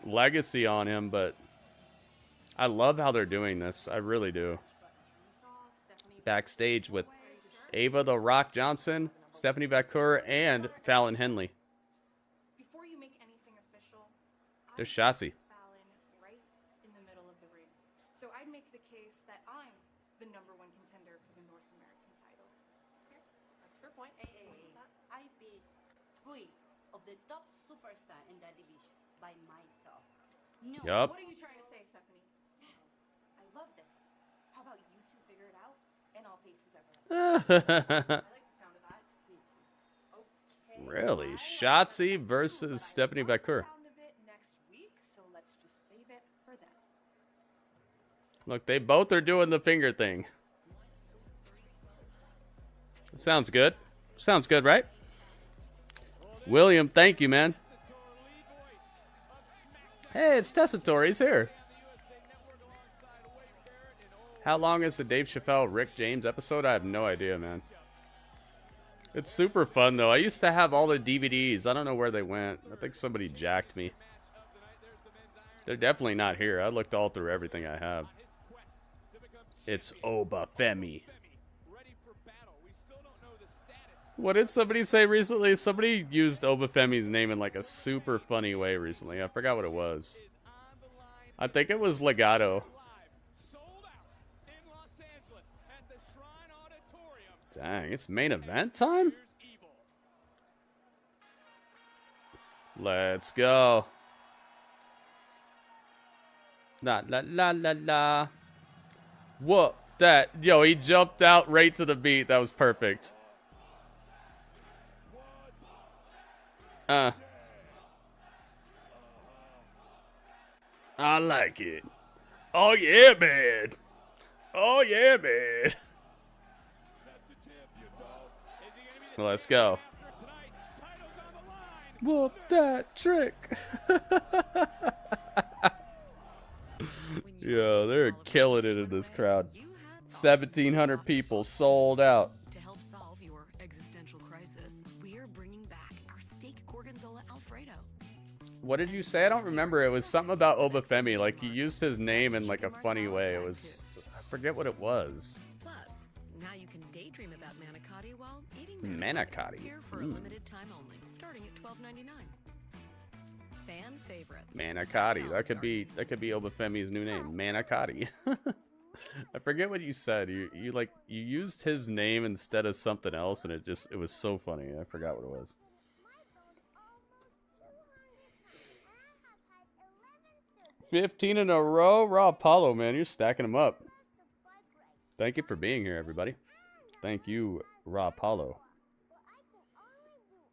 legacy on him, but I love how they're doing this. I really do. Backstage with Ava the Rock Johnson, Stephanie Vaquer, and Fallon Henley. Before you make anything official, There's Shotzi. Fallon right in the middle of the ring. So I'd make the case that I'm the #1 contender for the North American title. Okay, that's a fair point. I beat 3 of the top superstars in that division by myself. No. Yup. What are you trying to say, Stephanie? Yes, I love this. How about you two figure it out, and I'll face who's ever left. I like the sound of that. Me too. Okay. Really? Shotzi versus Stephanie Vaquer. Sound of it next week, so let's just save it for then. Look, they both are doing the finger thing. It sounds good. Sounds good, right? William, thank you, man. Hey, it's Tessitore. He's here. How long is the Dave Chappelle Rick James episode? I have no idea, man. It's super fun, though. I used to have all the DVDs. I don't know where they went. I think somebody jacked me. They're definitely not here. I looked all through everything I have. It's Oba Femi. What did somebody say recently? Somebody used Oba Femi's name in like a super funny way recently. I forgot what it was. I think it was Legato. Dang, it's main event time? Let's go. La la la la la. Whoop that. Yo, he jumped out right to the beat. That was perfect. I like it. Oh yeah, man. Oh yeah, man. Let's go. Whoop that trick. Yo, they're killing it in this crowd. 1,700 people sold out. To help solve your existential crisis, we're bringing back our steak gorgonzola Alfredo. What did you say? I don't remember. It was something about Oba Femi. Like, he used his name in like a funny way. It was, I forget what it was. Plus, now you can daydream about manicotti while eating Manicotti. Here for a limited time only, starting at $12.99. Fan favorites. Manicotti. That could be Oba Femi's new name. Manicotti. I forget what you said. You used his name instead of something else, and it was so funny. I forgot what it was. $15 in a row. Raw Apollo, man, you're stacking them up. Thank you for being here, everybody. Thank you, Raw Apollo.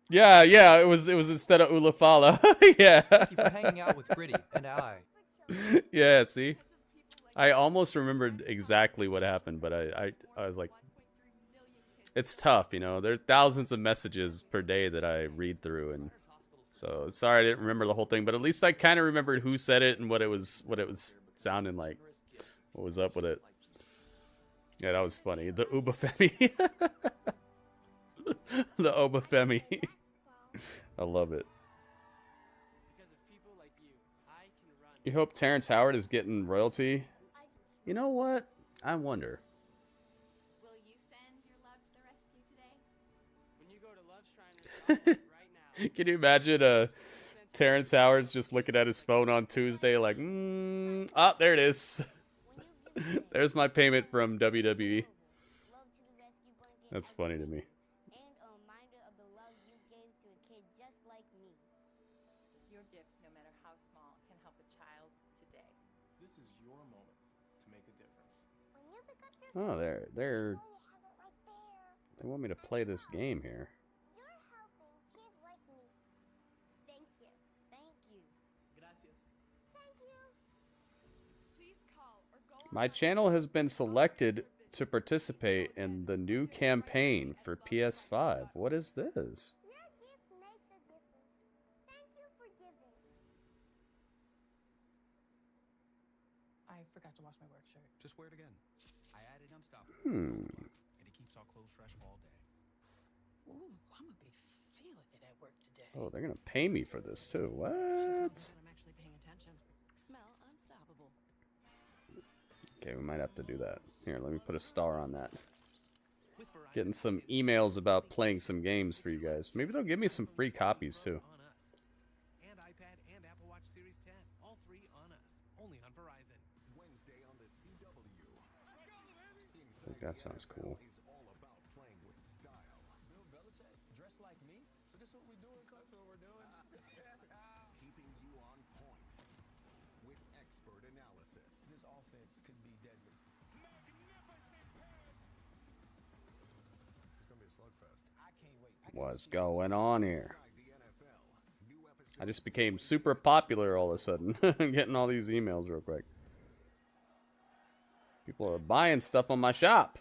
Yeah, it was instead of Ulafala. Yeah. Thank you for hanging out with Gritty and I. Yeah, see? I almost remembered exactly what happened, but I was like, it's tough, you know. There's thousands of messages per day that I read through, and so sorry I didn't remember the whole thing, but at least I kind of remembered who said it and what it was sounding like. What was up with it? Yeah, that was funny. The Uba Femi. The Oba Femi. I love it. You hope Terrence Howard is getting royalty? You know what? I wonder. Will you send your love to the rescue today? When you go to Love Shrine right now. Can you imagine Terrence Howard's just looking at his phone on Tuesday like, there it is. There's my payment from WWE. That's funny to me. Your gift, no matter how small, can help a child today. This is your moment to make a difference. Oh, they want me to play this game here. You're helping kids like me. Thank you. Thank you. Gracias. Thank you. Please call or go. My channel has been selected to participate in the new campaign for PS5. What is this? Your gift makes a difference. Thank you for giving. I I forgot to wash my work shirt. Just wear it again. I added Unstoppable. Hmm. And it keeps our clothes fresh all day. Ooh, I'm gonna be feeling it at work today. Oh, they're gonna pay me for this too. What? I'm actually paying attention. Smell unstoppable. Okay, we might have to do that. Here, let me put a star on that. Getting some emails about playing some games for you guys. Maybe they'll give me some free copies too. And iPad and Apple Watch Series 10. All 3 on us. Only on Verizon. Wednesday on the CW. I think that sounds cool. Is all about playing with style. Bill Belichick, dressed like me? So this is what we're doing, cuz? That's what we're doing. Keeping you on point with expert analysis. This offense could be deadly. It's gonna be a slugfest. I can't wait. What's going on here? I just became super popular all of a sudden. I'm getting all these emails real quick. People are buying stuff on my shop.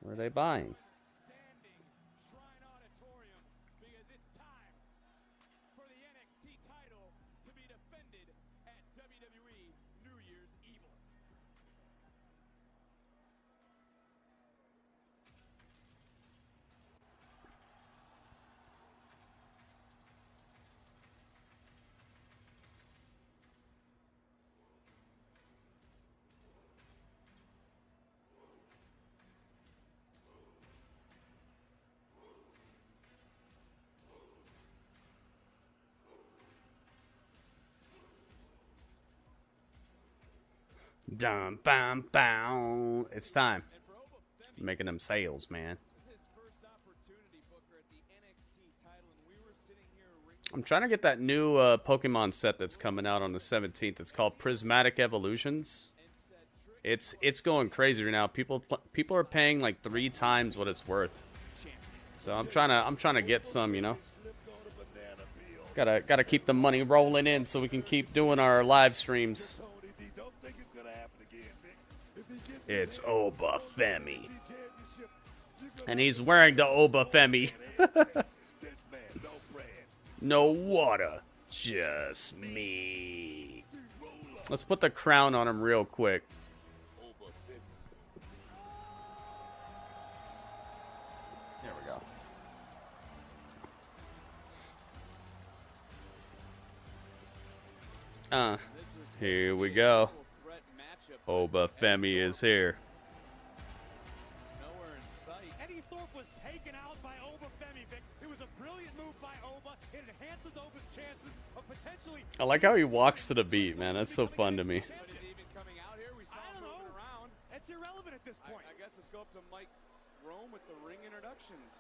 What are they buying? Shrine Auditorium, because it's time for the NXT title to be defended at WWE New Year's Evil. Dum, bam, bam. It's time. Making them sales, man. I'm trying to get that new Pokemon set that's coming out on the 17th. It's called Prismatic Evolutions. It's going crazy right now. People are paying like 3 times what it's worth. So I'm trying to get some, you know. Gotta keep the money rolling in so we can keep doing our live streams. It's Oba Femi. And he's wearing the Oba Femi. No water, just me. Let's put the crown on him real quick. There we go. Here we go. Oba Femi is here. Nowhere in sight. Eddy Thorpe was taken out by Oba Femi, Vic. It was a brilliant move by Oba. It enhances Oba's chances of potentially... I like how he walks to the beat, man. That's so fun to me. I don't know. It's irrelevant at this point. I guess let's go up to Mike Rome with the ring introductions.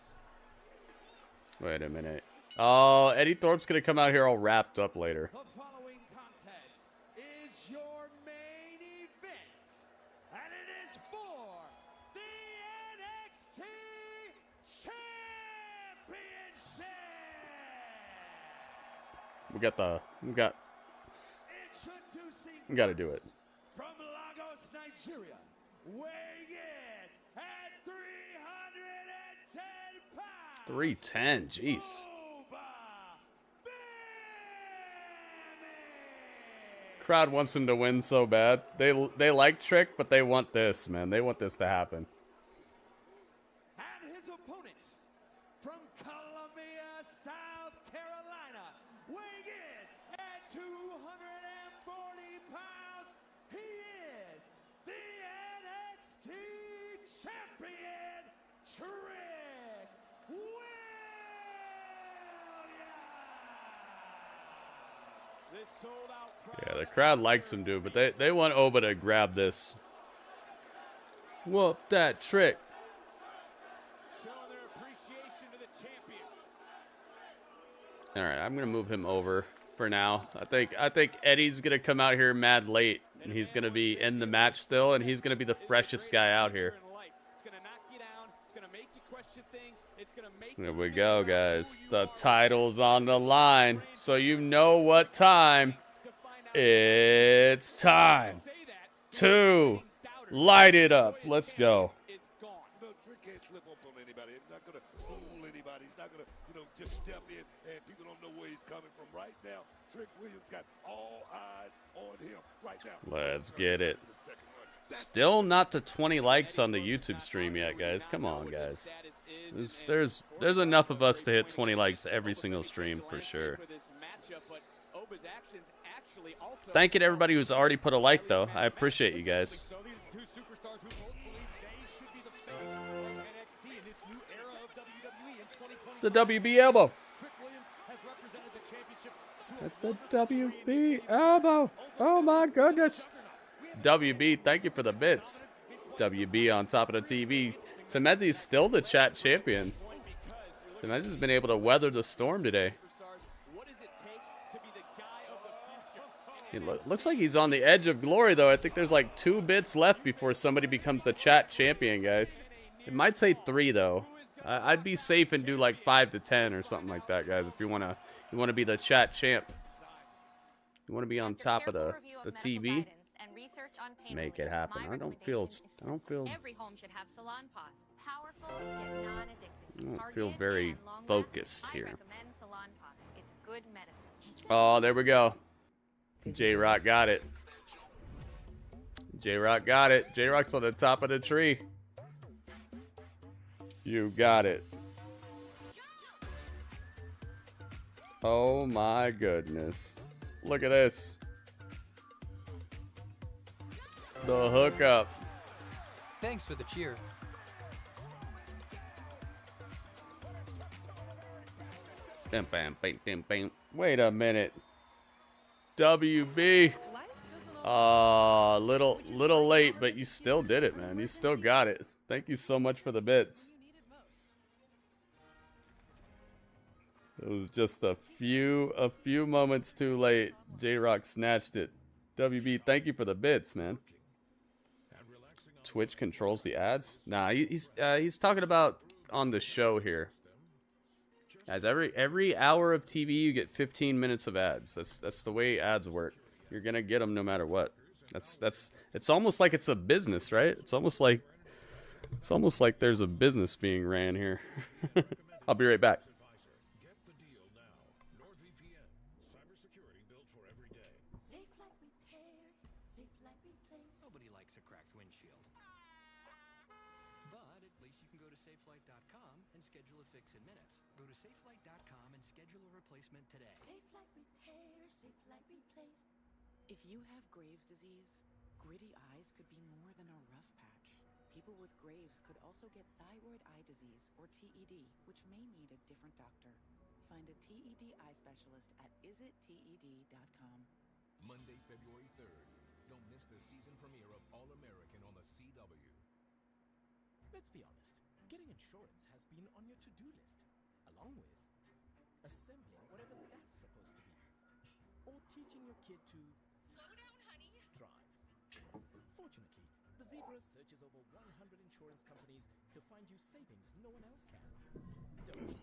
Wait a minute. Oh, Eddy Thorpe's gonna come out here all wrapped up later. The following contest is your main event, and it is for the NXT Championship. We gotta do it. From Lagos, Nigeria, weighing in at 310 pounds. 310, jeez. Crowd wants him to win so bad. They like Trick, but they want this, man. They want this to happen. And his opponent from Columbia, South Carolina, weighing in at 240 pounds, he is the NXT champion, Trick Williams. This sold out crowd. Yeah, the crowd likes him, dude, but they want Oba to grab this. Whoop that Trick. Showing their appreciation to the champion. All right, I'm gonna move him over for now. I think Eddie's gonna come out here mad late, and he's gonna be in the match still, and he's gonna be the freshest guy out here. It's gonna knock you down. It's gonna make you question things. It's gonna make There we go, guys. The title's on the line, so you know what time. It's time to light it up. Let's go. Trick can't slip up on anybody. He's not gonna fool anybody. He's not gonna, just step in and people don't know where he's coming from. Right now, Trick Williams got all eyes on him right now. Let's get it. Still not to 20 likes on the YouTube stream yet, guys. Come on, guys. There's enough of us to hit 20 likes every single stream for sure. Thank you to everybody who's already put a like, though. I appreciate you guys. The WB elbow. That's the WB elbow. Oh my goodness. WB, thank you for the bits. WB on top of the TV. Temezi's still the chat champion. Temezi's been able to weather the storm today. It looks like he's on the edge of glory, though. I think there's like 2 bits left before somebody becomes the chat champion, guys. It might say 3, though. I'd be safe and do like 5 to 10 or something like that, guys. If you wanna be the chat champ, you wanna be on top of the TV. Make it happen. I don't feel. Every home should have Salon Paws. Powerful yet non-addictive. I don't feel very focused here. Recommend Salon Paws. It's good medicine. Oh, there we go. J-Rock got it. J-Rock got it. J-Rock's on the top of the tree. You got it. Oh my goodness. Look at this. The hookup. Thanks for the cheer. Bam, bam, bam, bam, bam. Wait a minute. WB. Little late, but you still did it, man. You still got it. Thank you so much for the bits. It was just a few moments too late. J-Rock snatched it. WB, thank you for the bits, man. Twitch controls the ads? Nah, he's talking about on the show here. Guys, every hour of TV you get 15 minutes of ads. That's the way ads work. You're gonna get them no matter what. It's almost like it's a business, right? It's almost like there's a business being ran here. I'll be right back. Nobody likes a cracked windshield. But at least you can go to SafeLight.com and schedule a fix in minutes. Go to SafeLight.com and schedule a replacement today. SafeLight Repair, SafeLight Replace. If you have Graves' disease, gritty eyes could be more than a rough patch. People with Graves could also get thyroid eye disease, or TED, which may need a different doctor. Find a TED eye specialist at isitted.com. Monday, February 3rd. Don't miss the season premiere of All American on the CW. Let's be honest, getting insurance has been on your to-do list, along with assembling whatever that's supposed to be, or teaching your kid to slow down, honey, drive. Fortunately, the Zebra searches over 100 insurance companies to find you savings no one else can. Don't wait.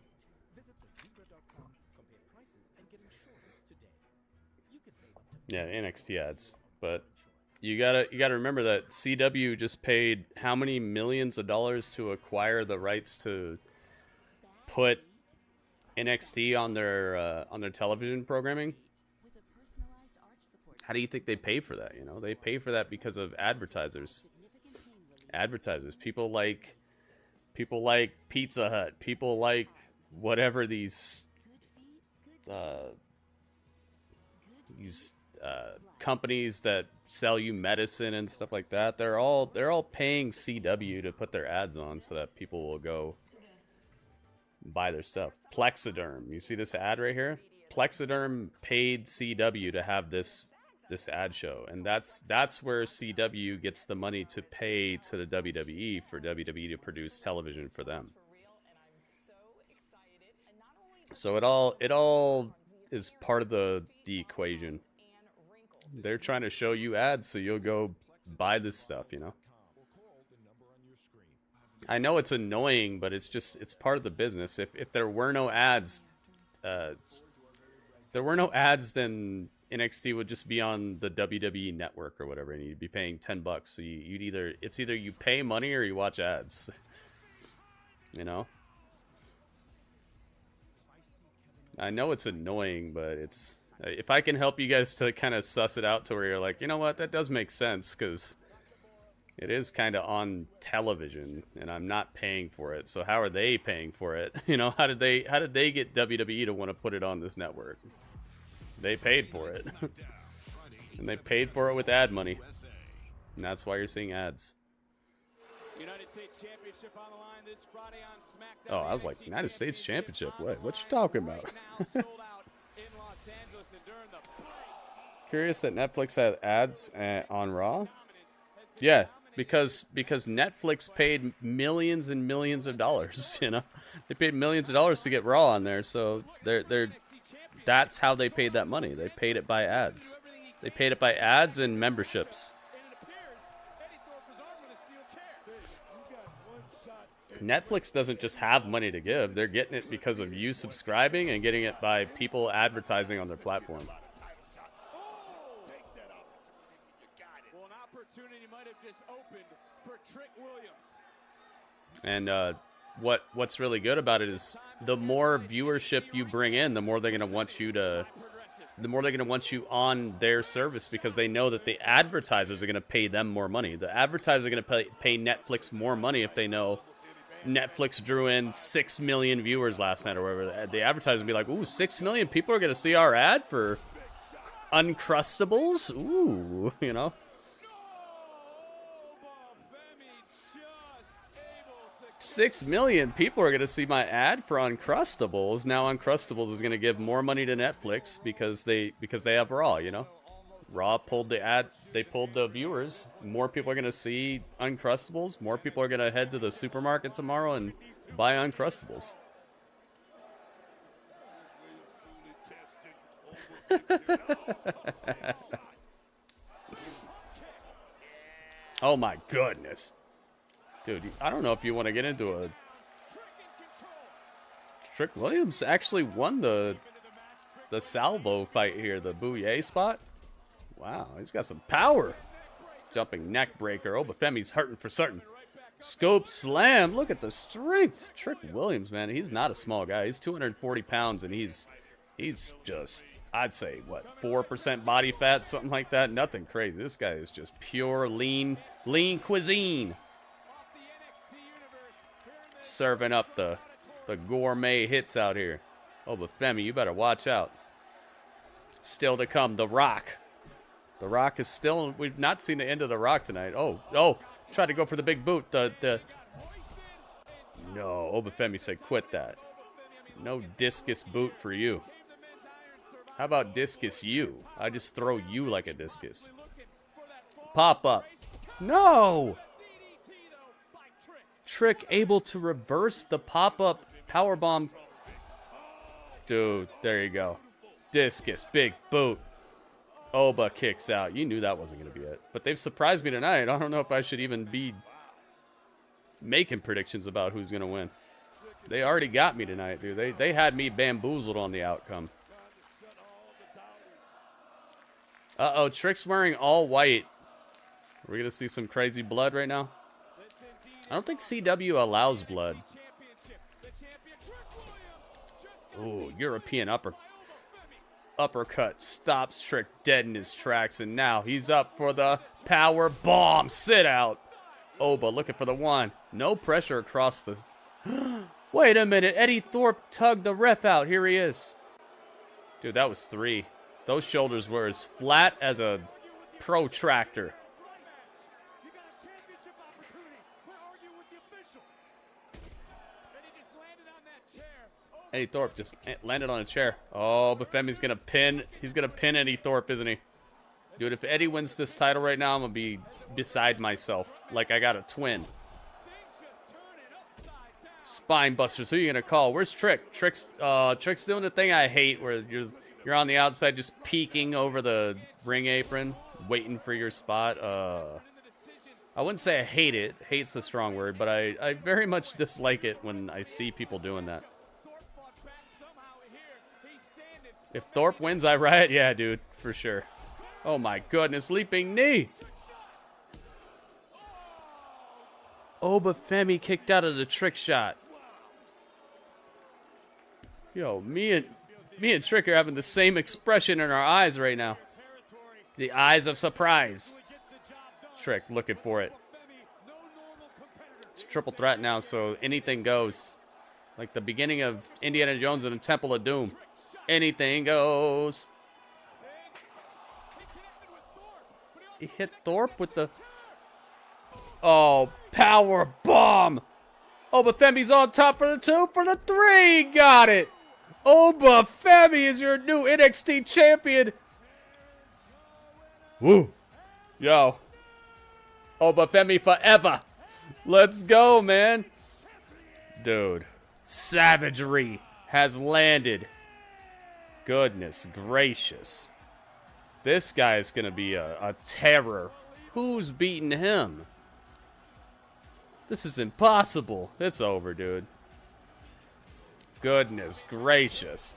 Visit thezebra.com, compare prices, and get insurance today. You can save up to NXT ads, but you gotta remember that CW just paid how many millions of dollars to acquire the rights to put NXT on their television programming. How do you think they pay for that? You know, they pay for that because of advertisers. People like Pizza Hut. People like whatever these companies that sell you medicine and stuff like that. They're all paying CW to put their ads on so that people will go buy their stuff. Plexiderm. You see this ad right here? Plexiderm paid CW to have this ad show, and that's where CW gets the money to pay to the WWE for WWE to produce television for them. So it all is part of the equation. They're trying to show you ads so you'll go buy this stuff, you know. I know it's annoying, but it's part of the business. If there were no ads, then NXT would just be on the WWE network or whatever, and you'd be paying $10. So it's either you pay money or you watch ads. You know? I know it's annoying, but If I can help you guys to kind of suss it out to where you're like, you know what, that does make sense, because it is kind of on television, and I'm not paying for it. So how are they paying for it? You know, how did they get WWE to want to put it on this network? They paid for it, and they paid for it with ad money, and that's why you're seeing ads. United States Championship on the line this Friday on SmackDown. Oh, I was like, United States Championship? What you talking about? Curious that Netflix had ads on Raw? Yeah, because Netflix paid millions and millions of dollars, you know? They paid millions of dollars to get Raw on there, so that's how they paid that money. They paid it by ads. They paid it by ads and memberships. Netflix doesn't just have money to give. They're getting it because of you subscribing and getting it by people advertising on their platform. Well, an opportunity might have just opened for Trick Williams. And what's really good about it is the more viewership you bring in, the more they're going to want you on their service, because they know that the advertisers are going to pay them more money. The advertisers are going to pay Netflix more money if they know Netflix drew in 6 million viewers last night or whatever. The advertisers will be like, ooh, 6 million people are going to see our ad for Uncrustables? Ooh, you know? 6 million people are going to see my ad for Uncrustables. Now Uncrustables is going to give more money to Netflix because they have Raw, you know? Raw pulled the ad, they pulled the viewers. More people are going to see Uncrustables. More people are going to head to the supermarket tomorrow and buy Uncrustables. Oh my goodness. Dude, I don't know if you want to get into a... Trick Williams actually won the salvo fight here, the Bouye spot. Wow, he's got some power. Jumping neck breaker. Oh, but Femi's hurting for certain. Scope slam. Look at the strength. Trick Williams, man, he's not a small guy. He's 240 pounds, and he's just, I'd say, what, 4% body fat, something like that. Nothing crazy. This guy is just pure lean cuisine. Serving up the gourmet hits out here. Oh, but Femi, you better watch out. Still to come, The Rock. The Rock is still... We've not seen the end of The Rock tonight. Oh, tried to go for the big boot. No, Obafemi said quit that. No discus boot for you. How about discus you? I just throw you like a discus. Pop up. No! Trick able to reverse the pop-up powerbomb. Dude, there you go. Discus, big boot. Oba kicks out. You knew that wasn't going to be it. But they've surprised me tonight. I don't know if I should even be making predictions about who's going to win. They already got me tonight, dude. They had me bamboozled on the outcome. Uh-oh, Trick's wearing all white. We're going to see some crazy blood right now. I don't think CW allows blood. Ooh, European uppercut stops Trick dead in his tracks, and now he's up for the power bomb. Sit out. Oba looking for the one. No pressure across the... Wait a minute. Eddy Thorpe tugged the ref out. Here he is. Dude, that was 3. Those shoulders were as flat as a protractor. Eddy Thorpe just landed on a chair. Oh, but Femi's gonna pin. He's gonna pin Eddy Thorpe, isn't he? Dude, if Eddy wins this title right now, I'm gonna be beside myself. Like I got a twin. Spine busters. Who are you gonna call? Where's Trick? Trick's doing the thing I hate, where you're on the outside just peeking over the ring apron, waiting for your spot. I wouldn't say I hate it. Hate's a strong word, but I very much dislike it when I see people doing that. If Thorpe wins, I riot. Yeah, dude, for sure. Oh my goodness, leaping knee. Obafemi kicked out of the trick shot. Yo, me Me and Trick are having the same expression in our eyes right now. The eyes of surprise. Trick looking for it. It's triple threat now, so anything goes. Like the beginning of Indiana Jones and the Temple of Doom. Anything goes. He hit Thorpe with the... Oh, power bomb. Oh, but Femi's on top for the 2, for the 3. Got it. Oh, but Femi is your new NXT champion. Woo. Yo. Oh, but Femi forever. Let's go, man. Dude. Savagery has landed. Goodness gracious. This guy is going to be a terror. Who's beating him? This is impossible. It's over, dude. Goodness gracious.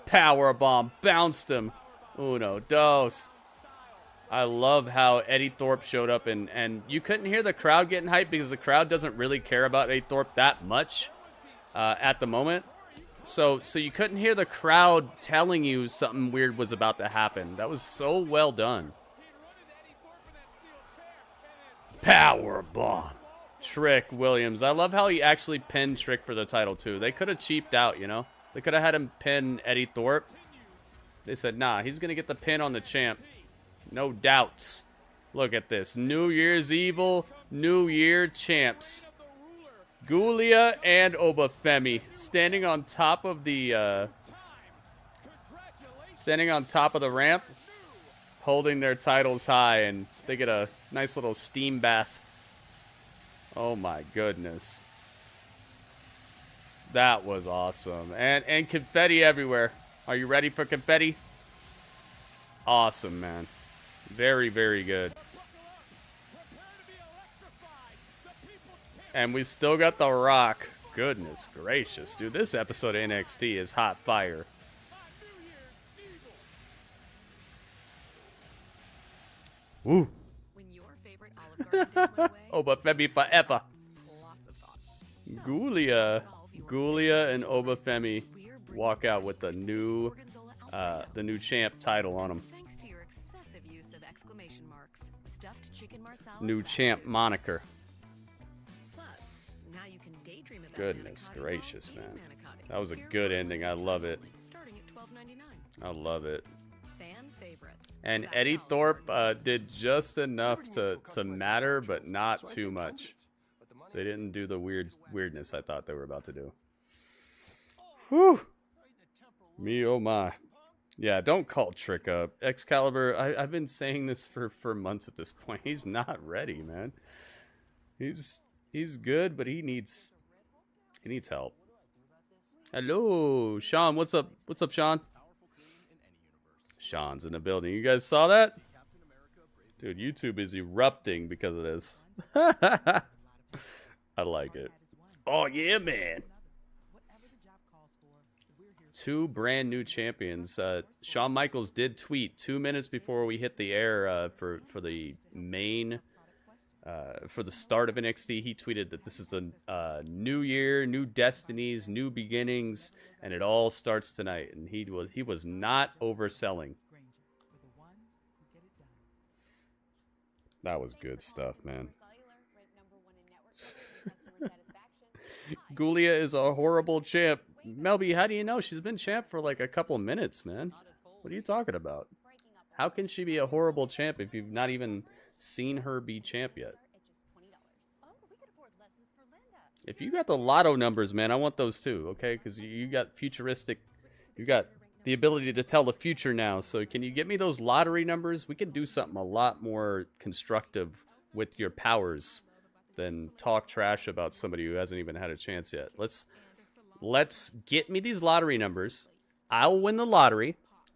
Powerbomb bounced him. Uno, dos. I love how Eddy Thorpe showed up, and you couldn't hear the crowd getting hyped because the crowd doesn't really care about Eddy Thorpe that much at the moment. So you couldn't hear the crowd telling you something weird was about to happen. That was so well done. Powerbomb. Trick Williams. I love how he actually pinned Trick for the title, too. They could have cheaped out, you know? They could have had him pin Eddy Thorpe. They said, nah, he's going to get the pin on the champ. No doubts. Look at this. New Year's Evil, New Year champs. Giulia and Femi standing on top of the ramp, holding their titles high, and they get a nice little steam bath. Oh my goodness. That was awesome. And confetti everywhere. Are you ready for confetti? Awesome, man. Very, very good. And we still got The Rock. Goodness gracious, dude. This episode of NXT is hot fire. Woo. Oh, but Femi forever. Giulia and Femi walk out with the new champ title on them. New champ moniker. Goodness gracious, man. That was a good ending. I love it. I love it. And Eddy Thorpe did just enough to matter, but not too much. They didn't do the weirdness I thought they were about to do. Whew. Me oh my. Yeah, don't call Trick up. Excalibur, I've been saying this for months at this point. He's not ready, man. He's good, but he needs help. Hello, Sean. What's up? What's up, Sean? Sean's in the building. You guys saw that? Dude, YouTube is erupting because of this. I like it. Oh, yeah, man. 2 brand new champions. Shawn Michaels did tweet 2 minutes before we hit the air for the main... for the start of NXT, he tweeted that this is a new year, new destinies, new beginnings, and it all starts tonight. And he was not overselling. That was good stuff, man. Giulia is a horrible champ. Melby, how do you know? She's been champ for like a couple minutes, man. What are you talking about? How can she be a horrible champ if you've not even seen her be champ yet? If you got the lotto numbers, man, I want those too, okay? Because you got futuristic, you got the ability to tell the future now. So can you get me those lottery numbers? We can do something a lot more constructive with your powers than talk trash about somebody who hasn't even had a chance yet. Let's get me these lottery numbers. I'll win the lottery.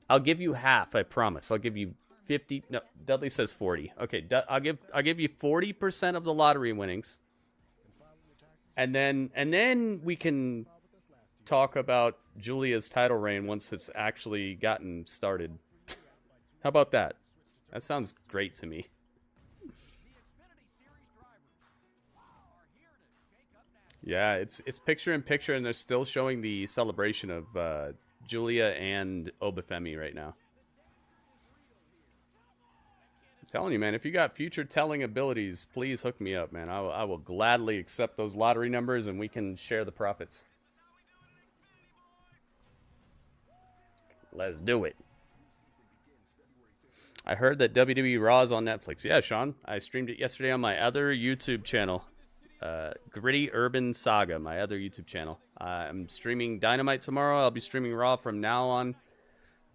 I'll give you half, I promise. I'll give you 50. No, Dudley says 40. Okay, I'll give you 40% of the lottery winnings. And then we can talk about Giulia's title reign once it's actually gotten started. How about that? That sounds great to me. Yeah, it's picture in picture, and they're still showing the celebration of Giulia and Femi right now. I'm telling you, man, if you got future telling abilities, please hook me up, man. I will gladly accept those lottery numbers and we can share the profits. Let's do it. I heard that WWE Raw is on Netflix. Yeah, Sean, I streamed it yesterday on my other YouTube channel, GrittyUrbanSaga, my other YouTube channel. I'm streaming Dynamite tomorrow. I'll be streaming Raw from now on.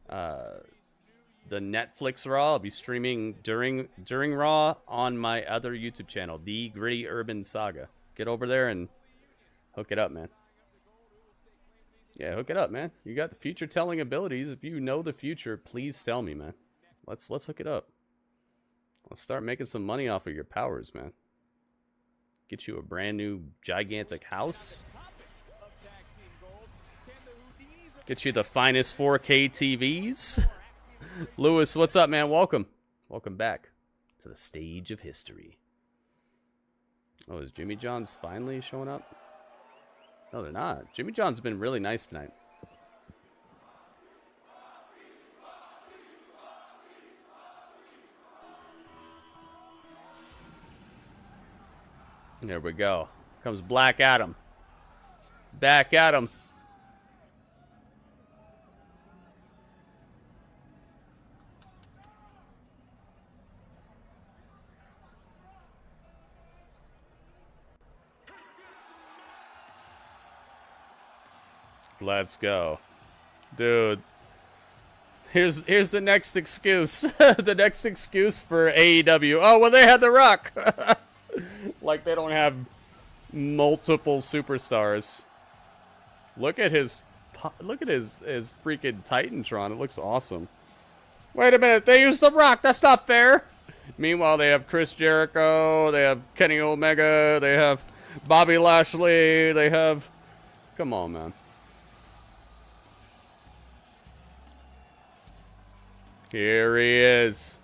The Netflix Raw, I'll be streaming during Raw on my other YouTube channel, The Gritty Urban Saga. Get over there and hook it up, man. Yeah, hook it up, man. You got the future telling abilities. If you know the future, please tell me, man. Let's hook it up. Let's start making some money off of your powers, man. Get you a brand new gigantic house. Get you the finest 4K TVs. Lewis, what's up, man? Welcome. Welcome back to the stage of history. Oh, is Jimmy John's finally showing up? No, they're not. Jimmy John's been really nice tonight. There we go. Comes Black Adam. Back at him. Let's go. Dude. Here's the next excuse. The next excuse for AEW. Oh, well, they had The Rock. Like they don't have multiple superstars. Look at his freaking Titantron. It looks awesome. Wait a minute, they used The Rock. That's not fair. Meanwhile, they have Chris Jericho, they have Kenny Omega, they have Bobby Lashley, they have... Come on, man. Here he is.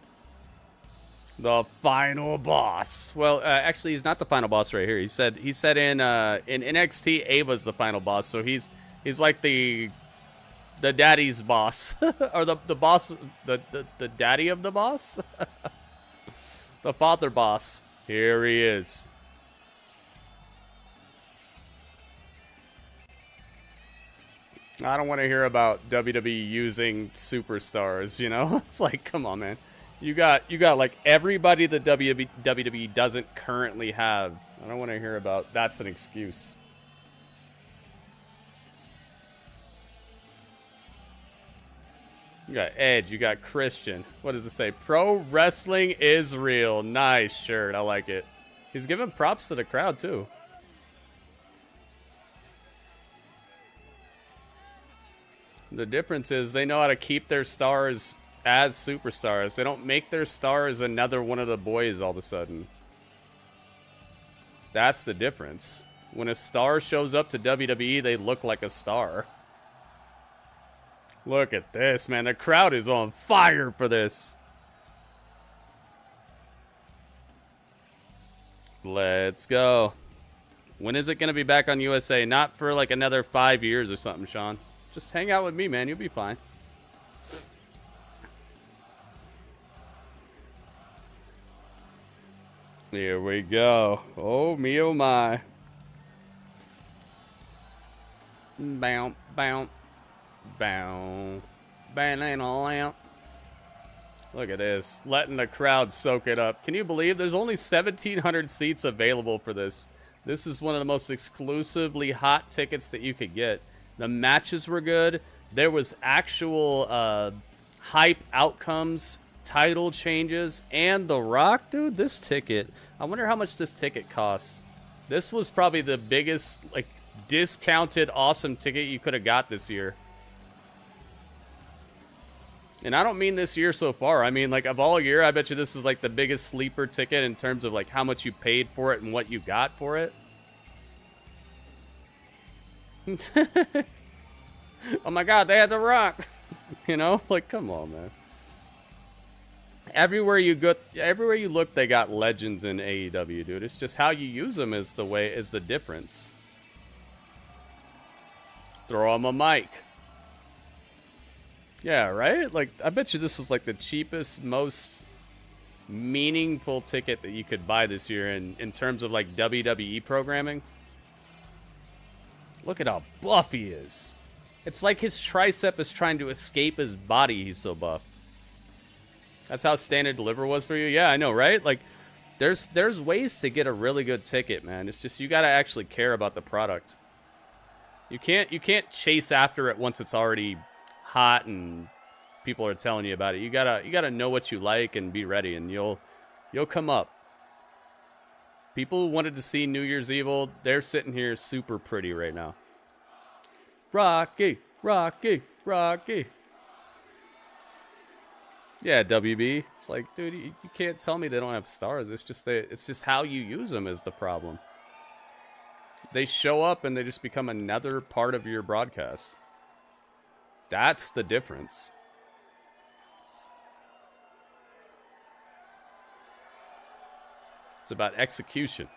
The final boss. Well, actually, he's not the final boss right here. He said in NXT, Ava's the final boss. So he's like the daddy's boss, or the boss, the daddy of the boss, the father boss. Here he is. I don't want to hear about WWE using superstars. You know, it's like, come on, man. You got like everybody that WWE doesn't currently have. I don't want to hear about that's an excuse. You got Edge, you got Christian. What does it say? Pro wrestling is real. Nice shirt. I like it. He's giving props to the crowd too. The difference is they know how to keep their stars as superstars. They don't make their stars another one of the boys all of a sudden. That's the difference. When a star shows up to WWE, they look like a star. Look at this, man. The crowd is on fire for this. Let's go. When is it going to be back on USA? Not for like another 5 years or something, Sean. Just hang out with me, man. You'll be fine. Here we go. Oh, me, oh, my. Bounce, bounce, bounce, bounce. Look at this. Letting the crowd soak it up. Can you believe there's only 1,700 seats available for this? This is one of the most exclusively hot tickets that you could get. The matches were good. There was actual hype outcomes, title changes, and The Rock, dude. This ticket, I wonder how much this ticket cost. This was probably the biggest, like, discounted awesome ticket you could have got this year. And I don't mean this year so far. I mean, like, of all year, I bet you this is like the biggest sleeper ticket in terms of like how much you paid for it and what you got for it. Oh my god, they had The Rock. You know, like, come on, man. Everywhere you look, they got legends in AEW, dude. It's just how you use them is the difference. Throw them a mic. Yeah, right? Like, I bet you this was like the cheapest, most meaningful ticket that you could buy this year in terms of like WWE programming. Look at how buff he is. It's like his tricep is trying to escape his body. He's so buff. That's how Stand and Deliver was for you? Yeah, I know, right? Like, there's ways to get a really good ticket, man. It's just you got to actually care about the product. You can't chase after it once it's already hot and people are telling you about it. You gotta know what you like and be ready, and you'll come up. People who wanted to see New Year's Evil, they're sitting here super pretty right now. Rocky, Rocky, Rocky. Yeah, WB. It's like, dude, you can't tell me they don't have stars. It's just how you use them is the problem. They show up and they just become another part of your broadcast. That's the difference. It's about execution.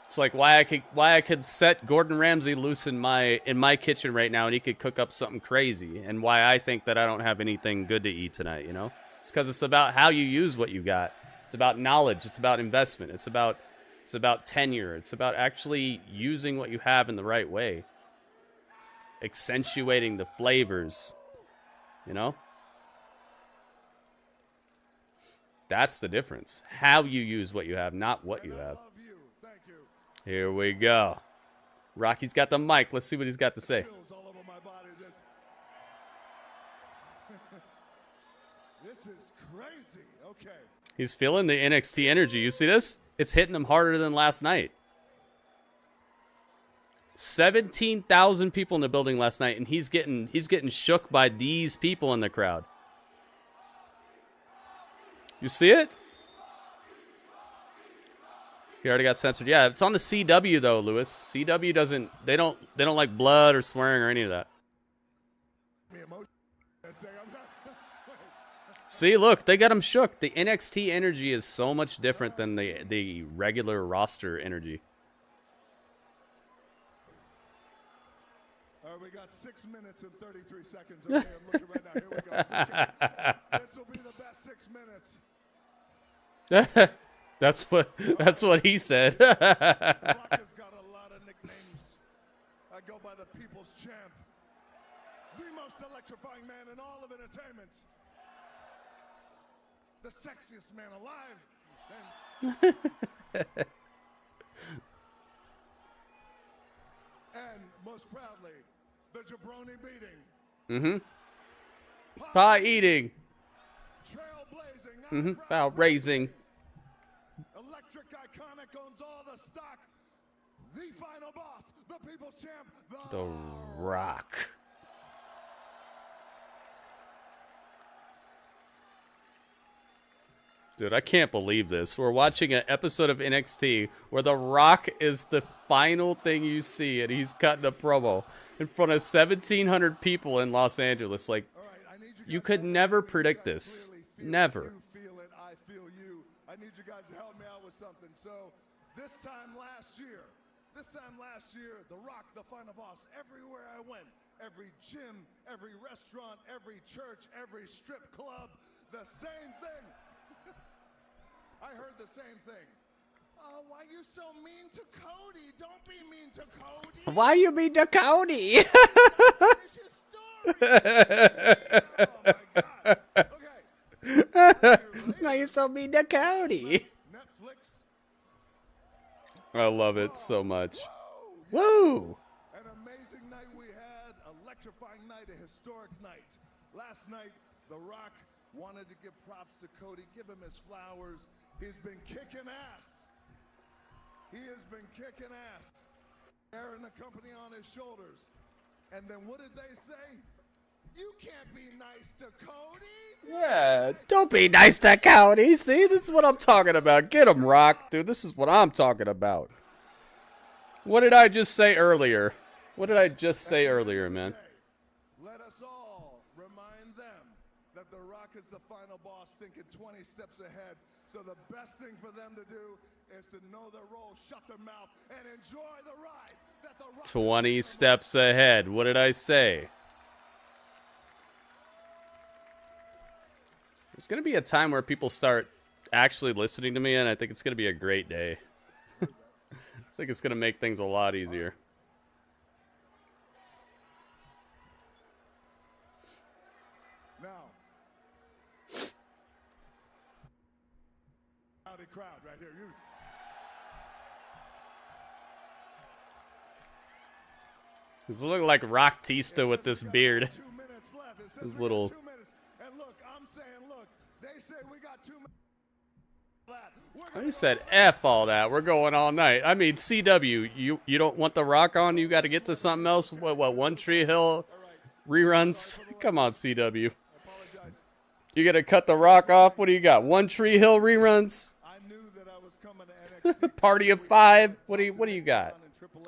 It's like why I could set Gordon Ramsay loose in my kitchen right now and he could cook up something crazy, and why I think that I don't have anything good to eat tonight, you know? It's because it's about how you use what you got. It's about knowledge. It's about investment. It's about tenure. It's about actually using what you have in the right way. Accentuating the flavors, you know? That's the difference. How you use what you have, not what you have. Here we go. Rocky's got the mic. Let's see what he's got to say. This is crazy. Okay. He's feeling the NXT energy. You see this? It's hitting him harder than last night. 17,000 people in the building last night, and he's getting shook by these people in the crowd. You see it? He already got censored. Yeah, it's on the CW though, Lewis. CW doesn't they don't like blood or swearing or any of that. See, look, they got him shook. The NXT energy is so much different than the regular roster energy. All right, we got 6 minutes and 33 seconds. Okay, I'm looking right now. Here we go. Okay. This will be the best 6 minutes. That's what he said. Rock has got a lot of nicknames. I go by the People's Champ, the most electrifying man in all of entertainment, the sexiest man alive, and most proudly, the jabroni beating. Pie eating. Trailblazing. Bow raising. Electric iconic owns all the stock. The final boss, the People's Champ, The Rock. Dude, I can't believe this. We're watching an episode of NXT where The Rock is the final thing you see, and he's cutting a promo in front of 1,700 people in Los Angeles. Like, you could never predict this. Never. You feel it, I feel you. I need you guys to help me out with something. So, this time last year, The Rock, the final boss, everywhere I went, every gym, every restaurant, every church, every strip club, the same thing. I heard the same thing. Why you so mean to Cody? Don't be mean to Cody. Why you mean to Cody? Why you so mean to Cody? Netflix. I love it so much. Woo! An amazing night we had, electrifying night, a historic night. Last night, The Rock wanted to give props to Cody, give him his flowers. He's been kicking ass. He has been kicking ass. Bearing the company on his shoulders. And then what did they say? You can't be nice to Cody. Yeah, don't be nice to Cody. See, this is what I'm talking about. Get him, Rock. Dude, this is what I'm talking about. What did I just say earlier? What did I just say earlier, man? Let us all remind them that The Rock is the final boss, thinking 20 steps ahead. So the best thing for them to do is to know their role, shut their mouth, and enjoy the ride. That The Rock 20 steps ahead. What did I say? There's going to be a time where people start actually listening to me, and I think it's going to be a great day. I think it's going to make things a lot easier. Now, rowdy crowd right here. He's looking like Rock-Tista with this beard. His little... And look, I'm saying, look, they say we got 2 minutes left. I said F all that. We're going all night. I mean, CW, you don't want the Rock on? You got to get to something else? What, One Tree Hill reruns? Come on, CW. You got to cut the Rock off? What do you got? One Tree Hill reruns? I knew that I was coming to NXT. Party of 5? What do you got?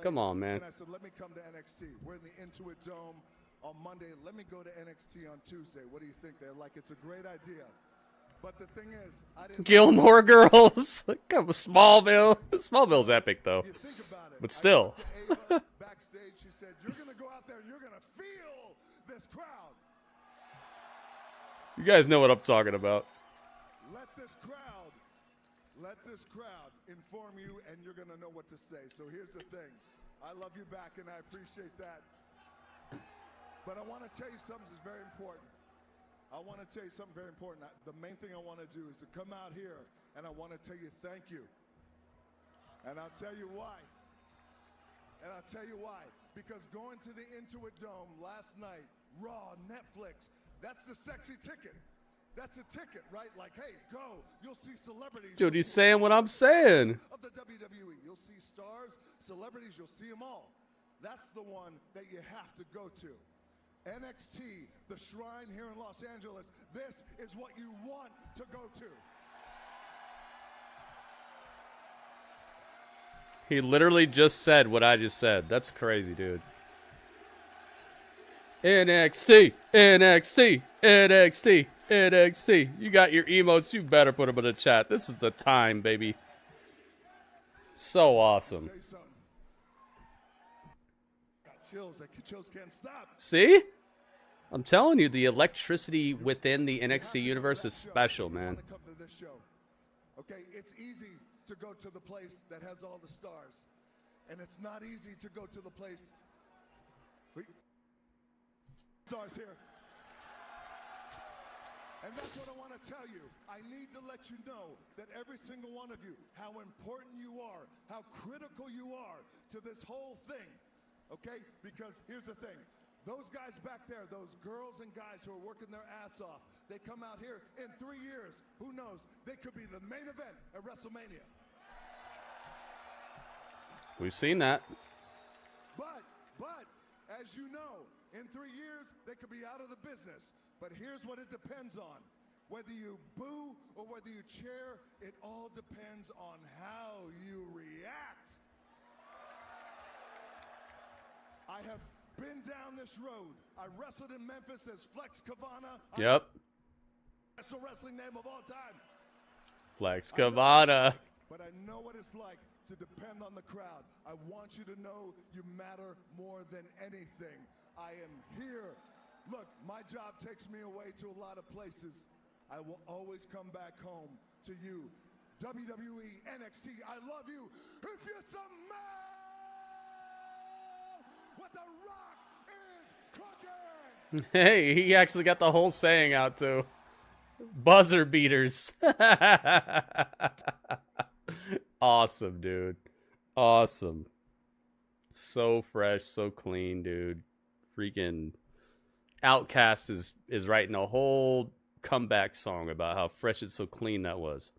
Come on, man. And I said, let me come to NXT. We're in the Intuit Dome on Monday. Let me go to NXT on Tuesday. What do you think? They're like, it's a great idea. But the thing is, I didn't... Gilmore Girls. Come on, Smallville. Smallville's epic, though. But still. Backstage, she said, you're going to go out there and you're going to feel this crowd. You guys know what I'm talking about. Let this crowd inform you, and you're going to know what to say. So here's the thing. I love you back, and I appreciate that. But I want to tell you something that's very important. The main thing I want to do is to come out here, and I want to tell you thank you. And I'll tell you why. Because going to the Intuit Dome last night, Raw, Netflix, that's the sexy ticket. That's a ticket, right? Like, hey, go. You'll see celebrities. Dude, he's saying what I'm saying. Of the WWE. You'll see stars, celebrities, you'll see them all. That's the one that you have to go to. NXT, the shrine here in Los Angeles. This is what you want to go to. He literally just said what I just said. That's crazy, dude. NXT, NXT, NXT, NXT. You got your emotes. You better put them in the chat. This is the time, baby. So awesome. Chills can't stop. See? I'm telling you, the electricity within the NXT universe is special, man. Okay, it's easy to go to the place that has all the stars. And it's not easy to go to the place... Stars here. And that's what I want to tell you. I need to let you know that every single one of you, how important you are, how critical you are to this whole thing. Okay? Because here's the thing. Those guys back there, those girls and guys who are working their ass off, they come out here in 3 years. Who knows? They could be the main event at WrestleMania. We've seen that. But, as you know, in 3 years, they could be out of the business. But here's what it depends on. Whether you boo or whether you cheer, it all depends on how you react. I have been down this road. I wrestled in Memphis as Flex Kavana. Yep. National wrestling name of all time. Flex Kavana. But I know what it's like to depend on the crowd. I want you to know you matter more than anything. I am here. Look, my job takes me away to a lot of places. I will always come back home to you. WWE NXT, I love you. If you're some man, what the Rock is cooking. Hey, he actually got the whole saying out too. Buzzer beaters. Awesome, dude. Awesome. So fresh, so clean, dude. Freaking Outkast is writing a whole comeback song about how fresh and so clean that was.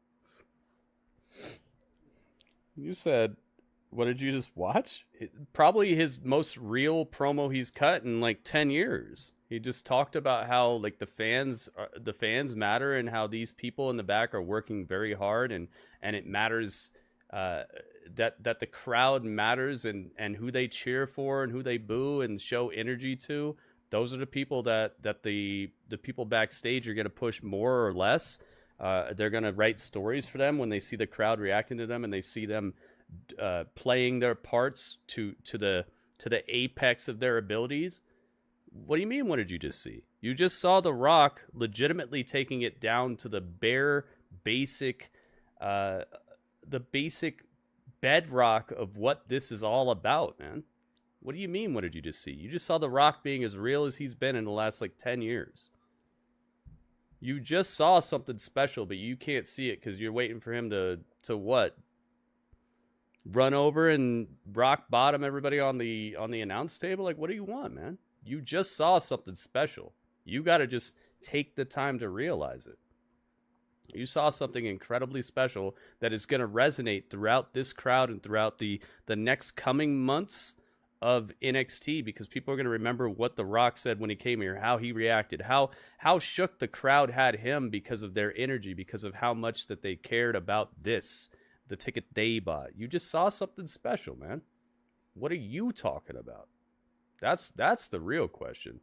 You said, what did you just watch? Probably his most real promo he's cut in like 10 years. He just talked about how like the fans matter and how these people in the back are working very hard and it matters that the crowd matters and who they cheer for and who they boo and show energy to. Those are the people that the people backstage are going to push more or less. They're going to write stories for them when they see the crowd reacting to them and they see them playing their parts to the apex of their abilities. What do you mean? What did you just see? You just saw The Rock legitimately taking it down to the bare basic, the basic bedrock of what this is all about, man. What do you mean, what did you just see? You just saw The Rock being as real as he's been in the last, 10 years. You just saw something special, but you can't see it because you're waiting for him to what? Run over and rock bottom everybody on the announce table? What do you want, man? You just saw something special. You got to just take the time to realize it. You saw something incredibly special that is going to resonate throughout this crowd and throughout the next coming months of NXT, because people are going to remember what The Rock said when he came here, how he reacted, how shook the crowd had him because of their energy, because of how much that they cared about this, the ticket they bought. You just saw something special, man. What are you talking about? That's the real question.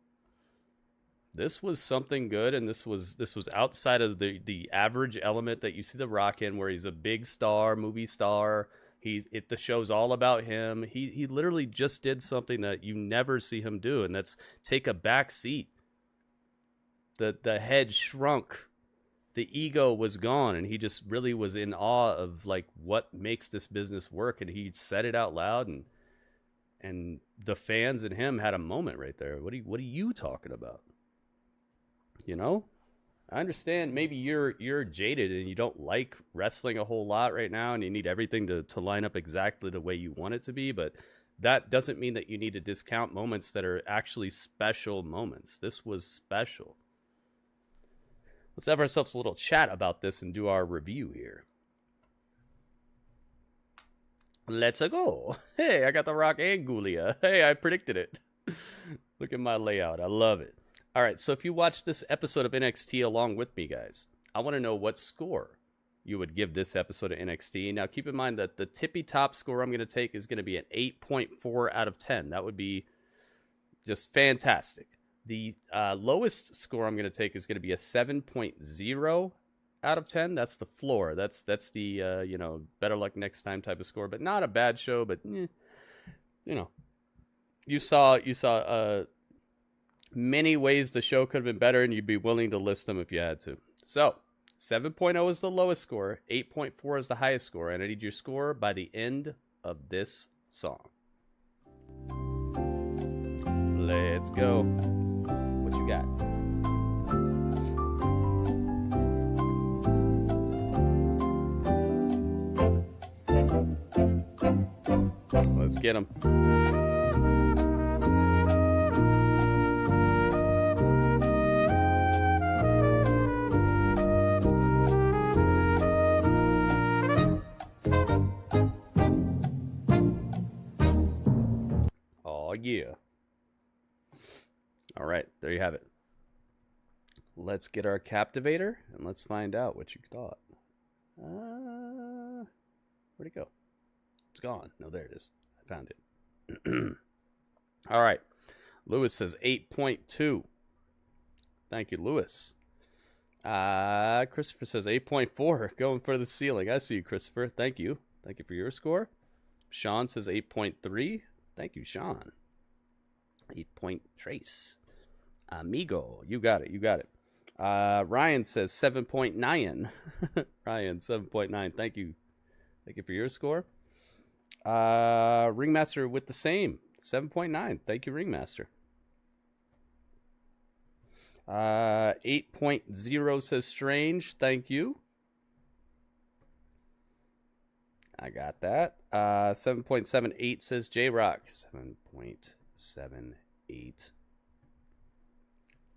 This was something good, and this was outside of the average element that you see The Rock in, where he's a big star, movie star. The show's all about him. He literally just did something that you never see him do, and that's take a back seat. The head shrunk, the ego was gone, and he just really was in awe of what makes this business work, and he said it out loud, and the fans and him had a moment right there. What are you talking about? You know? I understand maybe you're jaded and you don't like wrestling a whole lot right now, and you need everything to line up exactly the way you want it to be, but that doesn't mean that you need to discount moments that are actually special moments. This was special. Let's have ourselves a little chat about this and do our review here. Let's go. Hey, I got The Rock and Giulia. Hey, I predicted it. Look at my layout. I love it. All right, so if you watched this episode of NXT along with me, guys, I want to know what score you would give this episode of NXT. Now, keep in mind that the tippy top score I'm going to take is going to be an 8.4 out of 10. That would be just fantastic. The lowest score I'm going to take is going to be a 7.0 out of 10. That's the floor. That's the, better luck next time type of score, but not a bad show, but, you saw many ways the show could have been better, and you'd be willing to list them if you had to. So, 7.0 is the lowest score, 8.4 is the highest score, and I need your score by the end of this song. Let's go. What you got? Let's get them. Oh, yeah. All right, there you have it. Let's get our captivator, and let's find out what you thought. Where'd it go? It's gone. No, there it is. I found it. All right. Lewis says 8.2. Thank you, Lewis. Christopher says 8.4. Going for the ceiling. I see you, Christopher. Thank you. Thank you for your score. Sean says 8.3. Thank you, Sean. 8-point trace. Amigo. You got it. You got it. Ryan says 7.9. Ryan, 7.9. Thank you. Thank you for your score. Ringmaster with the same. 7.9. Thank you, Ringmaster. 8.0 says Strange. Thank you. I got that. 7.78 says J-Rock. 7.78.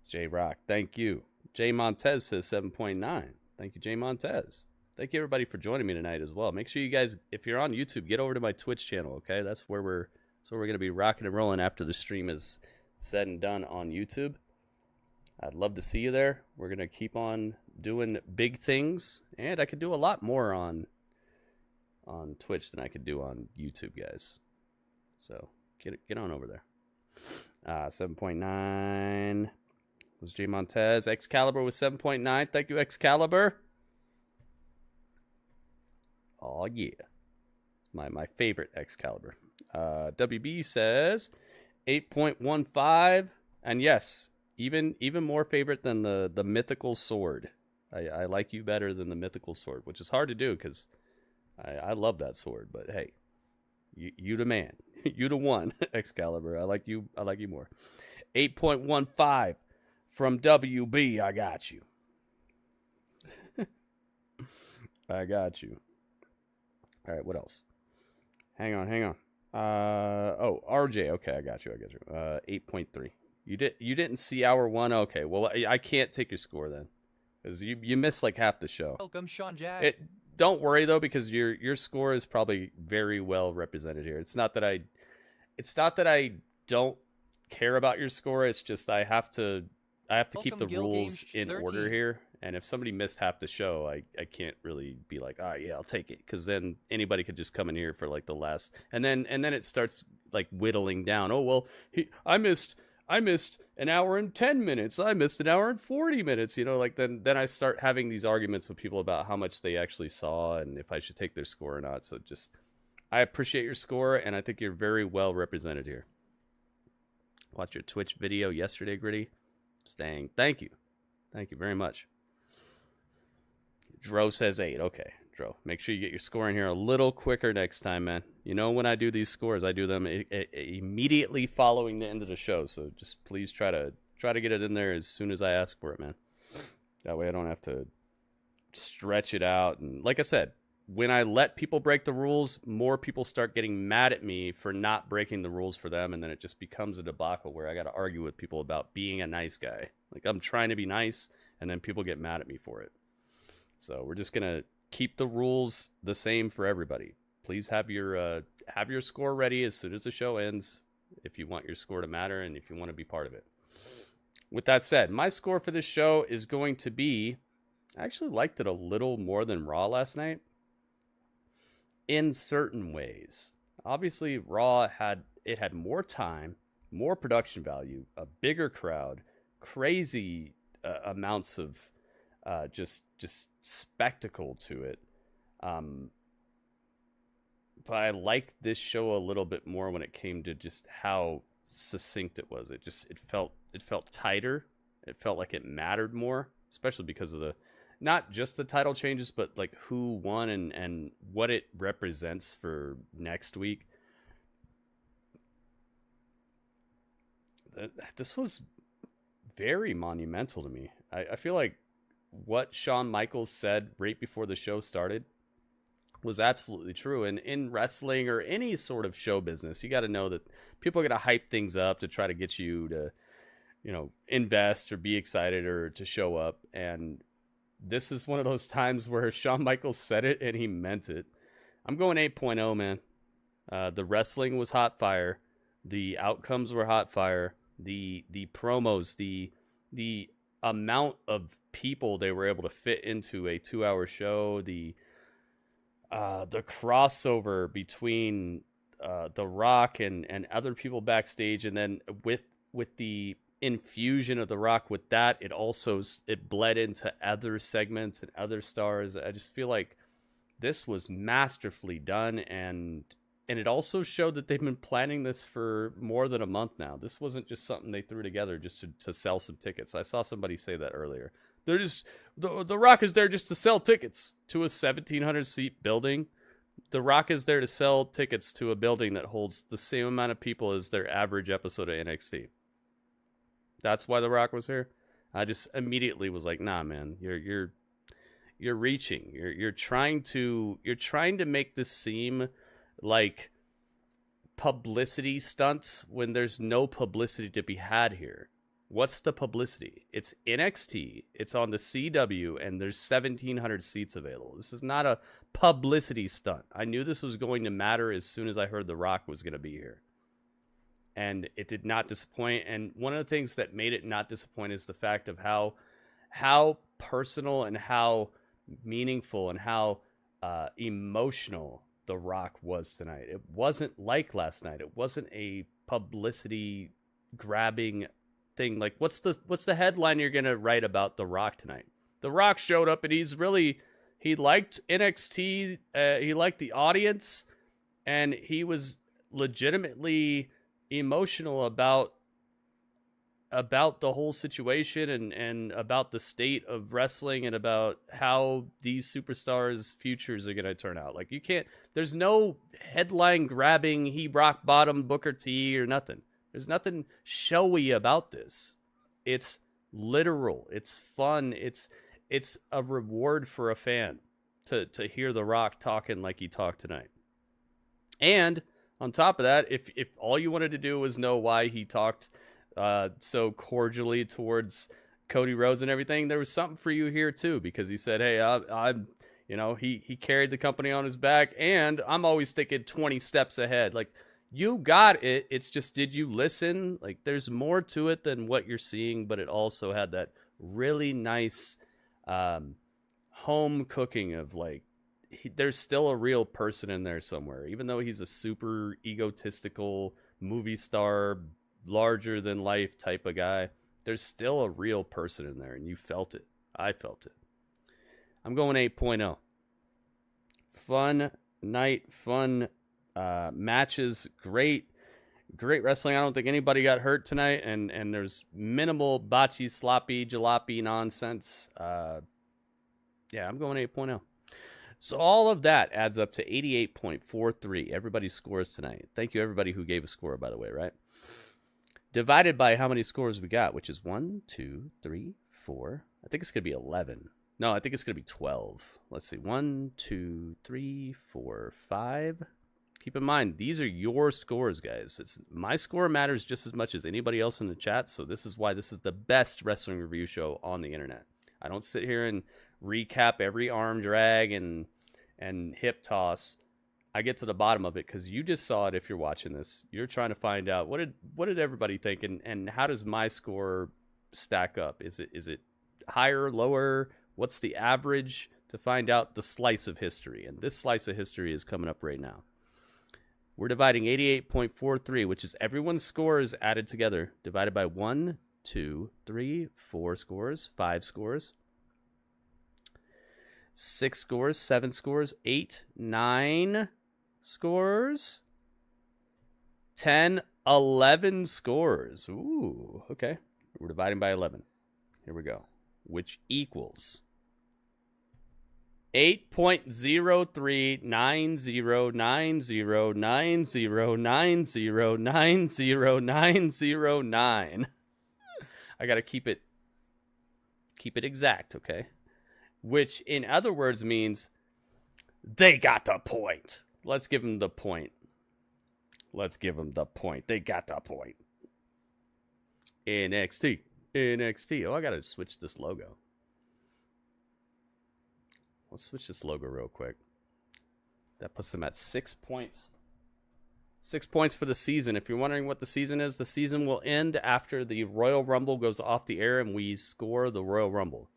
J-Rock. Thank you. J Montez says 7.9. Thank you, J Montez. Thank you, everybody, for joining me tonight as well. Make sure you guys, if you're on YouTube, get over to my Twitch channel, okay? That's where we're going to be rocking and rolling after the stream is said and done on YouTube. I'd love to see you there. We're going to keep on doing big things, and I could do a lot more on Twitch than I could do on YouTube, guys. So get on over there. 7.9 was J Montez. Excalibur was 7.9. Thank you, Excalibur. Oh, yeah. My favorite Excalibur. WB says 8.15. And yes, Even more favorite than the mythical sword. I like you better than the mythical sword, which is hard to do because I love that sword. But hey, you the man, you the one, Excalibur. I like you more. 8.15 from WB. I got you. I got you. All right, what else? Hang on. RJ. Okay, I got you. 8.3. You didn't see hour 1. Okay, well I can't take your score then, because you missed like half the show. Welcome, Sean Jack. Don't worry though, because your score is probably very well represented here. It's not that I don't care about your score. It's just I have to keep the rules in order here. And if somebody missed half the show, I can't really be like, all right, yeah, I'll take it, because then anybody could just come in here for like the last, and then it starts like whittling down. Oh well, I missed an hour and 10 minutes. I missed an hour and 40 minutes. Like then I start having these arguments with people about how much they actually saw and if I should take their score or not. So I appreciate your score, and I think you're very well represented here. Watch your Twitch video yesterday, Gritty. Staying. Thank you very much. Dro says 8. Okay, Dro, make sure you get your score in here a little quicker next time, man. When I do these scores, I do them immediately following the end of the show. So just please try to get it in there as soon as I ask for it, man. That way I don't have to stretch it out. And like I said, when I let people break the rules, more people start getting mad at me for not breaking the rules for them, and then it just becomes a debacle where I got to argue with people about being a nice guy. Like, I'm trying to be nice, and then people get mad at me for it. So we're just gonna keep the rules the same for everybody. Please have your score ready as soon as the show ends, if you want your score to matter and if you want to be part of it. With that said, my score for this show is going to be, I actually liked it a little more than Raw last night in certain ways. Obviously, Raw had more time, more production value, a bigger crowd, crazy amounts of just spectacle to it. But I liked this show a little bit more when it came to just how succinct it was. It felt tighter. It felt like it mattered more, especially because of not just the title changes, but like who won and what it represents for next week. This was very monumental to me. I feel like what Shawn Michaels said right before the show started was absolutely true. And in wrestling or any sort of show business, you got to know that people are going to hype things up to try to get you to, invest or be excited or to show up. And this is one of those times where Shawn Michaels said it and he meant it. I'm going 8.0, man. The wrestling was hot fire. The outcomes were hot fire. The promos, the amount of people they were able to fit into a 2-hour show, the crossover between The Rock and other people backstage, and then with the infusion of The Rock with that, it bled into other segments and other stars. I just feel like this was masterfully done, and it also showed that they've been planning this for more than a month now. This wasn't just something they threw together just to sell some tickets. I saw somebody say that earlier. They're just the Rock is there just to sell tickets to a 1,700 seat building. The Rock is there to sell tickets to a building that holds the same amount of people as their average episode of NXT. That's why The Rock was here. I just immediately was like, nah, man, you're reaching. You're trying to make this seem like publicity stunts when there's no publicity to be had here. What's the publicity? It's NXT, it's on the CW, and there's 1,700 seats available. This is not a publicity stunt. I knew this was going to matter as soon as I heard The Rock was going to be here. And it did not disappoint. And one of the things that made it not disappoint is the fact of how personal and how meaningful and how emotional The Rock was tonight. It wasn't like last night. It wasn't a publicity grabbing thing. Like, what's the headline you're gonna write about The Rock tonight? The Rock showed up and he liked NXT. He liked the audience, and he was legitimately emotional about about the whole situation and about the state of wrestling and about how these superstars' futures are going to turn out. Like, you can't, there's no headline grabbing, he rock bottom Booker T or nothing. There's nothing showy about this. It's literal. It's fun. It's a reward for a fan to hear The Rock talking like he talked tonight. And on top of that, if all you wanted to do was know why he talked so cordially towards Cody Rhodes and everything, there was something for you here too, because he said, hey, I'm he carried the company on his back, and I'm always thinking 20 steps ahead. Like, you got it. It's just, did you listen? Like, there's more to it than what you're seeing, but it also had that really nice home cooking of, like, there's still a real person in there somewhere, even though he's a super egotistical movie star, larger than life type of guy. There's still a real person in there, and you felt it. I felt it. I'm going 8.0. Fun night, fun matches, great wrestling. I don't think anybody got hurt tonight, and there's minimal botchy, sloppy, jalopy nonsense. Yeah, I'm going 8.0. So all of that adds up to 88.43. Everybody's scores tonight. Thank you, everybody who gave a score, by the way, right? Divided by how many scores we got, which is 1, 2, 3, 4. I think it's going to be 11. No, I think it's going to be 12. Let's see. 1, 2, 3, 4, 5. Keep in mind, these are your scores, guys. My score matters just as much as anybody else in the chat, so this is why this is the best wrestling review show on the internet. I don't sit here and recap every arm drag and hip toss. I get to the bottom of it because you just saw it. If you're watching this, you're trying to find out what did everybody think, and how does my score stack up? Is it higher, lower? What's the average, to find out the slice of history? And this slice of history is coming up right now. We're dividing 88.43, which is everyone's scores added together, divided by 1, 2, 3, 4 scores, 5 scores, 6 scores, 7 scores, 8, 9 scores, 10, 11 scores. Ooh, okay. We're dividing by 11. Here we go. Which equals 8.03909090909009. I got to keep it exact, okay? Which in other words means they got the point. Let's give them the point. Let's give them the point. They got the point. NXT. Oh, I got to switch this logo. Let's switch this logo real quick. That puts them at 6 points. 6 points for the season. If you're wondering what the season is, the season will end after the Royal Rumble goes off the air and we score the Royal Rumble.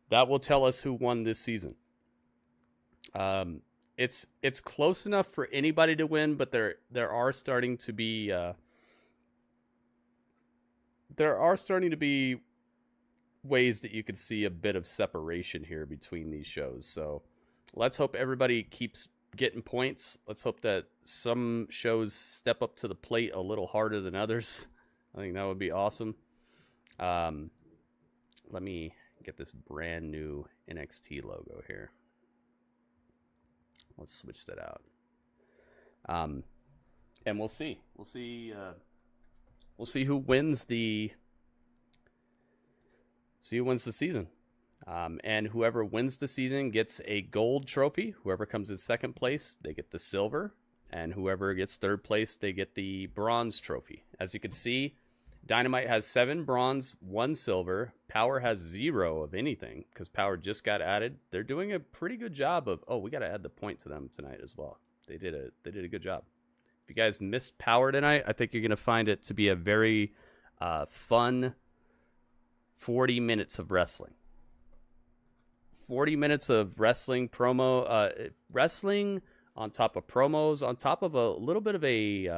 That will tell us who won this season. It's close enough for anybody to win, but there are starting to be ways that you could see a bit of separation here between these shows. So let's hope everybody keeps getting points. Let's hope that some shows step up to the plate a little harder than others. I think that would be awesome. Let me get this brand new NXT logo here. Let's switch that out. And we'll see. We'll see who wins the season. And whoever wins the season gets a gold trophy. Whoever comes in second place, they get the silver. And whoever gets third place, they get the bronze trophy. As you can see, Dynamite has 7 bronze, 1 silver. Power has 0 of anything because Power just got added. They're doing a pretty good job of, we got to add the point to them tonight as well. They did a good job. If you guys missed Power tonight, I think you're going to find it to be a very fun 40 minutes of wrestling. 40 minutes of wrestling promo, wrestling on top of promos, on top of a little bit of a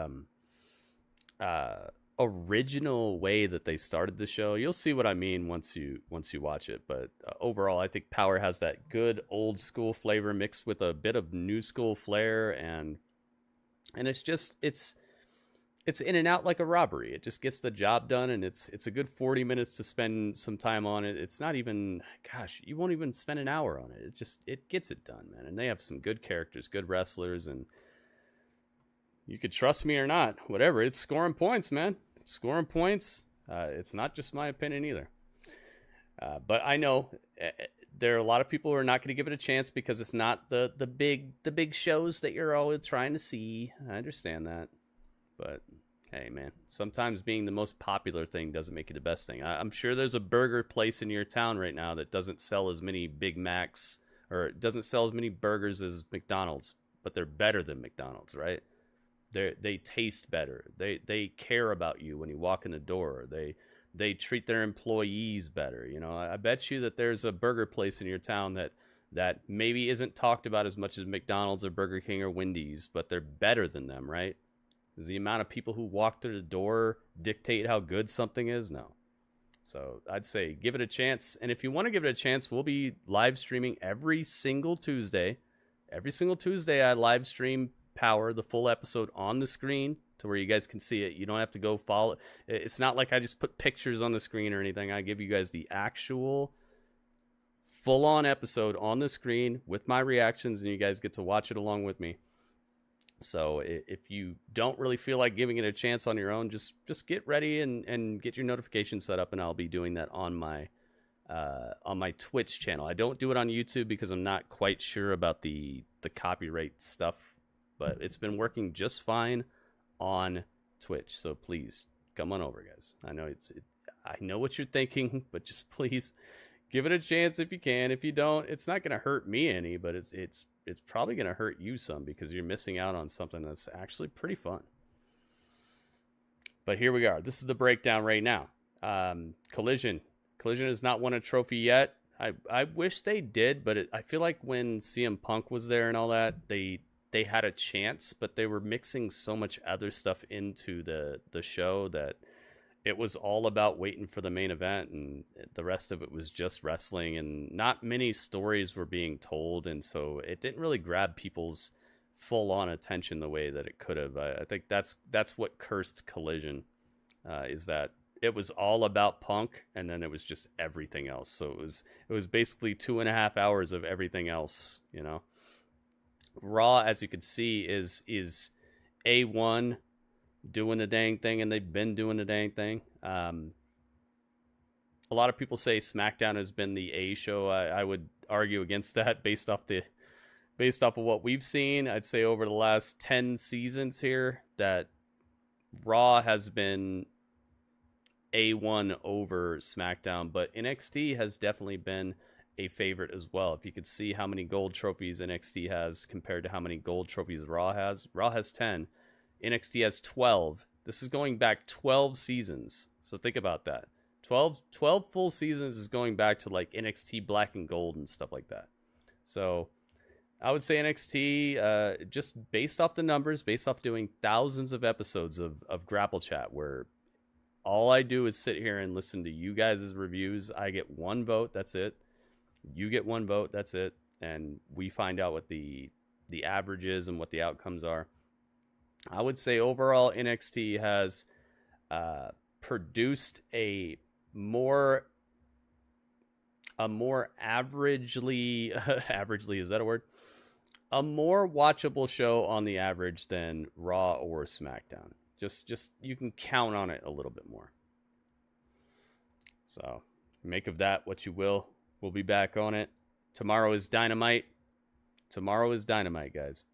original way that they started the show. You'll see what I mean once you watch it. But overall, I think Power has that good old school flavor mixed with a bit of new school flair, and it's it's in and out like a robbery. It just gets the job done, and it's a good 40 minutes to spend some time on it. It's not even, gosh, you won't even spend an hour on it. It gets it done, man. And they have some good characters, good wrestlers, and you could trust me or not, whatever. It's scoring points, man. It's scoring points. It's not just my opinion either. But I know there are a lot of people who are not going to give it a chance because it's not the big shows that you're always trying to see. I understand that. But hey, man, sometimes being the most popular thing doesn't make it the best thing. I'm sure there's a burger place in your town right now that doesn't sell as many Big Macs or doesn't sell as many burgers as McDonald's, but they're better than McDonald's, right? They taste better. They care about you when you walk in the door. They treat their employees better. You know, I bet you that there's a burger place in your town that maybe isn't talked about as much as McDonald's or Burger King or Wendy's, but they're better than them, right? Does the amount of people who walk through the door dictate how good something is? No. So I'd say give it a chance. And if you want to give it a chance, we'll be live streaming every single Tuesday. Every single Tuesday, I live stream Power, the full episode on the screen to where you guys can see it. You don't have to go follow. It's not like I just put pictures on the screen or anything. I give you guys the actual full-on episode on the screen with my reactions, and you guys get to watch it along with me. So if you don't really feel like giving it a chance on your own, just get ready and get your notifications set up, and I'll be doing that on my Twitch channel. I don't do it on YouTube because I'm not quite sure about the copyright stuff, but it's been working just fine on Twitch. So please come on over, guys. I know I know what you're thinking, but just please give it a chance if you can. If you don't, it's not going to hurt me any, but it's probably going to hurt you some because you're missing out on something that's actually pretty fun. But here we are. This is the breakdown right now. Collision has not won a trophy yet. I wish they did, but I feel like when CM Punk was there and all that, they had a chance, but they were mixing so much other stuff into the show that it was all about waiting for the main event, and the rest of it was just wrestling, and not many stories were being told, and so it didn't really grab people's full-on attention the way that it could have. I think that's what cursed Collision, is that it was all about Punk, and then it was just everything else. So it was basically 2.5 hours of everything else, you know. Raw, as you can see, is A1 doing the dang thing, and they've been doing the dang thing. A lot of people say SmackDown has been the A show. I would argue against that based off of what we've seen. I'd say over the last 10 seasons here that Raw has been A1 over SmackDown, but NXT has definitely been a favorite as well. If you could see how many gold trophies NXT has compared to how many gold trophies Raw has 10. NXT has 12. This is going back 12 seasons. So think about that. 12 full seasons is going back to like NXT Black and Gold and stuff like that. So I would say NXT, just based off the numbers, based off doing thousands of episodes of Grapple Chat, where all I do is sit here and listen to you guys' reviews. I get one vote. That's it. You get one vote. That's it. And we find out what the average is and what the outcomes are. I would say overall NXT has produced a more averagely is that a word? A more watchable show on the average than Raw or SmackDown. Just you can count on it a little bit more. So make of that what you will. We'll be back on it. Tomorrow is Dynamite. Tomorrow is Dynamite, guys.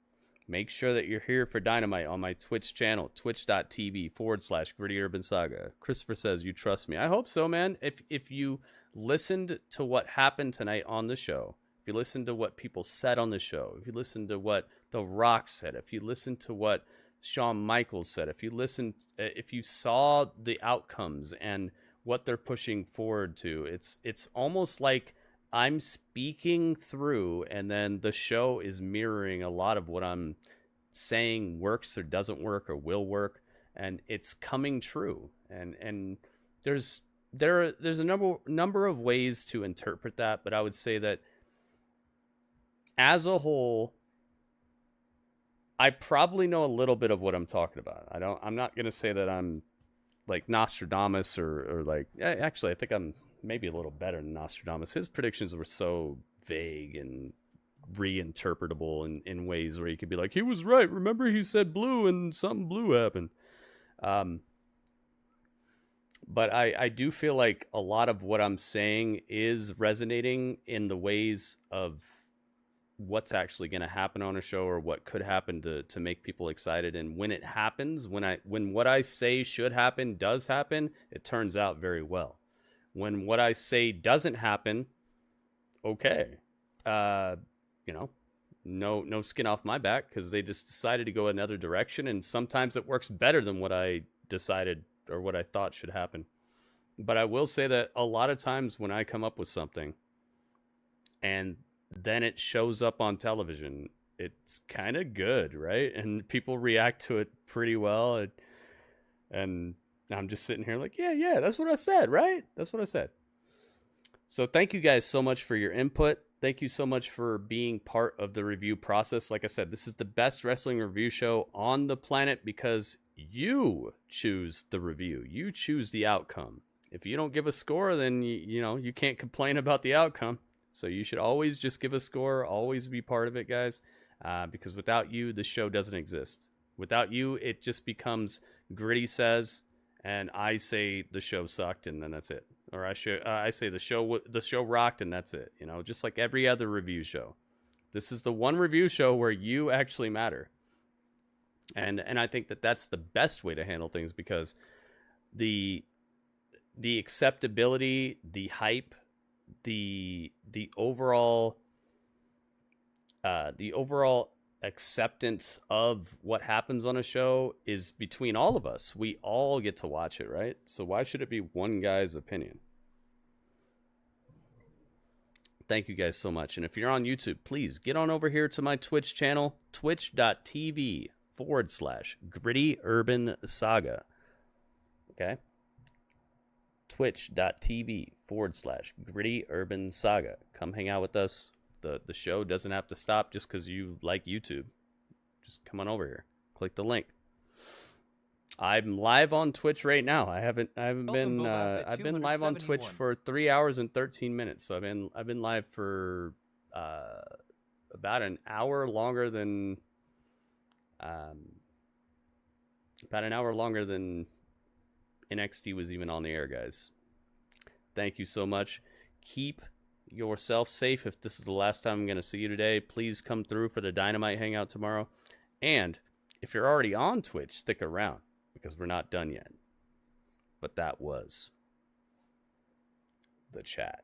Make sure that you're here for Dynamite on my Twitch channel, twitch.tv/GrittyUrbanSaga. Christopher says, you trust me. I hope so, man. If you listened to what happened tonight on the show, if you listened to what people said on the show, if you listened to what The Rock said, if you listened to what Shawn Michaels said, if you saw the outcomes and what they're pushing forward to, it's almost like I'm speaking through, and then the show is mirroring a lot of what I'm saying works or doesn't work or will work, and it's coming true. And there's a number of ways to interpret that, but I would say that as a whole, I probably know a little bit of what I'm talking about. I'm not going to say that I'm like Nostradamus or like, actually, I think I'm maybe a little better than Nostradamus. His predictions were so vague and reinterpretable in ways where you could be like, he was right. Remember he said blue and something blue happened. But I do feel like a lot of what I'm saying is resonating in the ways of what's actually going to happen on a show or what could happen to make people excited. And when it happens, when what I say should happen does happen, it turns out very well. When what I say doesn't happen, okay. No skin off my back because they just decided to go another direction. And sometimes it works better than what I decided or what I thought should happen. But I will say that a lot of times when I come up with something and then it shows up on television, it's kind of good, right? And people react to it pretty well. And I'm just sitting here like, yeah, that's what I said, right? That's what I said. So thank you guys so much for your input. Thank you so much for being part of the review process. Like I said, this is the best wrestling review show on the planet because you choose the review. You choose the outcome. If you don't give a score, then you can't complain about the outcome. So you should always just give a score, always be part of it, guys, because without you, the show doesn't exist. Without you, it just becomes Gritty says, and I say the show sucked, and then that's it. Or I say the show rocked, and that's it. Just like every other review show. This is the one review show where you actually matter. And I think that that's the best way to handle things because the acceptability, the hype, the overall acceptance of what happens on a show is between all of us. We all get to watch it, right? So why should it be one guy's opinion? Thank you guys so much. And if you're on YouTube, please get on over here to my Twitch channel, twitch.tv/GrittyUrbanSaga. Okay? twitch.tv/GrittyUrbanSaga. Come hang out with us. The show doesn't have to stop just because you like YouTube. Just come on over here. Click the link. I'm live on Twitch right now. I've been live on Twitch for 3 hours and 13 minutes. So I've been live for about an hour longer than NXT was even on the air, guys. Thank you so much. Keep yourself safe. If this is the last time I'm going to see you today, please come through for the Dynamite Hangout tomorrow. And if you're already on Twitch, stick around because we're not done yet. But that was the chat.